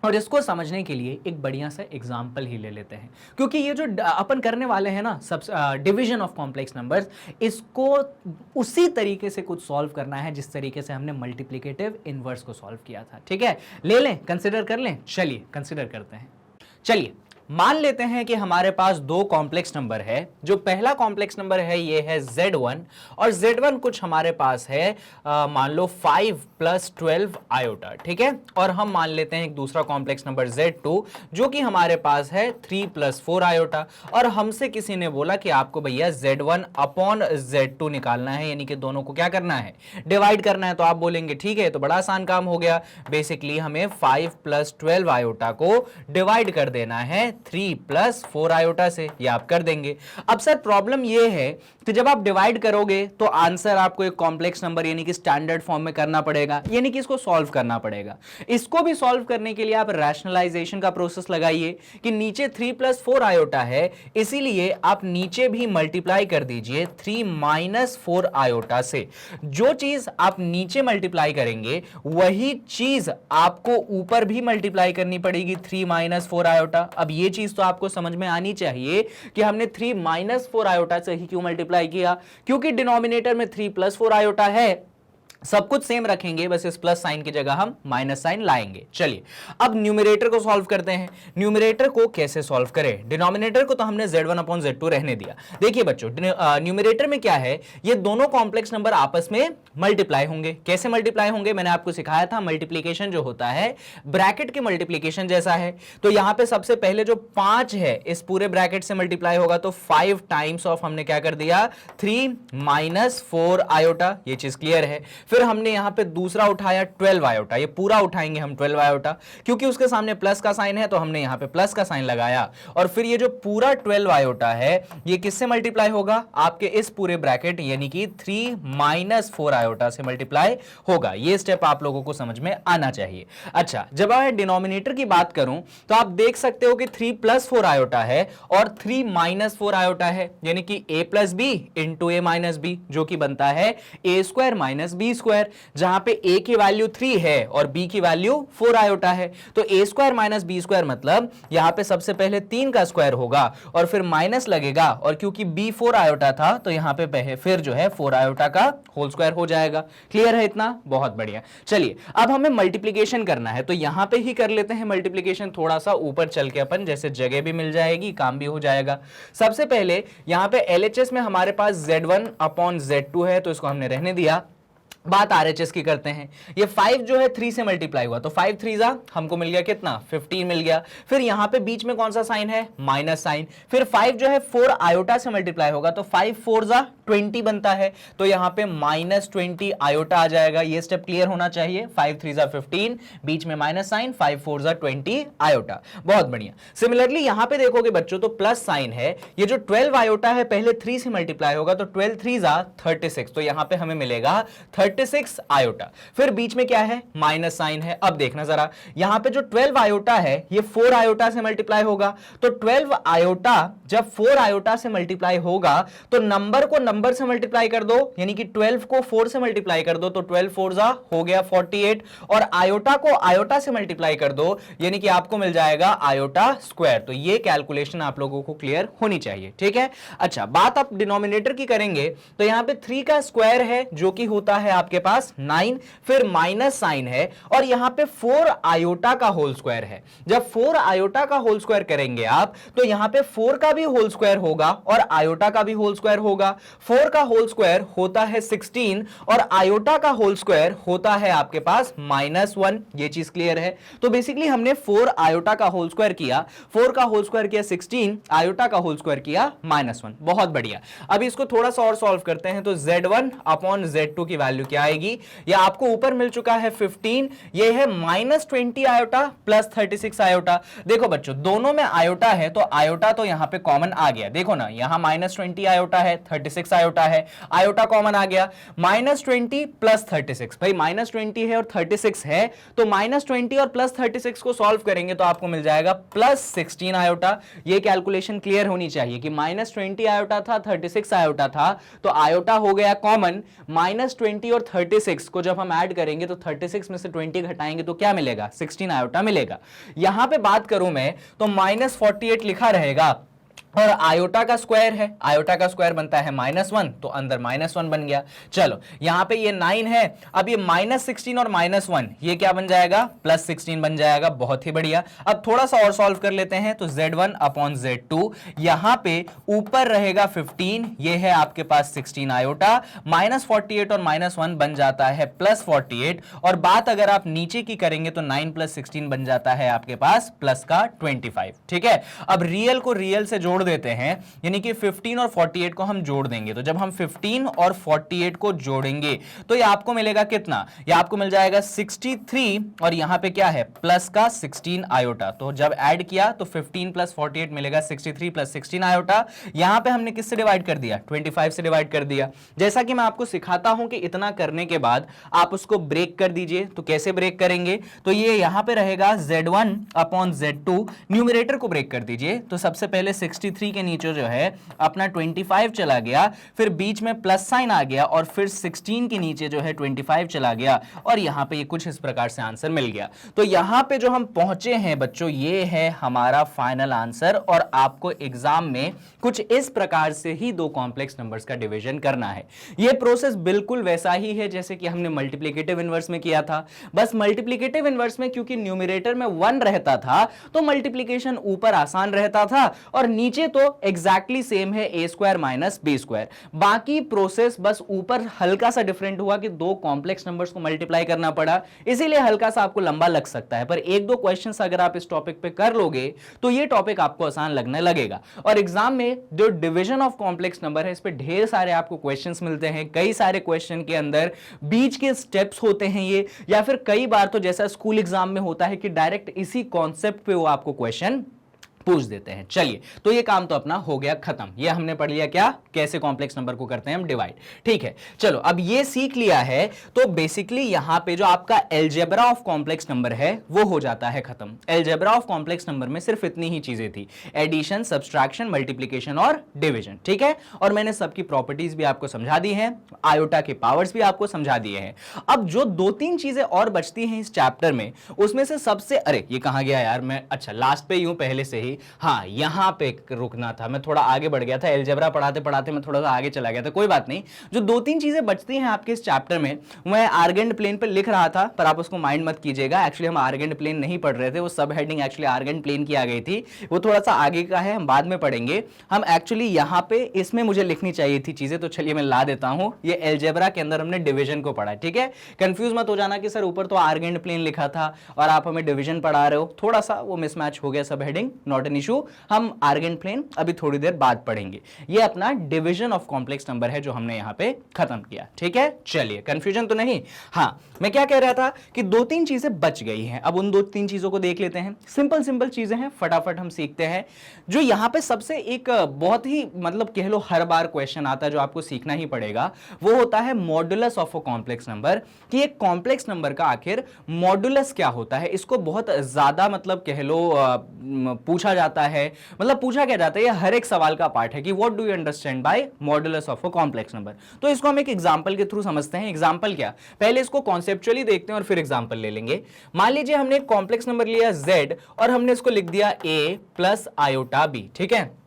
और इसको समझने के लिए एक बढ़िया सा एग्जाम्पल ही ले लेते हैं, क्योंकि ये जो अपन करने वाले हैं ना sub division of complex numbers, इसको उसी तरीके से कुछ सॉल्व करना है जिस तरीके से हमने मल्टीप्लिकेटिव इनवर्स को सॉल्व किया था। ठीक है? ले लें, कंसिडर कर लें। चलिए कंसिडर करते हैं। चलिए मान लेते हैं कि हमारे पास दो कॉम्प्लेक्स नंबर है। जो पहला कॉम्प्लेक्स नंबर है ये है Z1 और Z1 कुछ हमारे पास है मान लो 5 + 12 आयोटा, ठीक है। और हम मान लेते हैं एक दूसरा कॉम्प्लेक्स नंबर Z2 जो कि हमारे पास है 3 + 4 आयोटा। और हमसे किसी ने बोला कि आपको भैया Z1/Z2 निकालना है, यानी कि दोनों को क्या करना है, डिवाइड करना है। तो आप बोलेंगे ठीक है, तो बड़ा आसान काम हो गया। बेसिकली हमें 5 + 12 आयोटा को डिवाइड कर देना है 3 + 4 आयोटा से, ये आप कर देंगे। अब सर प्रॉब्लम ये है कि जब आप डिवाइड करोगे तो आंसर आपको एक कॉम्प्लेक्स नंबर यानी कि स्टैंडर्ड फॉर्म में करना पड़ेगा, यानी कि इसको सॉल्व करना पड़ेगा। इसको भी सॉल्व करने के लिए आप रैशनलाइजेशन का प्रोसेस लगाइए कि नीचे 3 + 4 आयोटा है, इसीलिए आप नीचे भी मल्टीप्लाई कर दीजिए 3 - 4 आयोटा से। जो चीज आप नीचे मल्टीप्लाई करेंगे वही चीज आपको ऊपर भी मल्टीप्लाई करनी पड़ेगी 3 - 4 आयोटा। अब ये चीज तो आपको समझ में आनी चाहिए कि हमने 3 - 4 आयोटा से ही क्यों मल्टीप्लाई किया, क्योंकि डिनोमिनेटर में 3 + 4 आयोटा है। सब कुछ सेम रखेंगे, बस इस प्लस साइन की जगह हम माइनस साइन लाएंगे। चलिए अब न्यूमरेटर को सॉल्व करते हैं। न्यूमरेटर को कैसे सॉल्व करें, डिनोमिनेटर को तो हमने Z1/Z2 रहने दिया। देखिए बच्चों, न्यूमरेटर में क्या है, ये दोनों कॉम्प्लेक्स नंबर आपस में मल्टीप्लाई होंगे। कैसे मल्टीप्लाई होंगे, मैंने आपको सिखाया था, मल्टीप्लीकेशन जो होता है ब्रैकेट के मल्टीप्लीकेशन जैसा है। तो यहां पे सबसे पहले जो 5 है इस पूरे ब्रैकेट से मल्टीप्लाई होगा, तो 5 टाइम्स ऑफ हमने क्या कर दिया 3 - 4 आयोटा, ये चीज क्लियर है। फिर हमने यहां पे दूसरा उठाया 12 आयोटा, ये पूरा उठाएंगे हम 12 आयोटा, क्योंकि उसके सामने प्लस का साइन है तो हमने यहां पे प्लस का साइन लगाया। और फिर ये जो पूरा 12 आयोटा है ये किससे मल्टीप्लाई होगा, आपके इस पूरे ब्रैकेट यानी कि 3 - 4 आयोटा से मल्टीप्लाई होगा। ये स्टेप आप लोगों को समझ में आना चाहिए। अच्छा, जब मैं डिनोमिनेटर की बात करूं तो आप देख सकते हो कि 3 + 4 आयोटा है और 3 - 4 आयोटा है, यानी कि a + b × a - b, जो कि बनता है a² - b², जहां पे a की वैल्यू 3 है और b की वैल्यू 4 आयोटा है। तो a² - b² मतलब यहां पे सबसे पहले 3 का स्क्वायर होगा और फिर माइनस लगेगा, और क्योंकि b 4 आयोटा था तो यहां पे फिर जो है 4 आयोटा का होल स्क्वायर हो जाएगा। क्लियर है इतना, बहुत बढ़िया। चलिए अब हमें मल्टीप्लीकेशन करना है, तो यहां पे ही कर लेते हैं मल्टीप्लीकेशन। थोड़ा सा ऊपर चल के अपन, जैसे जगह भी मिल जाएगी, काम भी हो जाएगा। सबसे पहले यहां पे LHS में हमारे पास Z1/Z2 है, तो इसको हमने रहने दिया। बात RHS की करते हैं। ये 5 जो है 3 से मल्टीप्लाई हुआ, तो 5 3 हमको मिल गया कितना 15 मिल गया। फिर यहां पे बीच में कौन सा साइन है, माइनस साइन। फिर 5 जो है 4 आयोटा से मल्टीप्लाई होगा, तो 5 4 20 बनता है, तो यहां पे -20 आयोटा आ जाएगा। ये स्टेप क्लियर होना चाहिए। 5 3 15, बीच में माइनस साइन, 5 4 20 आयोटा। बहुत बढ़िया। सिमिलरली यहां पे देखोगे बच्चों तो प्लस साइन है। ये जो 12 आयोटा है पहले 3 से मल्टीप्लाई होगा, तो 12 3 36, तो यहां पे हमें मिलेगा 36 आयोटा। फिर बीच में क्या है, माइनस साइन है। अब देखना जरा, यहां पे जो 12 आयोटा है ये 4 आयोटा से मल्टीप्लाई होगा, तो 12 आयोटा जब 4 आयोटा से मल्टीप्लाई होगा तो नंबर को नंबर से मल्टीप्लाई कर दो, यानी कि 12 को 4 से मल्टीप्लाई कर दो, तो 12 4 हो गया 48, और आयोटा को आयोटा से मल्टीप्लाई कर दो, यानी कि आपको मिल जाएगा आयोटा स्क्वायर। तो ये कैलकुलेशन आप लोगों को क्लियर होनी चाहिए, ठीक है। अच्छा, बात आप डिनोमिनेटर की करेंगे, तो यहां पे 3 का स्क्वायर है जो कि होता है आपके पास 9, फिर माइनस साइन है, और यहां पे 4 आयोटा का होल स्क्वायर है। जब 4 आयोटा का होल स्क्वायर करेंगे आप, तो यहां पे 4 का भी होल स्क्वायर होगा और आयोटा का भी होल स्क्वायर होगा। 4 का होल स्क्वायर होता है 16 और आयोटा का होल स्क्वायर होता है आपके पास -1। ये चीज क्लियर है। तो बेसिकली हमने 4 आयोटा का होल स्क्वायर किया, 4 का होल स्क्वायर किया 16, आयोटा का होल स्क्वायर किया -1। बहुत बढ़िया। अब इसको थोड़ा सा और सॉल्व करते हैं, तो Z1/Z2 की वैल्यू क्या आएगी, ये आपको ऊपर मिल चुका है 15, ये है -20 आयोटा प्लस 36 आयोटा। देखो बच्चों, दोनों में आयोटा है तो आयोटा तो यहां पे कॉमन आ गया। देखो ना, यहां -20 आयोटा है, 36 आयोटा है, आयोटा कॉमन आ गया। -20 प्लस 36, भाई -20 है और 36 है, तो -20 और प्लस 36 को सॉल्व करेंगे तो आपको मिल जाएगा +16 आयोटा। ये कैलकुलेशन क्लियर होनी चाहिए कि -20 आयोटा था, 36 आयोटा था, तो आयोटा हो गया कॉमन। -20 और 36 को जब हम ऐड करेंगे तो 36 में से 20 घटाएंगे तो क्या मिलेगा, 16 आयोटा मिलेगा। यहां पे बात करूं मैं तो -48 लिखा रहेगा, और आयोटा का स्क्वायर है, आयोटा का स्क्वायर बनता है -1, तो अंदर -1 बन गया। चलो यहां पे ये 9 है, अब ये -16 और -1 ये क्या बन जाएगा, +16 बन जाएगा। बहुत ही बढ़िया। अब थोड़ा सा और सॉल्व कर लेते हैं, तो Z1 अपॉन Z2, यहां पे ऊपर रहेगा 15, ये है आपके पास 16 आयोटा, -48 और -1 बन जाता है +48, और बात अगर आप नीचे की करेंगे तो 9 + 16 बन जाता है आपके पास प्लस का 25। ठीक है, अब रियल को रियल से जोड़ देते हैं, यानी कि 15 और 48 को हम जोड़ देंगे। तो जब हम 15 और 48 को जोड़ेंगे तो ये आपको मिलेगा कितना, ये आपको मिल जाएगा 63, और यहां पे क्या है, प्लस का 16 आयोटा। तो जब ऐड किया तो 15 + 48 मिलेगा 63 + 16 आयोटा। यहां पे हमने किससे डिवाइड कर दिया, 25 से डिवाइड कर दिया। जैसा कि मैं आपको सिखाता हूं कि इतना करने के बाद आप उसको ब्रेक कर दीजिए। तो कैसे ब्रेक करेंगे, तो ये यहां पे रहेगा Z1 अपॉन Z2, न्यूमरेटर को ब्रेक कर दीजिए। तो सबसे पहले 63 के नीचे जो है अपना 25 चला गया, फिर बीच में प्लस साइन आ गया, और फिर 16 के नीचे जो है 25 चला गया, और यहां पे ये कुछ इस प्रकार से आंसर मिल गया। तो यहां पे जो हम पहुंचे हैं बच्चों, ये है हमारा फाइनल आंसर, और आपको एग्जाम में कुछ इस प्रकार से ही दो कॉम्प्लेक्स नंबर्स का डिवीजन करना है। ये प्रोसेस बिल्कुल वैसा ही है जैसे कि हमने मल्टीप्लिकेटिव इनवर्स में किया था, बस मल्टीप्लिकेटिव इनवर्स में क्योंकि न्यूमरेटर में 1 रहता था तो मल्टीप्लिकेशन ऊपर आसान रहता था, और नीचे तो एग्जैक्टली सेम है, a² - b²। बाकी प्रोसेस बस ऊपर हल्का सा डिफरेंट हुआ कि दो कॉम्प्लेक्स नंबर्स को मल्टीप्लाई करना पड़ा, इसीलिए हल्का सा आपको लंबा लग सकता है, पर एक दो क्वेश्चंस अगर आप इस टॉपिक पे कर लोगे तो ये टॉपिक आपको आसान लगने लगेगा। और एग्जाम में जो डिवीजन ऑफ कॉम्प्लेक्स नंबर है, इस पे ढेर सारे आपको क्वेश्चंस मिलते हैं, कई सारे क्वेश्चन के अंदर बीच के स्टेप्स होते हैं ये, या फिर कई बार तो जैसा स्कूल एग्जाम में होता है कि डायरेक्ट इसी कॉन्सेप्ट पे वो आपको क्वेश्चन पूछ देते हैं। चलिए, तो ये काम तो अपना हो गया खत्म, ये हमने पढ़ लिया क्या, कैसे कॉम्प्लेक्स नंबर को करते हैं हम डिवाइड। ठीक है, चलो अब ये सीख लिया है, तो बेसिकली यहां पे जो आपका अलजेब्रा ऑफ कॉम्प्लेक्स नंबर है वो हो जाता है खत्म। अलजेब्रा ऑफ कॉम्प्लेक्स नंबर में सिर्फ इतनी ही चीजें थी, एडिशन, सब्सट्रैक्शन, मल्टीप्लिकेशन और डिवीजन। ठीक है, और मैंने सबकी प्रॉपर्टीज भी आपको समझा दी है, आयोटा के पावर्स भी आपको समझा दिए हैं। अब जो 2-3 चीजें और बचती हैं इस चैप्टर में, उसमें से सबसे, अरे ये कहां गया यार, मैं अच्छा लास्ट पे यूं पहले से ही, हाँ यहां पे रुकना था, मैं थोड़ा आगे बढ़ गया था, अलजेब्रा पढ़ाते पढ़ाते मैं थोड़ा सा आगे चला गया था, कोई बात नहीं। जो 2-3 चीजें बचती हैं आपके इस चैप्टर में, मैं आर्गेंड प्लेन पे लिख रहा था, पर आप उसको माइंड मत कीजिएगा, एक्चुअली हम आर्गेंड प्लेन नहीं पढ़ रहे थे, वो सब हेडिंग एक्चुअली आर्गेंड प्लेन की आ गई थी, वो थोड़ा सा आगे का है, हम बाद में पढ़ेंगे। हम एक्चुअली यहां पे इसमें मुझे लिखनी चाहिए थी चीजें, तो चलिए मैं ला देता हूं। ये अलजेब्रा के अंदर हमने डिवीजन को पढ़ा, ठीक है, कंफ्यूज मत हो जाना कि सर ऊपर तो आर्गेंड प्लेन लिखा था और आप हमें डिवीजन पढ़ा रहे हो, थोड़ा सा वो मिसमैच हो गया सब हेडिंग, नॉट एन इशू, हम आर्गेंड प्लेन अभी थोड़ी देर बाद पढ़ेंगे। ये अपना डिवीजन ऑफ कॉम्प्लेक्स नंबर है जो हमने यहां पे खत्म किया। ठीक है, चलिए कंफ्यूजन तो नहीं। हाँ, मैं क्या कह रहा था कि 2-3 चीजें बच गई हैं, अब उन 2-3 चीजों को देख लेते हैं। सिंपल सिंपल चीजें हैं, फटाफट हम सीखते हैं। जो यहां पे सबसे एक बहुत ही मतलब कह लो हर बार क्वेश्चन आता है जो आपको सीखना ही पड़ेगा, वो होता है modulus of a complex number, कि एक कॉम्प्लेक्स नंबर का आखिर मॉडुलस क्या होता है। इसको बहुत ज्यादा मतलब कह लो पूछा जाता है, मतलब पूछा क्या जाता है, ये हर एक सवाल का पार्ट है कि what do you understand by modulus of a complex number. तो इसको हम एक एग्जांपल के थ्रू समझते हैं। एग्जांपल क्या, पहले इसको कॉन्सेप्चुअली देखते हैं और फिर एग्जांपल ले लेंगे। मान लीजिए हमने एक कॉम्प्लेक्स नंबर लिया z और हमने इसको लिख दिया a प्लस आयोटा b, ठीक है।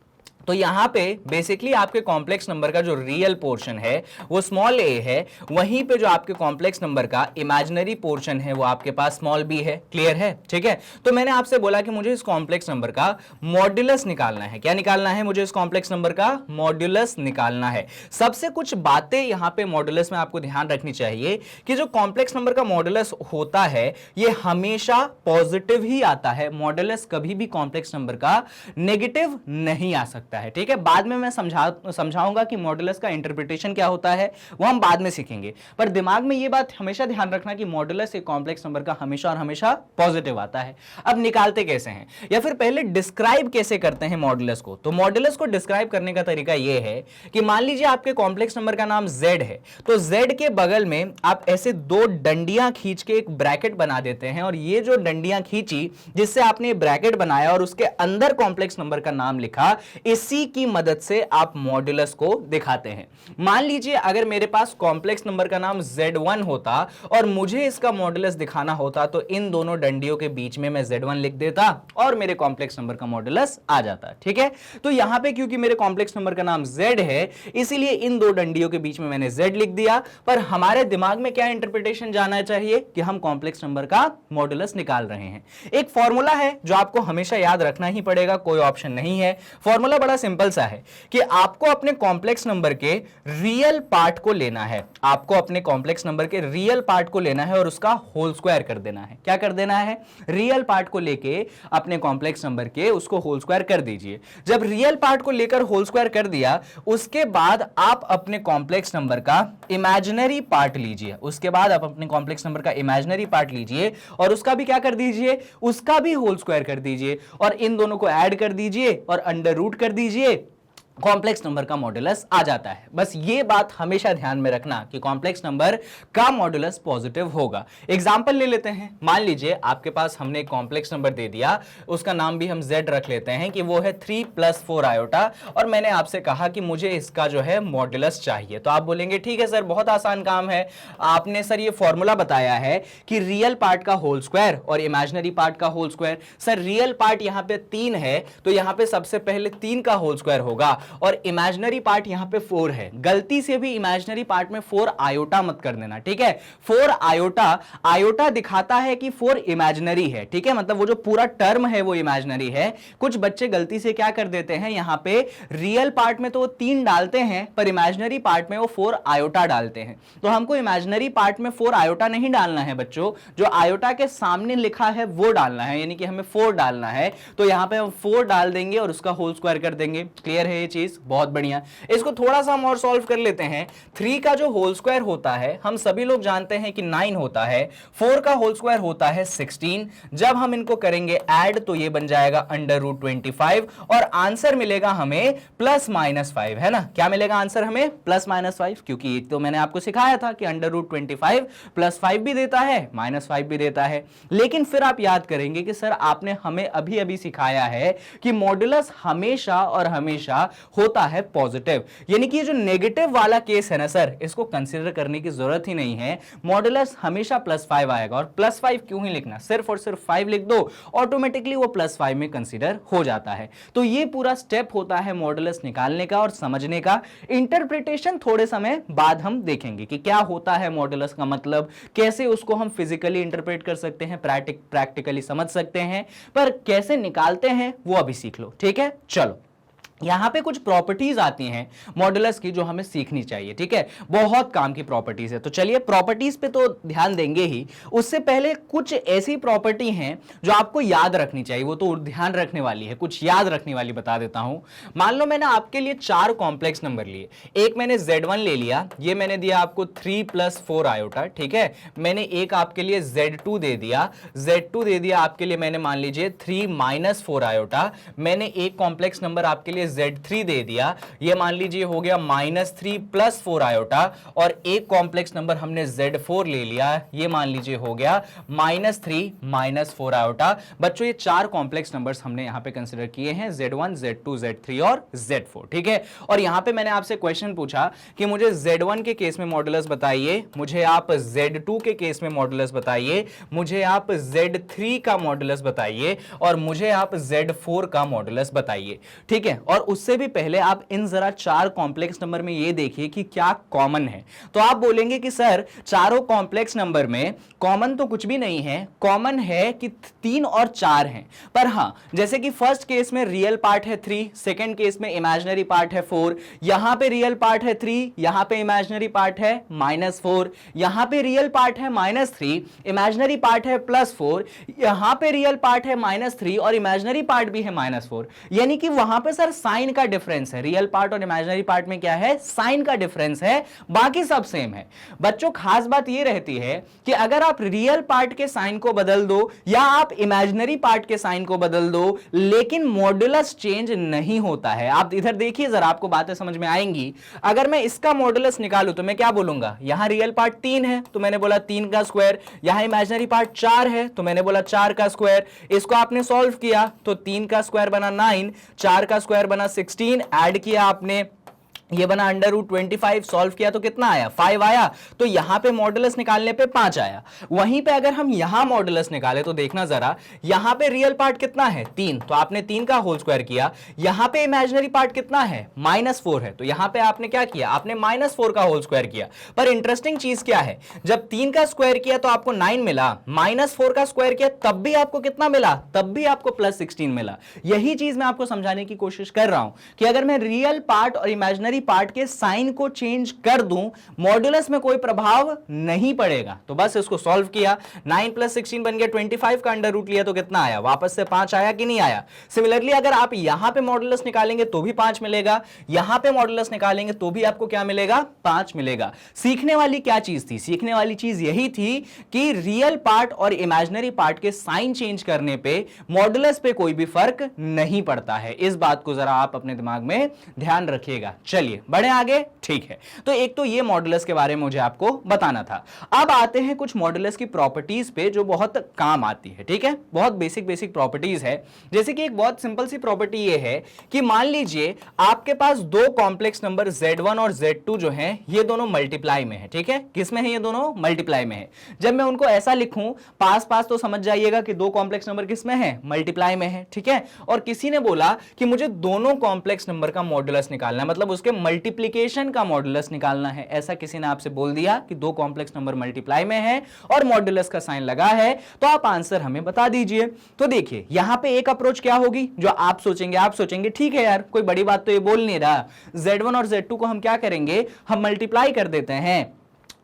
तो यहां पे बेसिकली आपके कॉम्प्लेक्स नंबर का जो रियल पोर्शन है वो स्मॉल a है, वहीं पे जो आपके कॉम्प्लेक्स नंबर का इमेजिनरी पोर्शन है वो आपके पास स्मॉल b है। क्लियर है, ठीक है। तो मैंने आपसे बोला कि मुझे इस कॉम्प्लेक्स नंबर का मॉड्यूलस निकालना है। क्या निकालना है मुझे? इस कॉम्प्लेक्स नंबर का मॉड्यूलस निकालना है। सबसे कुछ बातें यहां पे मॉड्यूलस में आपको ध्यान रखनी चाहिए कि जो कॉम्प्लेक्स नंबर का मॉड्यूलस होता है ये हमेशा पॉजिटिव ही आता है। मॉड्यूलस कभी भी कॉम्प्लेक्स नंबर का नेगेटिव नहीं आ सकता है, ठीक है। बाद में मैं समझाऊंगा कि मॉडुलस का इंटरप्रिटेशन क्या होता है, वो हम बाद में सीखेंगे, पर दिमाग में ये बात हमेशा ध्यान रखना कि मॉडुलस एक कॉम्प्लेक्स नंबर का हमेशा और हमेशा पॉजिटिव आता है। अब निकालते कैसे हैं, या फिर पहले डिस्क्राइब कैसे करते हैं मॉडुलस को? तो मॉडुलस को डिस्क्राइब करने का तरीका ये है कि मान लीजिए आपके कॉम्प्लेक्स नंबर का नाम z है, तो z के बगल में आप ऐसे दो डंडियां खींच के एक ब्रैकेट बना देते हैं, और ये जो डंडियां खींची जिससे आपने ब्रैकेट बनाया और उसके अंदर कॉम्प्लेक्स नंबर का नाम लिखा, इस उसी की मदद से आप मॉड्यूलस को दिखाते हैं। मान लीजिए अगर मेरे पास कॉम्प्लेक्स नंबर का नाम Z1 होता और मुझे इसका मॉड्यूलस दिखाना होता तो इन दोनों डंडियों के बीच में मैं Z1 लिख देता और मेरे कॉम्प्लेक्स नंबर का मॉड्यूलस आ जाता। ठीक है, तो यहां पे क्योंकि मेरे कॉम्प्लेक्स नंबर का नाम Z है इसीलिए इन दो डंडियों के बीच में मैंने Z लिख दिया। पर हमारे दिमाग में क्या इंटरप्रिटेशन जाना चाहिए कि हम कॉम्प्लेक्स नंबर का मॉड्यूलस निकाल रहे हैं। एक फॉर्मूला है जो आपको हमेशा याद रखना ही पड़ेगा, कोई ऑप्शन नहीं है। फॉर्मूला बड़ा सिंपल सा है कि आपको अपने कॉम्प्लेक्स नंबर के रियल पार्ट को लेना है, आपको अपने कॉम्प्लेक्स नंबर के रियल पार्ट को लेना है और उसका होल स्क्वायर कर देना है। क्या कर देना है? रियल पार्ट को लेके अपने कॉम्प्लेक्स नंबर के उसको होल स्क्वायर कर दीजिए। जब रियल पार्ट को लेकर होल स्क्वायर कर दिया उसके बाद आप अपने कॉम्प्लेक्स नंबर का इमेजिनरी पार्ट लीजिए, उसके बाद आप अपने कॉम्प्लेक्स नंबर का इमेजिनरी पार्ट लीजिए और उसका भी क्या कर दीजिए, उसका भी होल स्क्वायर कर दीजिए और इन दोनों को ऐड कर दीजिए और अंडर रूट कर दीजिए, कॉम्प्लेक्स नंबर का मॉड्यूलस आ जाता है। बस ये बात हमेशा ध्यान में रखना कि कॉम्प्लेक्स नंबर का मॉड्यूलस पॉजिटिव होगा। एग्जांपल ले लेते हैं, मान लीजिए आपके पास हमने एक कॉम्प्लेक्स नंबर दे दिया, उसका नाम भी हम Z रख लेते हैं कि वो है 3 + 4 आयोटा और मैंने आपसे कहा कि मुझे इसका जो है मॉड्यूलस चाहिए। तो आप बोलेंगे ठीक है सर, बहुत आसान काम है, आपने सर ये फॉर्मूला बताया है कि रियल पार्ट का होल स्क्वायर और इमेजिनरी पार्ट का whole square. Sir real part यहां पे 3 है तो यहां पे सबसे पहले 3 का होल स्क्वायर होगा और इमेजिनरी पार्ट यहां पे 4 है। गलती से भी इमेजिनरी पार्ट में 4 आयोटा मत कर देना, ठीक है। 4 आयोटा, आयोटा दिखाता है कि 4 इमेजिनरी है, ठीक है, मतलब वो जो पूरा टर्म है वो इमेजिनरी है। कुछ बच्चे गलती से क्या कर देते हैं, यहां पे रियल पार्ट में तो वो 3 डालते हैं पर इमेजिनरी पार्ट में वो 4 आयोटा डालते हैं। तो हमको इमेजिनरी पार्ट में 4 आयोटा नहीं डालना है बच्चों, जो आयोटा के सामने लिखा है वो डालना है, यानी कि हमें 4 डालना है। तो यहां पे हम 4 डाल देंगे और उसका होल स्क्वायर कर देंगे। क्लियर है ये चीज? बहुत बढ़िया। इसको थोड़ा सा हम और सॉल्व कर लेते हैं। 3 का जो होल स्क्वायर होता है हम सभी लोग जानते हैं कि 9 होता है, 4 का होल स्क्वायर होता है 16। जब हम इनको करेंगे ऐड तो ये बन जाएगा √25 और आंसर मिलेगा हमें +-5, है ना। क्या मिलेगा आंसर हमें? +-5, क्योंकि तो मैंने आपको सिखाया था कि √25 +5 भी देता है -5 भी देता है। लेकिन फिर आप याद करेंगे कि सर आपने हमें अभी अभी सिखाया है कि मॉड्यूलस हमेशा और हमेशा होता है पॉजिटिव, यानी कि ये जो नेगेटिव वाला केस है ना सर, इसको कंसीडर करने की जरूरत ही नहीं है। मॉड्यूलस हमेशा +5 आएगा और +5 क्यों ही लिखना, सिर्फ और सिर्फ 5 लिख दो, ऑटोमेटिकली वो +5 में कंसीडर हो जाता है। तो ये पूरा स्टेप होता है मॉड्यूलस निकालने का और समझने का। इंटरप्रिटेशन थोड़े समय बाद हम देखेंगे कि क्या होता है मॉड्यूलस का मतलब, कैसे उसको हम फिजिकली इंटरप्रेट कर सकते हैं, प्रैक्टिकली समझ सकते हैं, पर कैसे निकालते हैं वो अभी सीख लो। ठीक है, चलो यहां पे कुछ प्रॉपर्टीज आती हैं मॉड्यूलस की जो हमें सीखनी चाहिए, ठीक है, बहुत काम की प्रॉपर्टीज है। तो चलिए प्रॉपर्टीज पे तो ध्यान देंगे ही, उससे पहले कुछ ऐसी प्रॉपर्टी हैं जो आपको याद रखनी चाहिए, वो तो ध्यान रखने वाली है, कुछ याद रखने वाली बता देता हूं। मान लो मैंने आपके लिए 4 कॉम्प्लेक्स नंबर लिए, एक मैंने Z1 ले लिया, ये मैंने दिया आपको 3 + 4 आयोटा, ठीक है। मैंने एक आपके लिए Z2 दे दिया, Z2 दे दिया आपके लिए मैंने मान लीजिए 3 - 4 आयोटा। मैंने एक कॉम्प्लेक्स नंबर आपके लिए Z3 दे दिया, ये मान लीजिए हो गया -3 + 4 आयोटा, और एक कॉम्प्लेक्स नंबर हमने Z4 ले लिया, ये मान लीजिए हो गया -3 - 4 आयोटा। बच्चों ये 4 कॉम्प्लेक्स नंबर्स हमने यहां पे कंसीडर किए हैं, Z1 Z2 Z3 और Z4, ठीक है। और यहां पे मैंने आपसे क्वेश्चन पूछा कि मुझे Z1 के केस में मॉड्यूलस बताइए, मुझे आप Z2 के केस में मॉड्यूलस बताइए, मुझे आप Z3 का मॉड्यूलस बताइए और मुझे आप Z4 का मॉड्यूलस बताइए, ठीक है। और उससे भी पहले आप इन जरा 4 कॉम्प्लेक्स नंबर में ये देखिए कि क्या कॉमन है। तो आप बोलेंगे कि सर चारों कॉम्प्लेक्स नंबर में कॉमन तो कुछ भी नहीं है, कॉमन है कि 3 और 4 हैं। पर हां, जैसे कि फर्स्ट केस में रियल पार्ट है 3, सेकंड केस में इमेजिनरी पार्ट है 4, यहां पे रियल पार्ट है 3, यहां पे इमेजिनरी पार्ट है -4, यहां पे रियल पार्ट है -3, इमेजिनरी पार्ट है +4, यहां पे रियल पार्ट है -3 और इमेजिनरी पार्ट भी है -4। यानी कि वहां पे सर साइन का डिफरेंस है, रियल पार्ट और इमेजिनरी पार्ट में क्या है, साइन का डिफरेंस है, बाकी सब सेम है। बच्चों खास बात ये रहती है कि अगर आप रियल पार्ट के साइन को बदल दो या आप इमेजिनरी पार्ट के साइन को बदल दो, लेकिन मॉड्यूलस चेंज नहीं होता है। आप इधर देखिए जरा, आपको बातें समझ में आएंगी। अगर मैं इसका मॉड्यूलस निकालूं तो मैं क्या बोलूंगा, यहां रियल पार्ट 3 है तो मैंने बोला 3 का स्क्वायर, यहां इमेजिनरी पार्ट 4 है तो मैंने बोला 4 का स्क्वायर। इसको आपने सॉल्व किया तो 3 का स्क्वायर बना 9, 4 का स्क्वायर बना 16, ऐड किया आपने, ये बना √25, सॉल्व किया तो कितना आया 5 आया, तो यहां पे मॉडुलस निकालने पे 5 आया। वहीं पे अगर हम यहां मॉडुलस निकाले तो देखना जरा, यहां पे रियल पार्ट कितना है 3, तो आपने 3 का होल स्क्वायर किया, यहां पे इमेजिनरी पार्ट कितना है -4 है, तो यहां पे आपने क्या किया, आपने -4 का होल स्क्वायर किया। पर इंटरेस्टिंग चीज क्या है, जब 3 का स्क्वायर किया तो आपको 9 मिला, -4 का स्क्वायर किया तब भी आपको कितना मिला, तब भी आपको +16 मिला। यही चीज मैं आपको समझाने की कोशिश कर रहा हूं कि अगर मैं रियल पार्ट और इमेजिनरी पार्ट के साइन को चेंज कर दूं, मॉड्यूलस में कोई प्रभाव नहीं पड़ेगा। तो बस इसको सॉल्व किया, 9 + 16 बन गया 25 का अंडर रूट लिया तो कितना आया, वापस से 5 आया कि नहीं आया। सिमिलरली अगर आप यहां पे मॉड्यूलस निकालेंगे तो भी 5 मिलेगा, यहां पे मॉड्यूलस निकालेंगे तो भी आपको क्या मिलेगा, 5 मिलेगा। सीखने वाली क्या चीज थी, सीखने वाली चीज यही थी कि रियल पार्ट और इमेजिनरी पार्ट के साइन चेंज करने पे मॉड्यूलस पे कोई भी फर्क नहीं पड़ता है। इस बात को जरा आप अपने दिमाग में ध्यान रखिएगा। चलिए बढ़े आगे, ठीक है। तो एक तो ये मॉडुलस के बारे में मुझे आपको बताना था। अब आते हैं कुछ मॉडुलस की प्रॉपर्टीज पे जो बहुत काम आती है, ठीक है। बहुत बेसिक प्रॉपर्टीज है। जैसे कि एक बहुत सिंपल सी प्रॉपर्टी ये है कि मान लीजिए आपके पास दो कॉम्प्लेक्स नंबर Z1 और Z2 जो हैं, ये दोनों मल्टीप्लाई में है, ठीक है। किस में है, ये दोनों मल्टीप्लाई में है। जब मैं उनको ऐसा लिखूं पास पास तो समझ जाइएगा कि दो कॉम्प्लेक्स नंबर किस में है, मल्टीप्लाई में है, ठीक है। और किसी ने बोला कि मुझे दोनों कॉम्प्लेक्स नंबर का मॉडुलस निकालना है, मतलब उसके मल्टीप्लिकेशन का मॉडुलस निकालना है। ऐसा किसी ने आपसे बोल दिया कि दो कॉम्प्लेक्स नंबर मल्टीप्लाई में है और मॉडुलस का साइन लगा है, तो आप आंसर हमें बता दीजिए। तो देखिए यहां पे एक अप्रोच क्या होगी, जो आप सोचेंगे ठीक है यार कोई बड़ी बात तो ये बोल नहीं रहा, Z1 और Z2 को हम क्या करेंगे, हम मल्टीप्लाई कर देते हैं।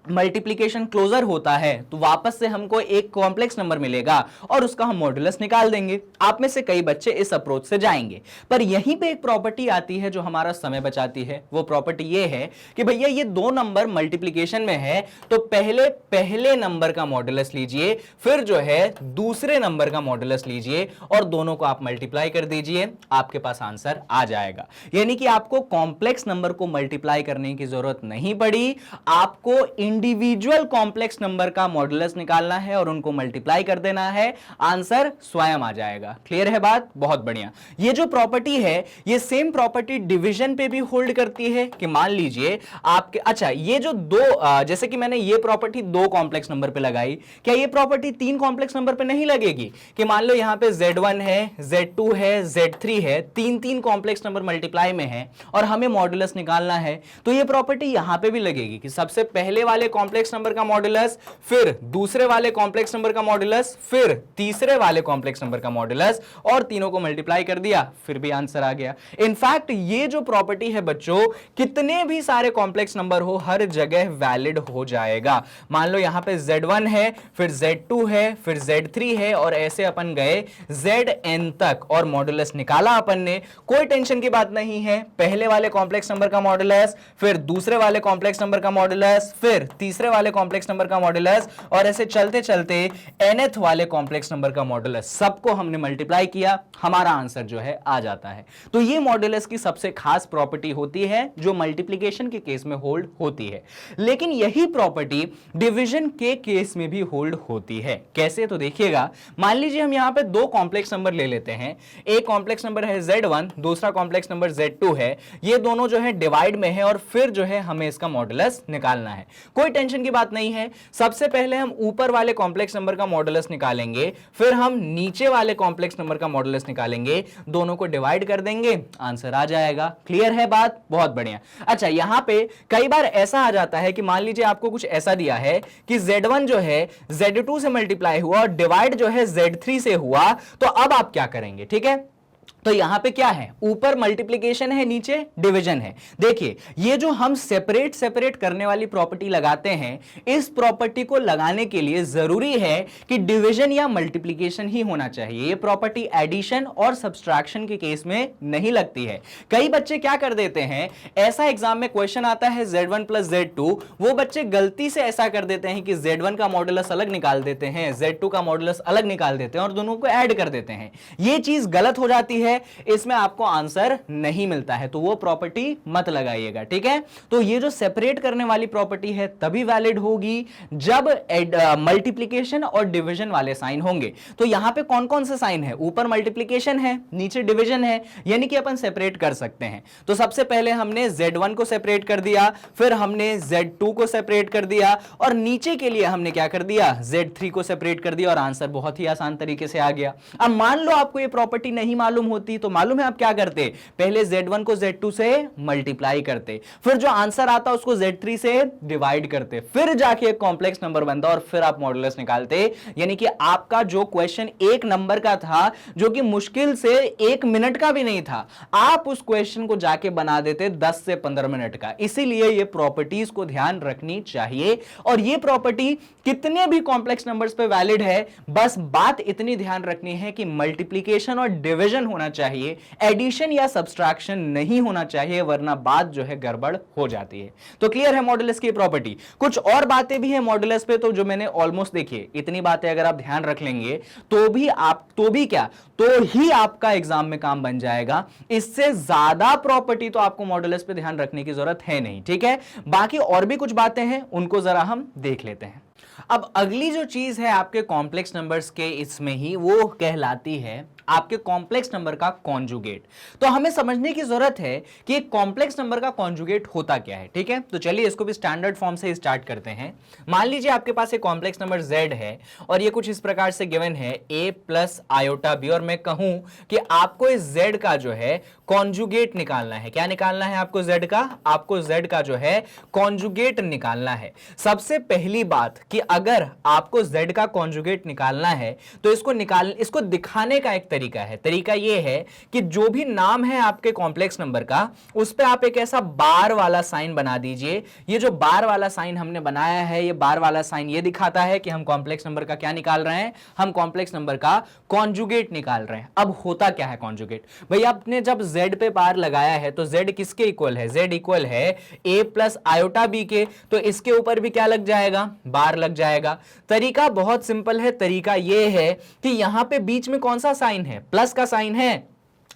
मल्टीप्लिकेशन क्लोजर होता है तो वापस से हमको एक कॉम्प्लेक्स नंबर मिलेगा और उसका हम मॉडुलस निकाल देंगे। आप में से कई बच्चे इस अप्रोच से जाएंगे, पर यहीं पे एक प्रॉपर्टी आती है जो हमारा समय बचाती है। वो प्रॉपर्टी ये है कि भैया ये दो नंबर मल्टीप्लिकेशन में है तो पहले नंबर का मॉडुलस लीजिए, फिर जो है दूसरे नंबर का मॉडुलस लीजिए और दोनों को आप मल्टीप्लाई कर दीजिए, आपके पास आंसर आ जाएगा। यानी कि आपको कॉम्प्लेक्स नंबर को मल्टीप्लाई करने की जरूरत नहीं पड़ी, आपको इंडिविजुअल कॉम्प्लेक्स नंबर का मॉडुलस निकालना है और उनको मल्टीप्लाई कर देना है, आंसर स्वयं आ जाएगा। क्लियर है बात, बहुत बढ़िया। ये जो प्रॉपर्टी है ये सेम प्रॉपर्टी डिवीजन पे भी होल्ड करती है कि मान लीजिए आपके, अच्छा ये जो दो जैसे कि मैंने ये प्रॉपर्टी दो कॉम्प्लेक्स नंबर पे लगाई, क्या ये प्रॉपर्टी तीन कॉम्प्लेक्स नंबर पे नहीं लगेगी? कि मान लो यहां पे Z1 है, Z2 है, Z3 है, तीन कॉम्प्लेक्स नंबर मल्टीप्लाई में है और हमें मॉडुलस निकालना है, तो ये प्रॉपर्टी यहां पे भी लगेगी कि सबसे पहले वाले कॉम्प्लेक्स नंबर का मॉडुलस, फिर दूसरे वाले कॉम्प्लेक्स नंबर का मॉडुलस, फिर तीसरे वाले कॉम्प्लेक्स नंबर का मॉडुलस और तीनों को मल्टीप्लाई कर दिया, फिर भी आंसर आ गया। इनफैक्ट ये जो प्रॉपर्टी है बच्चों, कितने भी सारे कॉम्प्लेक्स नंबर हो हर जगह वैलिड हो जाएगा। मान लो यहां पे Z1 है, फिर Z2 है, फिर Z3 है और ऐसे अपन गए Zn तक और मॉडुलस निकाला अपन ने, कोई टेंशन की बात नहीं है। पहले वाले कॉम्प्लेक्स नंबर का मॉडुलस, फिर दूसरे वाले कॉम्प्लेक्स नंबर का मॉडुलस, फिर तीसरे वाले कॉम्प्लेक्स नंबर का मॉडुलस और ऐसे चलते चलते nth वाले कॉम्प्लेक्स नंबर का मॉडुलस, सबको हमने मल्टीप्लाई किया, हमारा आंसर जो है आ जाता है। तो ये मॉडुलस की सबसे खास प्रॉपर्टी होती है जो मल्टीप्लिकेशन के केस में होल्ड होती है। लेकिन यही प्रॉपर्टी डिवीजन के केस में भी होल्ड होती है। कैसे, तो देखिएगा, मान लीजिए हम यहां पे दो कॉम्प्लेक्स नंबर ले लेते हैं। एक कॉम्प्लेक्स नंबर है Z1, दूसरा कॉम्प्लेक्स नंबर Z2 है, ये दोनों जो है डिवाइड में है और फिर जो है हमें इसका मॉडुलस निकालना है। कोई टेंशन की बात नहीं है। सबसे पहले हम ऊपर वाले कॉम्प्लेक्स नंबर का मॉडुलस निकालेंगे, फिर हम नीचे वाले कॉम्प्लेक्स नंबर का मॉडुलस निकालेंगे, दोनों को डिवाइड कर देंगे, आंसर आ जाएगा। क्लियर है बात, बहुत बढ़िया। अच्छा यहां पे कई बार ऐसा आ जाता है कि मान लीजिए आपको कुछ ऐसा दिया है कि Z1 जो है Z2 से मल्टीप्लाई हुआ और डिवाइड जो है Z3 से हुआ, तो अब आप क्या करेंगे? ठीक है, तो यहां पे क्या है, ऊपर मल्टीप्लिकेशन है, नीचे डिवीजन है। देखिए ये जो हम सेपरेट करने वाली प्रॉपर्टी लगाते हैं, इस प्रॉपर्टी को लगाने के लिए जरूरी है कि डिवीजन या मल्टीप्लिकेशन ही होना चाहिए। ये प्रॉपर्टी एडिशन और सब्सट्रैक्शन के केस में नहीं लगती है। कई बच्चे क्या कर देते हैं, ऐसा एग्जाम में क्वेश्चन आता है Z1 + Z2, वो बच्चे गलती से ऐसा कर देते हैं कि Z1 का मॉडुलस अलग निकाल देते हैं, Z2 का मॉडुलस अलग निकाल देते हैं और दोनों को ऐड कर देते हैं। ये चीज गलत हो जाती है। है, इसमें आपको आंसर नहीं मिलता है, तो वो प्रॉपर्टी मत लगाइएगा, ठीक है। तो ये जो सेपरेट करने वाली प्रॉपर्टी है तभी वैलिड होगी जब मल्टीप्लीकेशन और डिवीजन वाले साइन होंगे। तो यहां पे कौन कौन से साइन है, ऊपर मल्टीप्लीकेशन है, नीचे डिवीजन है, यानी कि अपन सेपरेट कर सकते हैं। तो सबसे पहले हमने Z1 को सेपरेट कर दिया, फिर हमने Z2 को सेपरेट कर दिया, और नीचे के लिए हमने क्या कर दिया, Z3 को सेपरेट कर दिया, और आंसर बहुत ही आसान तरीके से आ गया। अब मान लो आपको ये प्रॉपर्टी नहीं मालूम होती, तो मालूम है आप क्या करते, पहले Z1 को Z2 से मल्टीप्लाई करते, फिर जो आंसर आता उसको Z3 से डिवाइड करते, फिर जाके एक कॉम्प्लेक्स नंबर बनता और फिर आप मॉडुलस निकालते। यानी कि आपका जो क्वेश्चन एक नंबर का था, जो कि मुश्किल से 1 मिनट का भी नहीं था, आप उस क्वेश्चन को जाके बना देते 10 से 15 मिनट का। इसीलिए ये प्रॉपर्टीज को ध्यान रखनी चाहिए, और ये प्रॉपर्टी कितने भी कॉम्प्लेक्स नंबर्स पे वैलिड है। बस बात इतनी ध्यान रखनी है कि मल्टीप्लिकेशन और डिवीजन होना चाहिए, एडिशन या सब्सट्रैक्शन नहीं होना चाहिए, वरना बात जो है गड़बड़ हो जाती है। तो क्लियर है मॉडुलस की प्रॉपर्टी। कुछ और बातें भी है मॉडुलस पे, तो जो मैंने ऑलमोस्ट, देखिए इतनी बातें अगर आप ध्यान रख लेंगे तो ही आपका एग्जाम में काम बन जाएगा। इससे ज्यादा प्रॉपर्टी तो आपको मॉडुलस पे ध्यान रखने की जरूरत है नहीं, ठीक है। बाकी और भी कुछ बातें हैं, उनको जरा हम देख लेते हैं। अब अगली जो चीज है आपके कॉम्प्लेक्स नंबर्स के इसमें ही, वो कहलाती है आपके कॉम्प्लेक्स नंबर का कॉन्जुगेट। तो हमें समझने की जरूरत है कि एक कॉम्प्लेक्स नंबर का कॉन्जुगेट होता क्या है, ठीक है। तो चलिए इसको भी स्टैंडर्ड फॉर्म से स्टार्ट करते हैं। मान लीजिए आपके पास एक कॉम्प्लेक्स नंबर z है, और ये कुछ इस प्रकार से गिवन है a प्लस आयोटा b, और मैं कहूं कि आपको इस z का जो है कॉन्जुगेट निकालना है। क्या निकालना है आपको z का? आपको z का जो है कॉन्जुगेट निकालना है। सबसे पहली बात कि अगर आपको z का कॉन्जुगेट निकालना है तो इसको दिखाने का एक तरीका है। तरीका यह है कि जो भी नाम है आपके कॉम्प्लेक्स नंबर का, उस पे आप एक ऐसा बार वाला साइन बना दीजिए। ये जो बार वाला साइन हमने बनाया है, ये बार वाला साइन ये दिखाता है कि हम कॉम्प्लेक्स नंबर का क्या निकाल रहे हैं, हम कॉम्प्लेक्स नंबर का कॉन्जुगेट निकाल रहे हैं। अब होता क्या है कॉन्जुगेट? भैया आपने जब z पे बार लगाया है तो z किसके इक्वल है? z इक्वल है a प्लस आयोटा b के, तो इसके ऊपर भी क्या लग जाएगा? बार लग जाएगा। तरीका बहुत सिंपल है। तरीका यह है कि यहां पे बीच में कौन सा साइन है? प्लस का साइन है।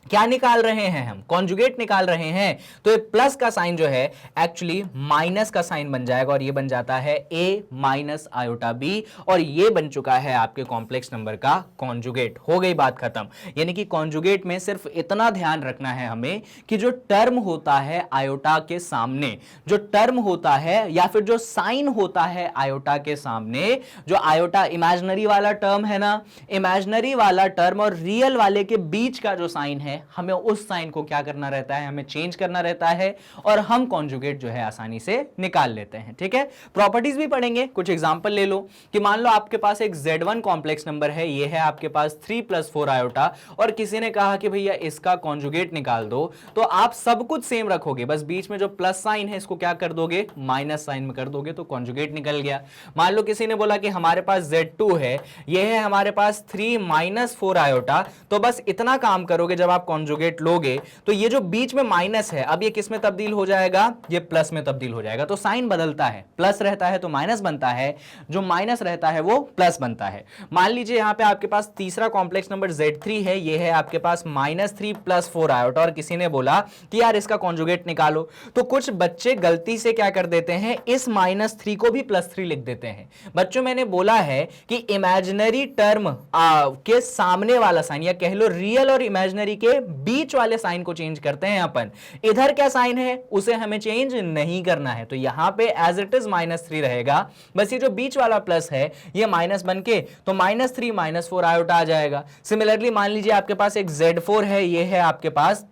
क्या निकाल रहे हैं हम? कॉन्जुगेट निकाल रहे हैं। तो ये प्लस का साइन जो है एक्चुअली माइनस का साइन बन जाएगा, और ये बन जाता है a माइनस आयोटा b, और ये बन चुका है आपके कॉम्प्लेक्स नंबर का कॉन्जुगेट। हो गई बात खत्म। यानी कि कॉन्जुगेट में सिर्फ इतना ध्यान रखना है हमें कि जो टर्म होता है आयोटा के सामने, जो टर्म होता है या फिर जो साइन होता है आयोटा के सामने, जो आयोटा इमेजिनरी वाला टर्म है ना, इमेजिनरी वाला टर्म और रियल वाले के बीच का जो साइन है, हमें उस साइन को क्या करना रहता है? हमें चेंज करना रहता है, और हम कॉन्जुगेट जो है आसानी से निकाल लेते हैं, ठीक है। प्रॉपर्टीज भी पढ़ेंगे। कुछ एग्जांपल ले लो कि मान लो आपके पास एक Z1 कॉम्प्लेक्स नंबर है, ये है आपके पास 3 + 4 आयोटा, और किसी ने कहा कि भैया इसका कॉन्जुगेट निकाल दो, तो आप सब कुछ सेम रखोगे, बस बीच में जो प्लस साइन है इसको क्या कर दोगे? माइनस साइन में कर दोगे, तो कॉन्जुगेट निकल गया। मान लो किसी ने बोला कि हमारे पास Z2 है, ये है हमारे पास 3 - 4 आयोटा, तो बस इतना काम करोगे, जब आप कॉन्जुगेट लोगे तो ये जो बीच में माइनस है, अब ये किस में तब्दील हो जाएगा? ये प्लस में तब्दील हो जाएगा। तो साइन बदलता है, प्लस रहता है तो माइनस बनता है, जो माइनस रहता है वो प्लस बनता है। मान लीजिए यहां पे आपके पास तीसरा कॉम्प्लेक्स नंबर Z3 है, ये है आपके पास -3 + 4 आयोटा, और किसी ने बोला कि यार इसका कॉन्जुगेट निकालो। तो कुछ बच्चे गलती से क्या कर देते हैं, इस -3 को भी +3 लिख देते हैं। बच्चों मैंने बोला है कि इमेजिनरी टर्म के सामने वाला साइन, या कह लो रियल और इमेजिनरी के बीच वाले साइन को चेंज करते हैं अपन। इधर क्या साइन है उसे हमें चेंज नहीं करना है, तो यहां पे एज इट इज -3 रहेगा। बस ये जो बीच वाला प्लस है ये माइनस बन के तो -3 - 4 आयोटा आ जाएगा। सिमिलरली मान लीजिए आपके पास एक Z4 है, ये है आपके पास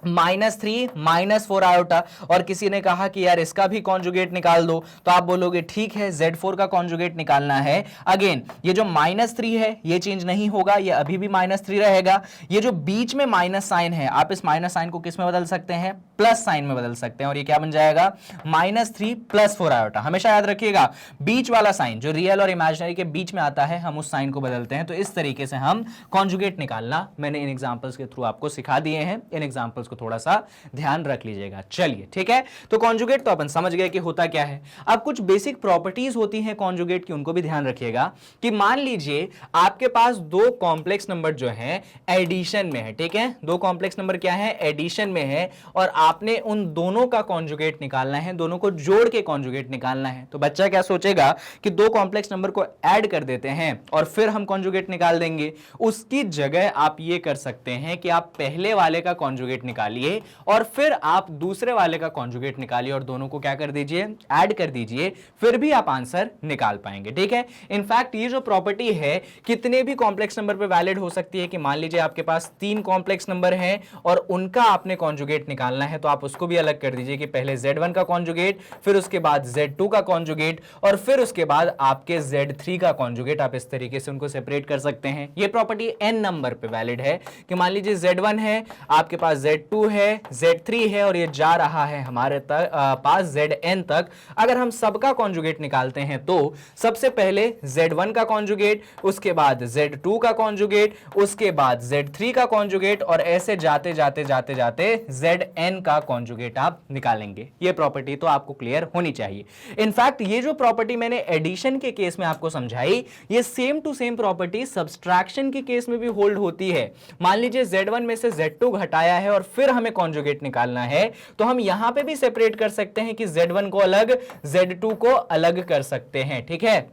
-3 - 4 आयोटा, और किसी ने कहा कि यार इसका भी कॉन्जुगेट निकाल दो, तो आप बोलोगे ठीक है Z4 का कॉन्जुगेट निकालना है। अगेन ये जो -3 है ये चेंज नहीं होगा, ये अभी भी -3 रहेगा। ये जो बीच में माइनस साइन है, आप इस माइनस साइन को किस में बदल सकते हैं? प्लस साइन में बदल सकते हैं, और ये क्या बन जाएगा? -3 + 4 आयोटा। हमेशा याद रखिएगा बीच वाला साइन जो रियल और इमेजिनरी के बीच में आता है, हम उस साइन को बदलते हैं। तो इस तरीके से हम कॉन्जुगेट निकालना मैंने इन एग्जांपल्स के थ्रू आपको सिखा दिए हैं। इन एग्जांपल्स इसको थोड़ा सा ध्यान रख लीजिएगा। चलिए ठीक है, तो कॉन्जुगेट तो अपन समझ गए कि होता क्या है। अब कुछ बेसिक प्रॉपर्टीज होती हैं कॉन्जुगेट की, उनको भी ध्यान रखिएगा कि मान लीजिए आपके पास दो कॉम्प्लेक्स नंबर जो हैं एडिशन में है, ठीक है, दो कॉम्प्लेक्स नंबर क्या है, एडिशन में है, और आपने उन दोनों का कॉन्जुगेट निकालना है, दोनों को जोड़ के कॉन्जुगेट निकालना है। तो बच्चा क्या सोचेगा कि दो कॉम्प्लेक्स नंबर को ऐड कर देते हैं और फिर हम कॉन्जुगेट निकाल देंगे। उसकी जगह आप ये कर सकते हैं कि आप पहले वाले का कॉन्जुगेट निकालिए और फिर आप दूसरे वाले का कॉन्जुगेट निकालिए और दोनों को क्या कर दीजिए, ऐड कर दीजिए, फिर भी आप आंसर निकाल पाएंगे। ठीक है, इनफैक्ट ये जो प्रॉपर्टी है कितने भी कॉम्प्लेक्स नंबर पे वैलिड हो सकती है कि मान लीजिए आपके पास तीन कॉम्प्लेक्स नंबर हैं और उनका आपने कॉन्जुगेट निकालना है, तो आप उसको भी अलग कर दीजिए कि पहले Z1 का कॉन्जुगेट, फिर उसके बाद Z2 का कॉन्जुगेट और फिर उसके बाद आपके Z3 का कॉन्जुगेट। आप इस तरीके से उनको सेपरेट कर सकते हैं। ये प्रॉपर्टी n नंबर पे वैलिड है कि मान लीजिए Z1 है, आपके पास Z2 है, Z3 है और ये जा रहा है हमारे पास Zn तक। अगर हम सबका कॉन्जुगेट निकालते हैं तो सबसे पहले Z1 का कॉन्जुगेट, उसके बाद Z2 का कॉन्जुगेट, उसके बाद Z3 का कॉन्जुगेट और ऐसे जाते जाते जाते जाते Zn का कॉन्जुगेट आप निकालेंगे। ये प्रॉपर्टी तो आपको क्लियर होनी चाहिए। इनफैक्ट ये जो प्रॉपर्टी मैंने एडिशन के केस में आपको समझाई, ये same to same property subtraction के केस में भी होल्ड होती है। मान लीजिए Z1 में से Z2 घटाया है और फिर हमें कॉन्जुगेट निकालना है, तो हम यहां पे भी सेपरेट कर सकते हैं कि Z1 को अलग, Z2 को अलग कर सकते हैं। ठीक है,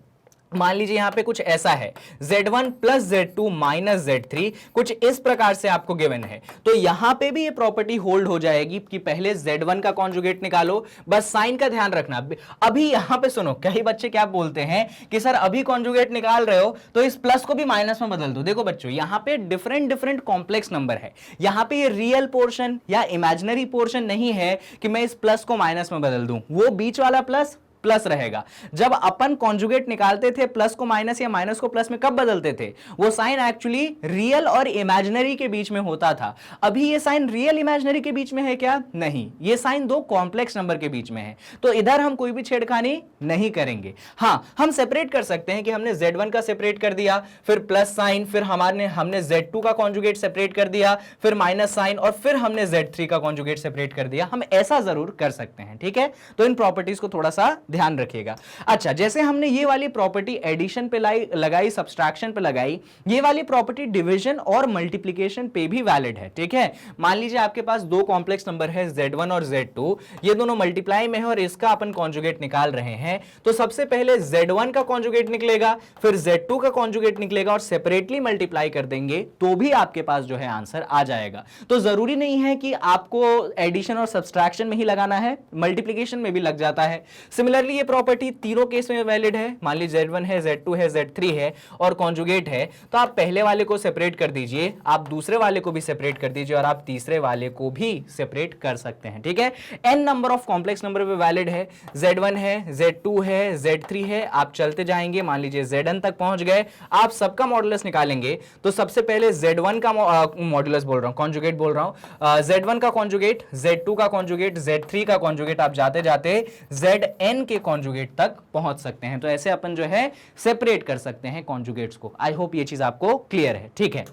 मान लीजिए यहां पे कुछ ऐसा है Z1 plus Z2 minus Z3, कुछ इस प्रकार से आपको गिवन है, तो यहां पे भी ये प्रॉपर्टी होल्ड हो जाएगी कि पहले Z1 का कॉन्जुगेट निकालो। बस साइन का ध्यान रखना। अभी यहां पे सुनो, कई बच्चे क्या बोलते हैं कि सर अभी कॉन्जुगेट निकाल रहे हो तो इस प्लस को भी माइनस में बदल दो। देखो बच्चों, यहां पे डिफरेंट डिफरेंट कॉम्प्लेक्स नंबर है, यहां पे ये रियल पोर्शन या इमेजिनरी पोर्शन नहीं है कि मैं इस प्लस को माइनस में बदल दूं। वो बीच वाला प्लस प्लस रहेगा। जब अपन कॉन्जुगेट निकालते थे प्लस को माइनस या माइनस को प्लस में कब बदलते थे, वो साइन एक्चुअली रियल और इमेजिनरी के बीच में होता था। अभी ये साइन रियल इमेजिनरी के बीच में है क्या? नहीं, ये साइन दो कॉम्प्लेक्स नंबर के बीच में है, तो इधर हम कोई भी छेड़खानी नहीं करेंगे। हां, हम सेपरेट कर सकते हैं कि हमने Z1 का सेपरेट कर दिया, फिर प्लस साइन, फिर हमने Z2 का कॉन्जुगेट सेपरेट कर दिया, फिर माइनस साइन और फिर हमने Z3 का कॉन्जुगेट सेपरेट कर दिया। हम ऐसा जरूर कर सकते हैं। ठीक है, तो इन प्रॉपर्टीज को थोड़ा सा ध्यान रखिएगा। अच्छा, जैसे हमने ये वाली प्रॉपर्टी एडिशन पे लगाई, सब्सट्रैक्शन पे लगाई, ये वाली प्रॉपर्टी डिवीजन और मल्टीप्लिकेशन पे भी वैलिड है। ठीक है, मान लीजिए आपके पास दो कॉम्प्लेक्स नंबर है Z1 और Z2, ये दोनों मल्टीप्लाई में है और इसका अपन कॉन्जुगेट निकाल रहे हैं, तो सबसे पहले Z1 का कॉन्जुगेट निकलेगा, फिर Z2 का कॉन्जुगेट निकलेगा और सेपरेटली मल्टीप्लाई कर देंगे तो भी आपके पास जो है आंसर आ जाएगा। तो जरूरी नहीं है कि आपको एडिशन और सब्सट्रैक्शन में ही लगाना है, मल्टीप्लिकेशन में भी लग जाता है। सिमिलरली ये प्रॉपर्टी तीनों केस में वैलिड है। मान लीजिए Z1 है, Z2 है, Z3 है और कॉन्जुगेट है, तो आप पहले वाले को सेपरेट कर दीजिए, आप दूसरे वाले को भी सेपरेट कर दीजिए और आप तीसरे वाले को भी सेपरेट कर सकते हैं। ठीक है, n number of complex number पे वैलिड है। Z1 है, Z2 है, Z3 है, आप चलते जाएंगे, मान लीजिए Zn तक पहुंच गए, आप सबका मॉडुलस निकालेंगे तो सबसे पहले Z1 का मॉडुलस बोल रहा हूं, कॉन्जुगेट बोल रहा हूं, Z1 का कॉन्जुगेट, Z2 का कॉन्जुगेट, Z3 का कॉन्जुगेट, आप जाते जाते Zn के कॉन्जुगेट तक पहुंच सकते हैं। तो ऐसे अपन जो है सेपरेट कर सकते हैं कॉन्जुगेट्स को। आई होप ये चीज आपको क्लियर है। ठीक है,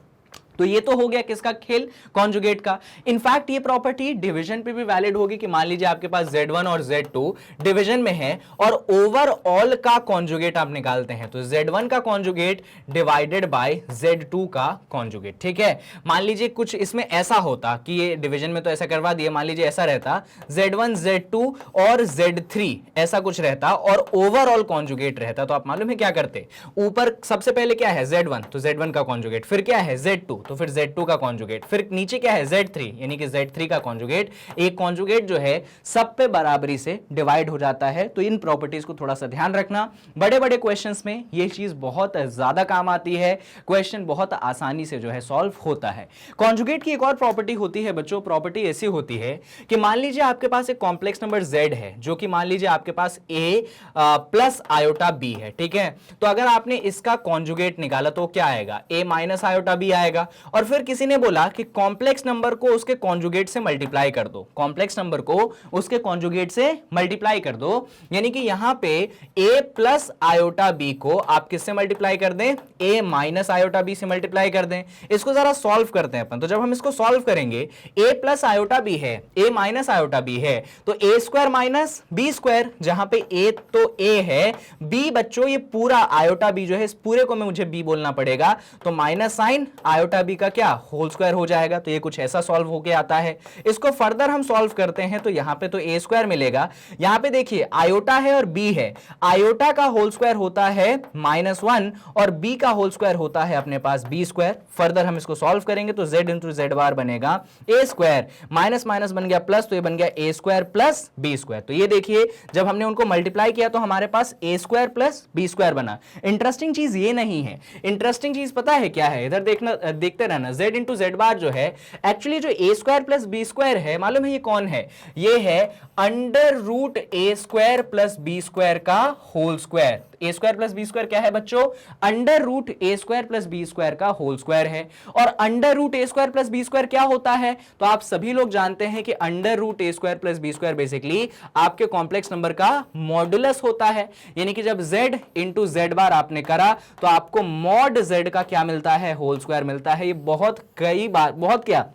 तो ये तो हो गया किसका खेल, कॉन्जुगेट का। इनफैक्ट ये प्रॉपर्टी डिवीजन पे भी वैलिड होगी कि मान लीजिए आपके पास Z1 और Z2 डिवीजन में है और ओवरऑल का कॉन्जुगेट आप निकालते हैं, तो Z1 का कॉन्जुगेट डिवाइडेड बाय Z2 का कॉन्जुगेट। ठीक है, मान लीजिए कुछ इसमें ऐसा होता कि ये डिवीजन में तो ऐसा करवा दिए, मान लीजिए ऐसा रहता Z1 Z2 और Z3 ऐसा कुछ रहता और ओवरऑल कॉन्जुगेट रहता, तो आप मालूम है क्या करते, ऊपर सबसे पहले क्या है Z1, तो Z1 का कॉन्जुगेट, फिर क्या है Z2, तो फिर Z2 का कॉन्जुगेट, फिर नीचे क्या है Z3 यानी कि Z3 का कॉन्जुगेट। एक कॉन्जुगेट जो है सब पे बराबरी से डिवाइड हो जाता है। तो इन प्रॉपर्टीज को थोड़ा सा ध्यान रखना, बड़े बड़े क्वेश्चंस में ये चीज बहुत ज्यादा काम आती है, क्वेश्चन बहुत आसानी से जो है सॉल्व होता है। कॉन्जुगेट की एक और प्रॉपर्टी होती है बच्चों, प्रॉपर्टी ऐसी होती है कि मान लीजिए आपके पास एक कॉम्प्लेक्स नंबर Z है जो कि मान लीजिए आपके पास A प्लस आयोटा B है। ठीक है, तो अगर आपने इसका कॉन्जुगेट निकाला तो क्या आएगा, A माइनस आयोटा B आएगा। और फिर किसी ने बोला कि कॉम्प्लेक्स नंबर को उसके कॉन्जुगेट से मल्टीप्लाई कर दो, कॉम्प्लेक्स नंबर को उसके कॉन्जुगेट से मल्टीप्लाई कर दो, यानी कि यहां पे a प्लस आयोटा b को आप किससे मल्टीप्लाई कर दें, a माइनस आयोटा b से मल्टीप्लाई कर दें। इसको जरा सॉल्व करते हैं अपन। तो जब हम इसको सॉल्व करेंगे, a प्लस आयोटा b है, a माइनस आयोटा b है, तो a square minus b square, जहां पे a तो a है, b बच्चों ये पूरा आयोटा b जो है, इस पूरे को मैं मुझे b बोलना पड़ेगा, तो माइनस साइन आयोटा b का क्या होल स्क्वायर हो जाएगा। तो ये कुछ ऐसा सॉल्व होके आता है। इसको फर्दर हम सॉल्व करते हैं तो यहां पे तो a स्क्वायर मिलेगा, यहां पे देखिए आयोटा है और b है, आयोटा का होल स्क्वायर होता है -1 और b का होल स्क्वायर होता है अपने पास b स्क्वायर। फर्दर हम इसको सॉल्व करेंगे तो z इंटू जेड बार बनेगा a स्क्वायर, माइनस माइनस बन गया प्लस, तो ये बन गया a square plus b square. तो ये देखिए जब हमने उनको मल्टीप्लाई किया तो हमारे पास a square plus b square बना। इंटरेस्टिंग चीज ये नहीं है, इंटरेस्टिंग चीज पता है क्या है, इधर देखना, देखते रहना, z इंटू जेड बार जो है, एक्चुअली जो a square plus b square है, मालूम है ये कौन है, ये है under root a square plus b square का whole square. a square plus b square क्या है बच्चों, under root a square plus b square का होल स्क्वायर है। और under root a square plus b square क्या होता है, तो आप सभी लोग जानते हैं कि under root a square plus b square basically आपके कॉम्प्लेक्स नंबर का मॉडुलस होता है। यानी कि जब z इंटू जेड बार आपने करा तो आपको मॉड z का क्या मिलता है, होल स्क्वायर मिलता है। ये बहुत कई बार, बहुत क्या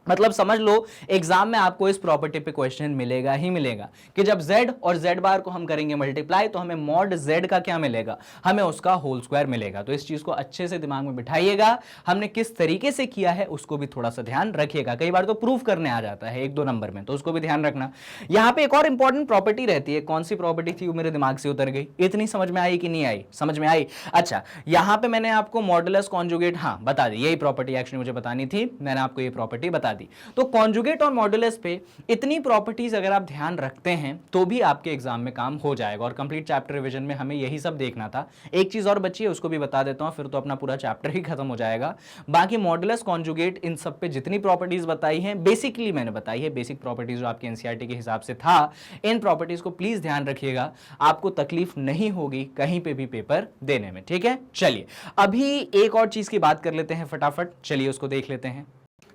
मतलब समझ लो एग्जाम में आपको इस प्रॉपर्टी पे क्वेश्चन मिलेगा ही मिलेगा कि जब z और z बार को हम करेंगे मल्टीप्लाई तो हमें मॉड z का क्या मिलेगा, हमें उसका होल स्क्वायर मिलेगा। तो इस चीज को अच्छे से दिमाग में बिठाइएगा, हमने किस तरीके से किया है उसको भी थोड़ा सा ध्यान रखिएगा। कई बार तो प्रूफ करने आ जाता है 1-2 नंबर में, तो उसको भी ध्यान रखना। यहां पर एक और इंपॉर्टेंट प्रॉपर्टी रहती है, कौन सी प्रॉपर्टी थी वो मेरे दिमाग से उतर गई, इतनी समझ में आई कि नहीं आई, समझ में आई। अच्छा यहां पर मैंने आपको मॉडुलस कॉन्जुगेट, हाँ बता दी, यही प्रॉपर्टी एक्चुअली मुझे बतानी थी, मैंने आपको ये प्रॉपर्टी बता दी। तो कॉन्जुगेट और मॉडुलस पे इतनी प्रॉपर्टीज अगर आप ध्यान रखते हैं तो भी आपके एग्जाम में काम हो जाएगा। और कंप्लीट चैप्टर रिवीजन में हमें यही सब देखना था। एक चीज और बची है उसको भी बता देता हूं, फिर तो अपना पूरा चैप्टर ही खत्म हो जाएगा। बाकी मॉडुलस, कॉन्जुगेट, इन सब पे जितनी प्रॉपर्टीज बताई हैं बेसिकली मैंने बताई है, बेसिक प्रॉपर्टीज जो आपके एनसीईआरटी के हिसाब से था, इन प्रॉपर्टीज को प्लीज ध्यान रखिएगा, आपको तकलीफ नहीं होगी कहीं पे भी पेपर देने में, ठीक है। चलिए अभी एक और चीज की बात कर लेते हैं फटाफट, चलिए उसको देख लेते हैं।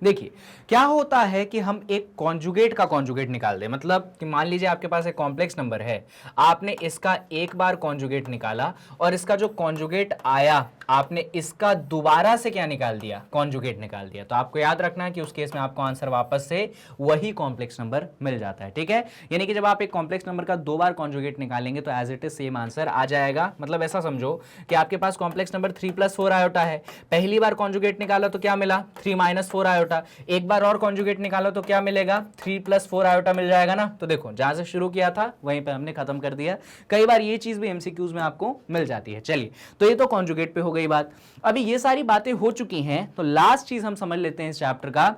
देखिए क्या होता है कि हम एक कॉन्जुगेट का कॉन्जुगेट निकाल दें, मतलब कि मान लीजिए आपके पास एक कॉम्प्लेक्स नंबर है, आपने इसका एक बार कॉन्जुगेट निकाला और इसका जो कॉन्जुगेट आया आपने इसका दोबारा से क्या निकाल दिया, कॉन्जुगेट निकाल दिया। तो आपको याद रखना है कि उस केस में आपको आंसर वापस से वही कॉम्प्लेक्स नंबर मिल जाता है, ठीक है। यानी कि जब आप एक कॉम्प्लेक्स नंबर का 2 बार कॉन्जुगेट निकालेंगे तो as it is same answer आ जाएगा। मतलब ऐसा समझो कि आपके पास कॉम्प्लेक्स नंबर 3 + 4 आयोटा है, पहली बार कॉन्जुगेट निकाला तो क्या मिला, 3 - 4 आयोटा, एक बार और कॉन्जुगेट निकालो तो क्या मिलेगा, 3 + 4 आयोटा मिल जाएगा ना। तो देखो जहां से शुरू किया था वहीं पे हमने खत्म कर दिया। कई बार ये चीज भी एमसीक्यूज में आपको मिल जाती है। चलिए तो ये तो कॉन्जुगेट पे हो गई बात। अभी ये सारी बातें हो चुकी हैं तो लास्ट चीज हम समझ लेते हैं इस चैप्टर का,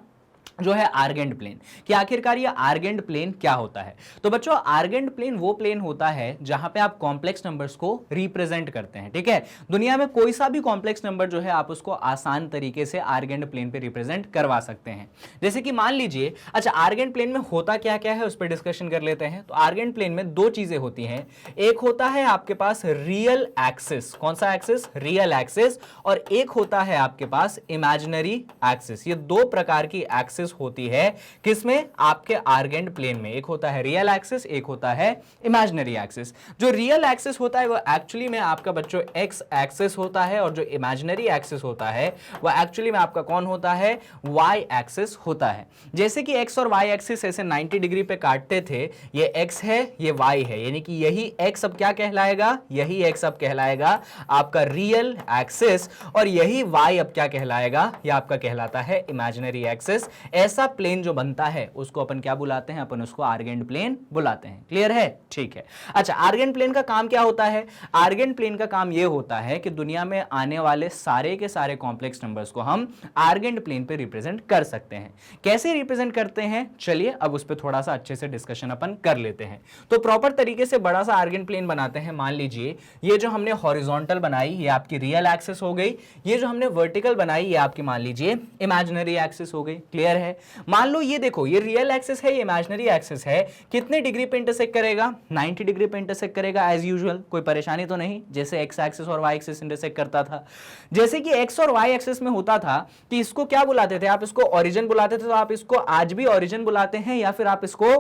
जो है आर्गेंट प्लेन, कि आखिरकार ये आर्गेंट प्लेन क्या होता है। तो बच्चों आर्गेंट प्लेन वो प्लेन होता है जहां पे आप कॉम्प्लेक्स नंबर्स को रिप्रेजेंट करते हैं, ठीक है। दुनिया में कोई सा भी कॉम्प्लेक्स नंबर जो है आप उसको आसान तरीके से आर्गेंट प्लेन पे रिप्रेजेंट करवा सकते हैं। जैसे कि मान लीजिए, अच्छा आर्गेंट प्लेन में होता क्या क्या है उस पर डिस्कशन कर लेते हैं। तो आर्गेंट प्लेन में 2 चीजें होती हैं, एक होता है आपके पास रियल एक्सिस, कौन सा एक्सिस, रियल एक्सिस, और एक होता है आपके पास इमेजिनरी एक्सिस। ये 2 प्रकार की एक्सिस होती है किसमें, आपके आर्गेंट प्लेन में। एक होता है रियल एक्सिस, एक होता है इमेजिनरी एक्सिस। जो रियल एक्सिस होता है वो एक्चुअली में आपका बच्चों एक्स एक्सिस होता है, और जो इमेजिनरी एक्सिस होता है वो एक्चुअली में आपका कौन होता है, वाई एक्सिस होता है। जैसे कि एक्स और वाई एक्सिस ऐसे 90 डिग्री पे काटते थे, ये एक्स है ये वाई है, यानी कि यही एक्स अब क्या कहलाएगा, यही एक्स अब कहलाएगा आपका रियल एक्सिस, और यही वाई अब क्या कहलाएगा, ये आपका कहलाता है इमेजिनरी एक्सिस। ऐसा प्लेन जो बनता है उसको अपन क्या बुलाते हैं, अपन उसको आर्गेंट प्लेन बुलाते हैं। क्लियर है, ठीक है। अच्छा आर्गेंट प्लेन का काम क्या होता है, आर्गेंट प्लेन का काम यह होता है कि दुनिया में आने वाले सारे के सारे कॉम्प्लेक्स नंबर्स को हम आर्गेंट प्लेन पे रिप्रेजेंट कर सकते हैं। कैसे रिप्रेजेंट करते हैं, चलिए अब उस पर थोड़ा सा अच्छे से डिस्कशन अपन कर लेते हैं। तो प्रॉपर तरीके से बड़ा सा आर्गेंट प्लेन बनाते हैं। मान लीजिए ये जो हमने हॉरिजॉन्टल बनाई ये आपकी रियल एक्सिस हो गई, ये जो हमने वर्टिकल बनाई ये आपकी मान लीजिए इमेजिनरी एक्सिस हो गई। क्लियर है, है। मान लो ये देखो, ये रियल एक्सिस है, ये इमेजिनरी एक्सिस है, कितने डिग्री पे इंटरसेक्ट करेगा? 90 डिग्री पे इंटरसेक्ट करेगा एज यूजुअल, कोई परेशानी तो नहीं, जैसे एक्स एक्सिस और वाई एक्सिस इंटरसेक्ट करता था। जैसे कि एक्स और वाई एक्सिस में होता था कि इसको क्या बुलाते थे? आप इसको ओरिजिन बुलाते थे, तो आप इसको आज भी ओरिजिन बुलाते हैं, या फिर आप इसको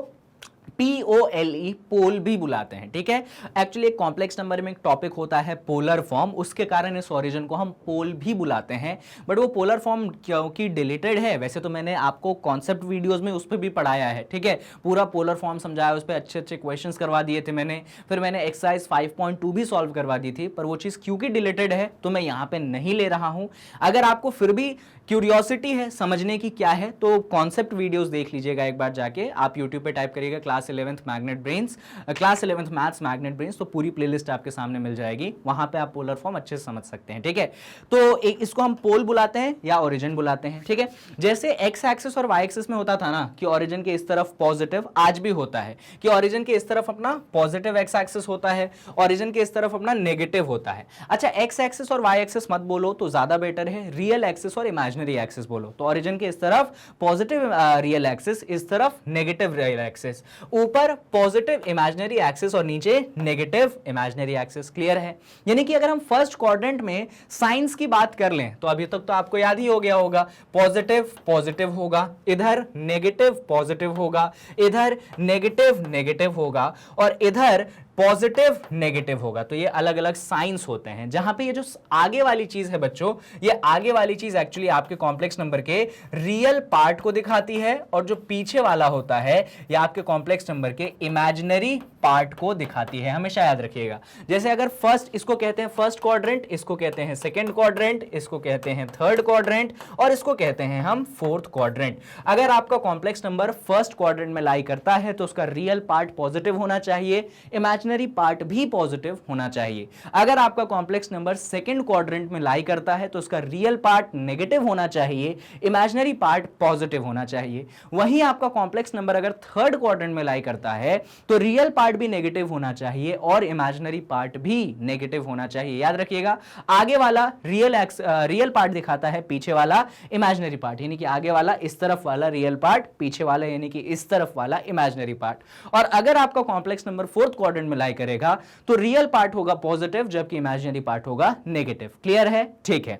POLE पोल भी बुलाते हैं, ठीक है। एक्चुअली एक कॉम्प्लेक्स नंबर में एक टॉपिक होता है पोलर फॉर्म, उसके कारण इस ओरिजिन को हम पोल भी बुलाते हैं, बट वो पोलर फॉर्म क्योंकि डिलीटेड है, वैसे तो मैंने आपको कॉन्सेप्ट वीडियोस में उस पर भी पढ़ाया है, ठीक है, पूरा पोलर फॉर्म समझाया, उस पर अच्छे अच्छे क्वेश्चंस करवा दिए थे मैंने, फिर मैंने एक्सरसाइज 5.2 भी सॉल्व करवा दी थी, पर वो चीज़ क्योंकि डिलीटेड है तो मैं यहाँ पे नहीं ले रहा हूँ। अगर आपको फिर भी क्यूरियोसिटी है समझने की क्या है, तो कॉन्सेप्ट वीडियोस देख लीजिएगा एक बार जाके, आप यूट्यूब पे टाइप करिएगा class 11th magnet brains, class 11th maths magnet brains, तो पूरी प्लेलिस्ट आपके सामने मिल जाएगी, वहां पे आप पोलर फॉर्म अच्छे से समझ सकते हैं, ठीक है। तो इसको हम पोल बुलाते हैं या ओरिजिन बुलाते हैं, ठीक है। जैसे एक्स एक्सिस और वाई एक्सिस में होता था ना कि ओरिजिन के इस तरफ पॉजिटिव, आज भी होता है कि ओरिजिन के इस तरफ अपना पॉजिटिव एक्स एक्सिस होता है, ओरिजिन के इस तरफ अपना नेगेटिव होता है। अच्छा, एक्स एक्सिस और वाई एक्सिस मत बोलो तो ज्यादा बेटर है, रियल एक्सिस और इमेजिनरी एक्सिस बोलो। तो ओरिजिन के इस तरफ पॉजिटिव रियल एक्सिस, इस तरफ नेगेटिव रियल एक्सिस, ऊपर पॉजिटिव इमेजिनरी एक्सिस और नीचे नेगेटिव इमेजिनरी एक्सिस। क्लियर है? यानी कि अगर हम फर्स्ट क्वाड्रेंट में साइंस की बात कर लें तो अभी तक तो आपको याद ही हो गया होगा, पॉजिटिव पॉजिटिव होगा, इधर नेगेटिव पॉजिटिव होगा, इधर नेगेटिव नेगेटिव होगा, और इधर पॉजिटिव नेगेटिव होगा। तो ये अलग अलग साइंस होते हैं, जहां पे ये जो आगे वाली चीज है बच्चों, ये आगे वाली चीज एक्चुअली आपके कॉम्प्लेक्स नंबर के रियल पार्ट को दिखाती है, और जो पीछे वाला होता है ये आपके कॉम्प्लेक्स नंबर के इमेजिनरी पार्ट को दिखाती है। हमेशा याद रखिएगा, जैसे अगर फर्स्ट, इसको कहते हैं फर्स्ट क्वाड्रेंट, इसको कहते हैं सेकंड क्वाड्रेंट, इसको कहते हैं थर्ड क्वाड्रेंट, और इसको कहते हैं हम फोर्थ क्वाड्रेंट। अगर आपका कॉम्प्लेक्स नंबर फर्स्ट क्वाड्रेंट में लाई करता है तो उसका रियल पार्ट पॉजिटिव होना चाहिए, इमेजिनरी पार्ट भी पॉजिटिव होना चाहिए। अगर आपका कॉम्प्लेक्स नंबर सेकंड क्वाड्रेंट में लाई करता है तो उसका रियल पार्ट नेगेटिव होना चाहिए, इमेजिनरी पार्ट पॉजिटिव होना चाहिए। वहीं आपका कॉम्प्लेक्स नंबर अगर थर्ड क्वाड्रेंट में लाई करता है तो रियल पार्ट भी नेगेटिव होना चाहिए और इमेजिनरी पार्ट भी नेगेटिव होना चाहिए। याद रखिएगा, आगे वाला रियल पार्ट दिखाता है, पीछे वाला इमेजिनरी पार्ट, यानी कि आगे वाला इस तरफ वाला रियल पार्ट, पीछे वाला यानी कि इस तरफ वाला इमेजिनरी पार्ट। और अगर आपका कॉम्प्लेक्स नंबर फोर्थ क्वाड्रेंट में लाई करेगा तो रियल पार्ट होगा पॉजिटिव जबकि इमेजिनरी पार्ट होगा नेगेटिव। क्लियर है? ठीक है।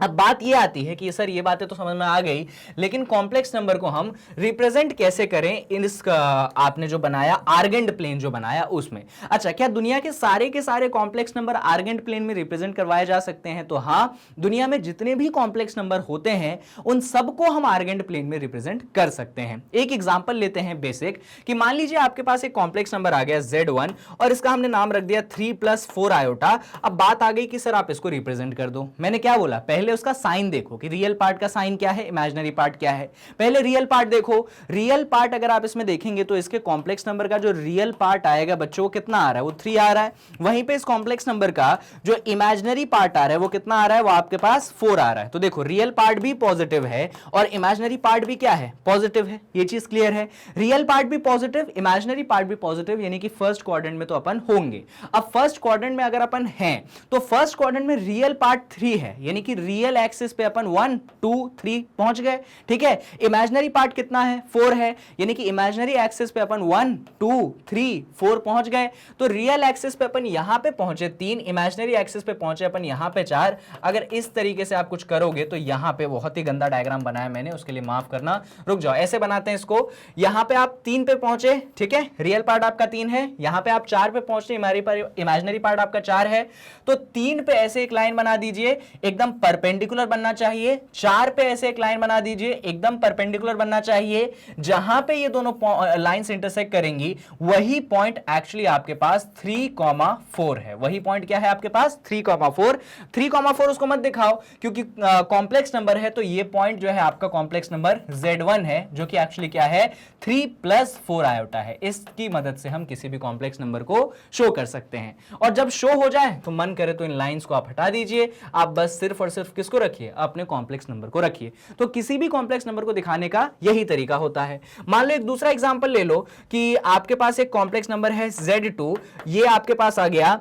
अब बात ये आती है कि सर ये बातें तो समझ में आ गई, लेकिन कॉम्प्लेक्स नंबर को हम रिप्रेजेंट कैसे करें इन आपने जो बनाया आर्गेंड प्लेन जो बनाया उसमें। अच्छा, क्या दुनिया के सारे कॉम्प्लेक्स नंबर आर्गेंड प्लेन में रिप्रेजेंट करवाए जा सकते हैं? तो हाँ, दुनिया में जितने भी कॉम्प्लेक्स नंबर होते हैं उन सबको हम आर्गेंड प्लेन में रिप्रेजेंट कर सकते हैं। एक एग्जाम्पल लेते हैं बेसिक, कि मान लीजिए आपके पास एक कॉम्प्लेक्स नंबर आ गया Z1 और इसका हमने नाम रख दिया 3+4 आयोटा। अब बात आ गई कि सर आप इसको रिप्रेजेंट कर दो। मैंने क्या बोला, पहले उसका साइन देखो कि रियल पार्ट का साइन क्या है, इमेजिनरी पार्ट क्या है। पहले रियल पार्ट देखो, रियल पार्ट अगर आप इसमें देखेंगे तो इसके कॉम्प्लेक्स नंबर का जो रियल पार्ट आएगा बच्चों, वो कितना आ रहा है? वो 3 आ रहा है। वहीं पे इस कॉम्प्लेक्स नंबर का जो इमेजिनरी पार्ट आ रहा है वो कितना आ रहा है? वो आपके पास 4 आ रहा है। तो देखो, रियल पार्ट भी पॉजिटिव है और इमेजिनरी पार्ट भी क्या है? पॉजिटिव है। ये चीज क्लियर है? रियल पार्ट भी पॉजिटिव, इमेजिनरी पार्ट भी पॉजिटिव, यानी कि फर्स्ट क्वाड्रेंट में तो अपन होंगे। अब फर्स्ट क्वाड्रेंट में अगर अपन हैं तो फर्स्ट क्वाड्रेंट में रियल पार्ट 3 है, यानी कि रियल एक्सिस पे अपन 1 2 3 पहुंच गए। ठीक है, इमेजिनरी पार्ट कितना है? 4 है, यानी कि इमेजिनरी एक्सिस पे अपन 1 2 3 4 पहुंच गए। तो रियल एक्सिस पे अपन यहां पे पहुंचे 3, इमेजिनरी एक्सिस पे पहुंचे अपन यहां पे 4। अगर इस तरीके से आप कुछ करोगे तो यहां पे बहुत ही गंदा डायग्राम बनाया मैंने, उसके लिए माफ करना, रुक जाओ। ऐसे बनाते हैं इसको, यहां पे आप 3 पे पहुंचे, ठीक है, रियल पार्ट आपका 3 है, यहां पे आप 4 पे पहुंचे, इमेजिनरी पार्ट आपका 4 है। तो 3 पे ऐसे एक लाइन बना दीजिए, एकदम परपेंडिकुलर बनना चाहिए। 4 पे ऐसे एक लाइन बना दीजिए, एकदम परपेंडिकुलर बनना चाहिए। जहां पे ये दोनों लाइंस इंटरसेक्ट करेंगी वही पॉइंट एक्चुअली आपके पास 3,4 है। वही पॉइंट क्या है आपके पास? 3,4। 3,4 उसको मत दिखाओ क्योंकि कॉम्प्लेक्स नंबर है, तो ये पॉइंट जो है आपका कॉम्प्लेक्स नंबर Z1 है, जो कि एक्चुअली क्या है? 3+4 आयोटा है। इसकी मदद से हम किसी भी कॉम्प्लेक्स नंबर को शो कर सकते हैं। और जब शो हो जाए तो मन करे तो इन लाइंस को आप हटा दीजिए, आप बस सिर्फ और सिर्फ किसको रखिए? अपने कॉम्प्लेक्स नंबर को रखिए। तो किसी भी कॉम्प्लेक्स नंबर को दिखाने का यही तरीका होता है। मान लो एक दूसरा एग्जांपल ले लो कि आपके पास एक कॉम्प्लेक्स नंबर है Z2, ये आपके पास आ गया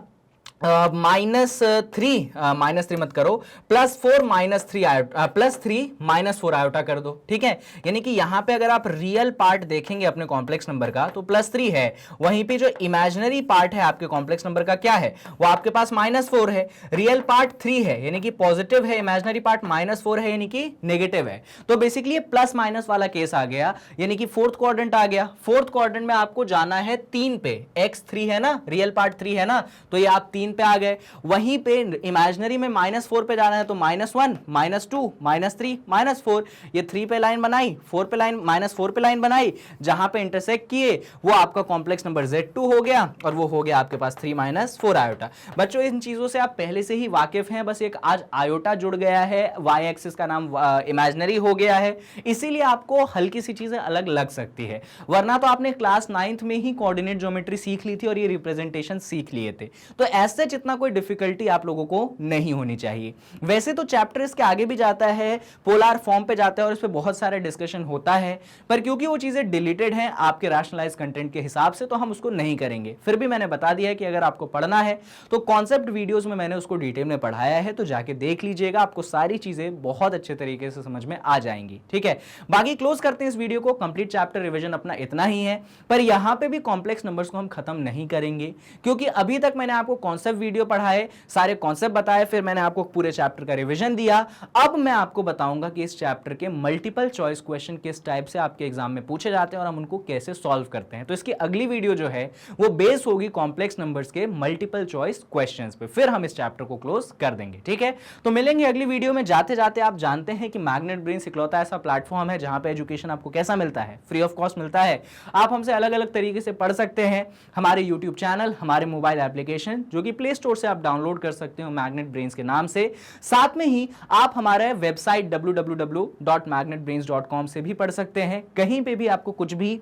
-3 मत करो, +4 -3 आयोटा, +3 -4 आयोटा कर दो, ठीक है। यानी कि यहां पे अगर आप रियल पार्ट देखेंगे अपने कॉम्प्लेक्स नंबर का तो +3 है, वहीं पे जो इमेजिनरी पार्ट है आपके कॉम्प्लेक्स नंबर का क्या है, वो आपके पास -4 है, रियल पार्ट 3 है यानी कि पॉजिटिव है, इमेजिनरी पार्ट -4 है यानी कि नेगेटिव है। तो बेसिकली ये प्लस माइनस वाला केस आ गया, यानी कि फोर्थ क्वाड्रेंट आ गया। फोर्थ क्वाड्रेंट में आपको जाना है 3 पे, x3 है ना, रियल पार्ट 3 है ना, तो ये आप 3 पे आ गए। वहीं पे इमेजिनरी में -4 पे जाना है तो -1 -2 -3 -4, ये 3 पे लाइन बनाई, 4 पे लाइन, -4 पे लाइन बनाई, जहां पे इंटरसेक्ट किए वो आपका कॉम्प्लेक्स नंबर Z2 हो गया और वो हो गया आपके पास 3 -4 आयोटा। बच्चों इन चीजों से आप पहले से ही वाकिफ हैं, बस एक आज आयोटा जुड़ गया है, y एक्सिस का नाम इमेजिनरी हो गया है, इसीलिए आपको हल्की सी चीजें अलग लग सकती है, वरना तो आपने क्लास 9th में ही कोऑर्डिनेट ज्योमेट्री सीख ली थी और ये रिप्रेजेंटेशन सीख लिए थे। तो ऐसे जितना कोई डिफिकल्टी आप लोगों को नहीं होनी चाहिए। वैसे तो चैप्टर इसके आगे भी जाता है, पोलर फॉर्म पे जाता है और इस पे बहुत सारे डिस्कशन होता है, पर क्योंकि वो चीजें डिलीटेड हैं आपके रैशनलाइज कंटेंट के हिसाब से, तो हम उसको नहीं करेंगे। फिर भी मैंने बता दिया है कि अगर आपको पढ़ना है तो कॉन्सेप्ट वीडियोस में मैंने उसको डिटेल में पढ़ाया है, तो जाके देख लीजिएगा, आपको सारी चीजें बहुत अच्छे तरीके से समझ में आ जाएंगी, ठीक है। बाकी क्लोज करते हैं इस वीडियो को, कंप्लीट चैप्टर रिवीजन अपना इतना ही है, पर यहां पे भी कॉम्प्लेक्स नंबर्स को हम खत्म नहीं करेंगे, क्योंकि अभी तक मैंने आपको कॉन्सेप्ट वीडियो पढ़ाए, सारे कॉन्सेप्ट बताए, फिर मैंने आपको पूरे चैप्टर का रिवीजन दिया। अब मैं आपको बताऊंगा कि इस चैप्टर के मल्टीपल चॉइस क्वेश्चन किस टाइप से आपके एग्जाम में पूछे जाते हैं और हम उनको कैसे सॉल्व करते हैं। तो इसकी अगली वीडियो जो है वो बेस होगी कॉम्प्लेक्स नंबर्स के मल्टीपल चॉइस क्वेश्चंस पे, फिर हम इस चैप्टर को क्लोज कर देंगे, ठीक है। तो मिलेंगे अगली वीडियो में। जाते जाते आप जानते हैं कि मैग्नेट ब्रेन्स इकलौता ऐसा प्लेटफॉर्म है जहां पे एजुकेशन आपको कैसा मिलता है, फ्री ऑफ कॉस्ट मिलता है। आप हमसे अलग अलग तरीके से पढ़ सकते हैं, हमारे यूट्यूब चैनल, हमारे मोबाइल एप्लीकेशन जो कि प्ले स्टोर से आप डाउनलोड कर सकते हो मैग्नेट ब्रेन्स के नाम से। साथ में ही आप हमारे वेबसाइट www.magnetbrains.com से भी पढ़ सकते हैं। कहीं पे भी आपको कुछ भी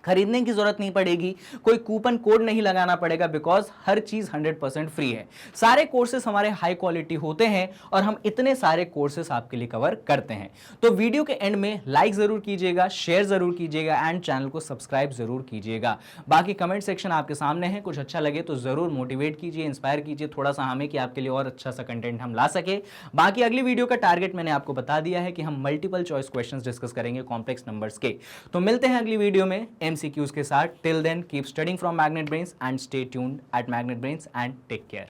खरीदने की जरूरत नहीं पड़ेगी, कोई कूपन कोड नहीं लगाना पड़ेगा, बिकॉज हर चीज 100% फ्री है। सारे कोर्सेस हमारे हाई क्वालिटी होते हैं और हम इतने सारे कोर्सेस आपके लिए कवर करते हैं। तो वीडियो के एंड में लाइक जरूर कीजिएगा, शेयर जरूर कीजिएगा एंड चैनल को सब्सक्राइब जरूर कीजिएगा। बाकी कमेंट सेक्शन आपके सामने है, कुछ अच्छा लगे तो जरूर मोटिवेट कीजिए, इंस्पायर कीजिए थोड़ा सा हमें कि आपके लिए और अच्छा सा कंटेंट हम ला सके। बाकी अगली वीडियो का टारगेट मैंने आपको बता दिया है कि हम मल्टीपल चॉइस क्वेश्चंस डिस्कस करेंगे कॉम्प्लेक्स नंबर्स के। तो मिलते हैं अगली वीडियो में MCQs के साथ। Till then keep studying from Magnet Brains and stay tuned at Magnet Brains and take care.